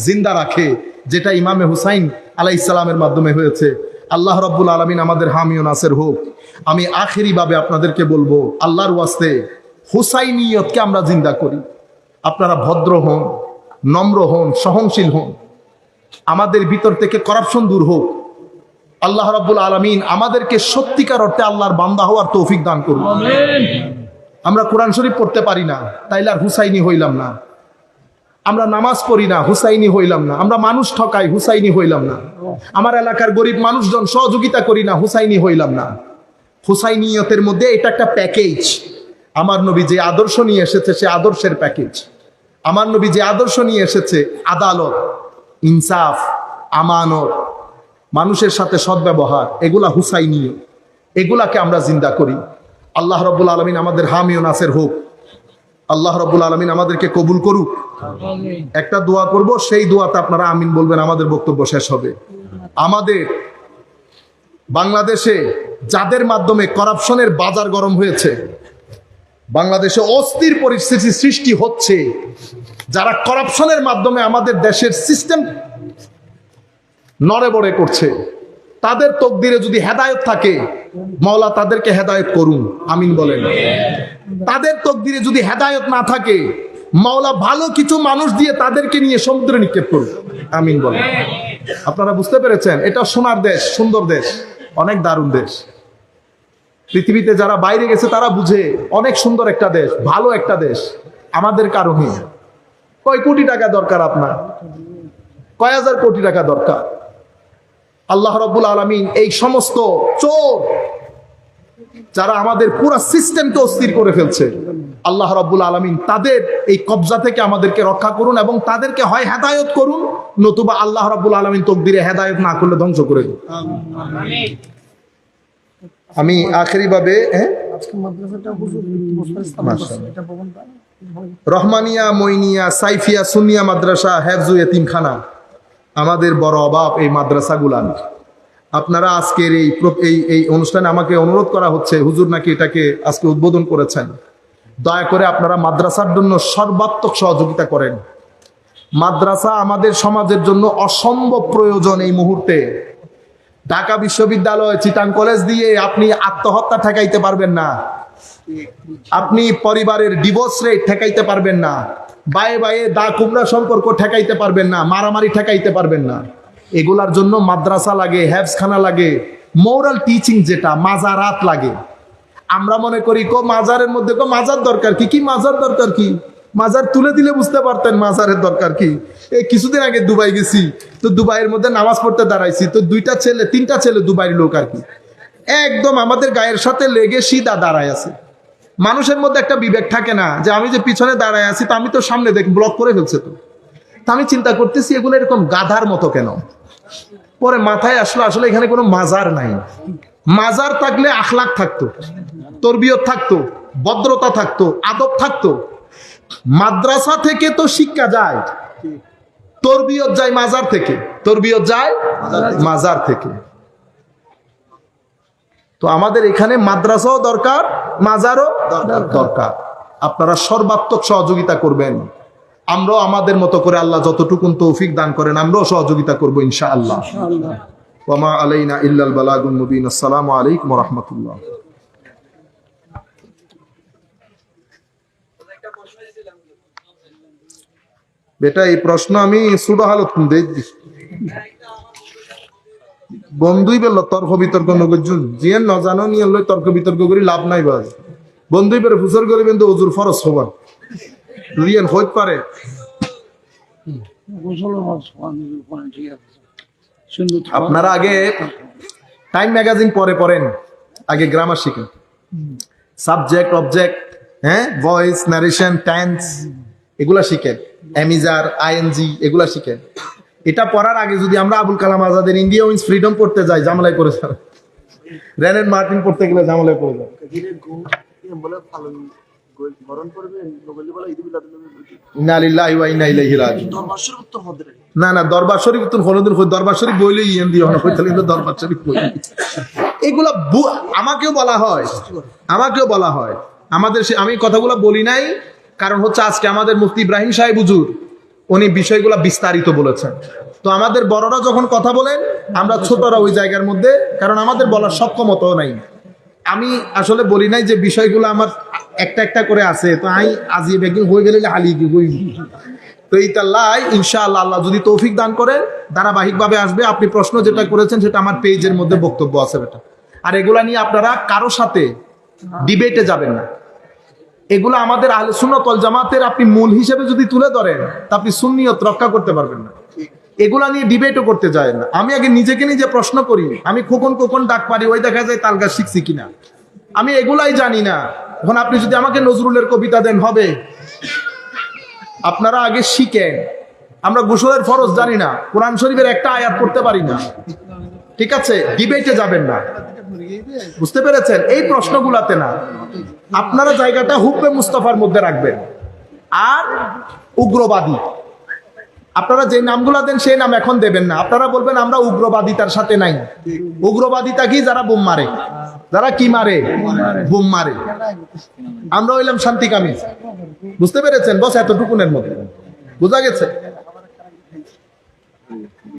জিন্দা রাখে, যেটা ইমামে হুসাইন আলাইহিস সালামের মাধ্যমে হয়েছে। আল্লাহ রাব্বুল আলামিন আমাদের হামি ও নাসির হোক। আমি আখেরি ভাবে আপনাদেরকে বলবো, আল্লাহর ওয়াস্তে হুসাইনিয়তকে আমরা জিন্দা করি। আপনারা ভদ্র হন, নম্র হন, সহনশীল হন। আমাদের ভিতর থেকে করাপশন দূর হোক। আল্লাহ রাব্বুল আলামিন আমাদেরকে সত্যিকার অর্থে আল্লাহর বান্দা হওয়ার তৌফিক দান করুন। আমরা কোরআন শরীফ পড়তে পারি না, তাইলে আর হুসাইনি হইলাম না। আমরা নামাজ পড়ি না, হুসাইনি হইলাম না। আমরা মানুষ ঠকাই, হুসাইনি হইলাম না। আমার এলাকার গরিব মানুষজন সহযোগিতা করি না, হুসাইনি হইলাম না। হুসাইনিয়তের মধ্যে এটা একটা প্যাকেজ। আমার নবী যে আদর্শ নিয়ে এসেছে সে আদর্শের প্যাকেজ। আমার নবী যে আদর্শ নিয়ে এসেছে, আদালত, ইনসাফ, আমানত, মানুষের সাথে সদ্ব্যবহার, এগুলা হুসাইনিয়ত, এগুলাকে আমরা জিন্দা করি। আল্লাহ রাব্বুল আলামিন আমাদের হামি ও নাসের হোক। আল্লাহ রাব্বুল আলামিন আমাদেরকে কবুল করুক। একটা দোয়া করব, সেই দোয়াতে আপনারা আমিন বলবেন, আমাদের বক্তব্য শেষ হবে। আমাদের বাংলাদেশে যাদের মাধ্যমে করাপশনের বাজার গরম হয়েছে, বাংলাদেশে অস্থির পরিস্থিতি সৃষ্টি হচ্ছে, যারা করাপশনের মাধ্যমে আমাদের দেশের সিস্টেম নড়ে বড়ে করছে, তাদের তকদিরে যদি হেদায়েত থাকে, মাওলা তাদেরকে হেদায়েত করুন, আমিন বলেন। তাদের তকদিরে যদি হেদায়েত না থাকে, মাওলা ভালো কিছু মানুষ দিয়ে তাদেরকে নিয়ে সমুদ্রে নিক্ষেপ করুন, আমিন বলেন। আপনারা বুঝতে পেরেছেন? এটা সোনার দেশ, সুন্দর দেশ, অনেক দারুণ দেশ। পৃথিবীতে যারা বাইরে গেছে তারা বুঝে অনেক সুন্দর একটা দেশ, ভালো একটা দেশ। আমাদের কারণে কয় কোটি টাকা দরকার, আপনার কয় হাজার কোটি টাকা দরকার। আল্লাহ রাব্বুল আলামিন এই সমস্ত চোর যারা আমাদের পুরো সিস্টেমকে অস্থির করে ফেলছে, আল্লাহ রাব্বুল আলামিন তাদের এই কবজা থেকে আমাদেরকে রক্ষা করুন এবং তাদেরকে হয় হেদায়েত করুন, নতুবা আল্লাহ রাব্বুল আলামিন তকদিরে হেদায়েত না করলে ধ্বংস করে দিন। আমি আখেরি ভাবে রহমানিয়া, মইনিয়া, সাইফিয়া, সুন্নিয়া মাদ্রাসা, হেফজু এতিমখানা, আমাদের বড় অভাব এই মাদ্রাসাগুলার। আপনারা আজকের এই অনুষ্ঠানে আমাকে অনুরোধ করা হচ্ছে, হুজুর নাকি এটাকে আজকে উদ্বোধন করেছেন, দয়া করে আপনারা মাদ্রাসার জন্য সর্বাত্মক সহযোগিতা করেন। মাদ্রাসা আমাদের সমাজের জন্য অসম্ভব প্রয়োজন এই মুহূর্তে। ঢাকা বিশ্ববিদ্যালয়, চিটাং কলেজ দিয়ে আপনি আত্মহত্যা ঠেকাইতে পারবেন না, আপনি পরিবারের ডিভোর্স রেট ঠেকাইতে পারবেন না, বায়ে বায়ে দা কুমড়া সম্পর্ক ঠেকাইতে পারবেন না, মারামারি ঠেকাইতে পারবেন না। এগুলার জন্য মাদ্রাসা লাগে, হেফজখানা লাগে, মোরাল টিচিং যেটা মাজারাত লাগে। আমরা মনে করি মাজারের মধ্যে মাজার দরকার কি? কি মাজার দরকার কি? মাজার তুলে দিলে বুঝতে পারতেন মাজারের দরকার কি। এই কিছুদিন আগে দুবাই গেছি, তো দুবাইয়ের মধ্যে নামাজ পড়তে দাঁড়াইছি, তো তিনটা ছেলে দুবাইয়ের লোক আর কি, একদম আমাদের গায়ের সাথে লেগে সিধা দাঁড়ায় আছে। মানুষের মধ্যে একটা বিবেক থাকে না যে আমি যে পিছনে দাঁড়ায় আছি, তো আমি তো সামনে দেখ ব্লক করে ফেলছে। তো আমি চিন্তা করতেছি এগুলো এরকম গাধার মতো কেন। পরে মাথায় আসলো আসলে এখানে কোনো মাজার নাই। মাজার থাকলে আখলাক থাকতো, তরবিয়ত থাকতো, ভদ্রতা থাকতো, আদব থাকতো। মাদ্রাসা থেকে তো শিক্ষা যায়, তরবিয়ত যায় মাজার থেকে, তরবিয়ত যায় মাজার থেকে। তো আমাদের এখানে মাদ্রাসাও দরকার, মাজারও দরকার। আপনারা সর্বাত্মক সহযোগিতা করবেন। আমরাও আমাদের মতো করে আল্লাহ যতটুকুন তৌফিক দান করেন আমরাও সহযোগিতা করব ইনশাআল্লাহ। ওয়া মা আলাইনা ইল্লাল বালাগুল মুবিন। আসসালামু আলাইকুম ওয়া রাহমাতুল্লাহ। বেটা এই প্রশ্ন আমি ছোট হালত দেই বন্ধুই বলল তর্ক বিতর্ক নগজুন জিয়ান ন জানো নিয়ে লই তর্ক বিতর্ক করি লাভ নাই। বাজ বন্ধুই বের ফুসর করে কিন্তু ওজুর ফরজ হবার লিয়ান হইতে পারে। আপনারা আগে টাইম ম্যাগাজিন পরে পড়েন, আগে গ্রামার শিখেন, সাবজেক্ট অবজেক্ট, হ্যাঁ, ভয়েস, ন্যারেশন, টেন্স, এগুলা শিখেন, এমিজার, আইএনজি, এগুলা শিখেন। এটা পড়ার আগে যদি আমরা আবুল কালাম আজাদের ইন্ডিয়া উইন্স ফ্রিডম পড়তে যাই, জামালায় পড়ে যাবে। রেনেন মার্টিন পড়তে গেলে জামালায় পড়ে যাবে। না না, দরবার শরীফ তো কোনদিন দরবার শরীফ বইলে ইয়েন দিয়ে দরবার শরীফ বই। এগুলা আমাকেও বলা হয় আমাদের, আমি কথাগুলো বলি নাই কারণ হচ্ছে আজকে আমাদের মুফতি ইব্রাহিম সাহেব হুজুর উনি বিষয়গুলো বিস্তারিত বলেছেন। তো আমাদের বড়রা যখন কথা বলেন আমরা ছোটরা ওই জায়গার মধ্যে, কারণ আমাদের বলার সক্ষমতাও নাই। আমি আসলে বলি নাই যে বিষয়গুলো আমার একটা একটা করে আছে, তো আমি আজিয়ে বেগিন হয়ে গেলে হালিয়ে কি হই। তো এই তাল্লাই ইনশাআল্লাহ আল্লাহ যদি তৌফিক দান করেন ধারাবাহিকভাবে আসবে। আপনি প্রশ্ন যেটা করেছেন সেটা আমার পেজের মধ্যে বক্তব্য আছে বেটা। আর এগুলা নিয়ে আপনারা কারো সাথে ডিবেটে যাবেন না। এগুলো আমাদের আহলে সুন্নাত ওয়াল জামাতের আপনি মূল হিসেবে যদি তুলে ধরেন তা আপনি সুন্নিয়ত রক্ষা করতে পারবেন না। এগুলা নিয়ে ডিবেটও করতে যায় না। আমি আগে নিজেকে নিজে প্রশ্ন করি, আমি কখন ডাক পারি, ওই দেখা যায় তালগা শিখছি কিনা, আমি এগুলাই জানি না। এখন আপনি যদি আমাকে নজরুলের কবিতা দেন হবে। আপনারা আগে শিখেন। আমরা গোসলের ফরজ জানি না, কোরআন শরীফের একটা আয়াত পড়তে পারি না, ঠিক আছে? ডিবেটে যাবেন না, বুঝতে পেরেছেন? এই প্রশ্নগুলাতে না, আপনারা জায়গাটা হুকমে মুস্তাফার মধ্যে রাখবেন। আর উগ্রবাদী আপনারা যে নামগুলা দেন সেই নাম এখন দেবেন না। আপনারা বলবেন আমরা উগ্রবাদিতার সাথে নাই। উগ্রবাদিতা কি? যারা বোম মারে। যারা কি মারে? বোম মারে। আমরা হইলাম শান্তিকামী। বুঝতে পেরেছেন বস? এতটুকুনের মধ্যে বোঝা গেছে।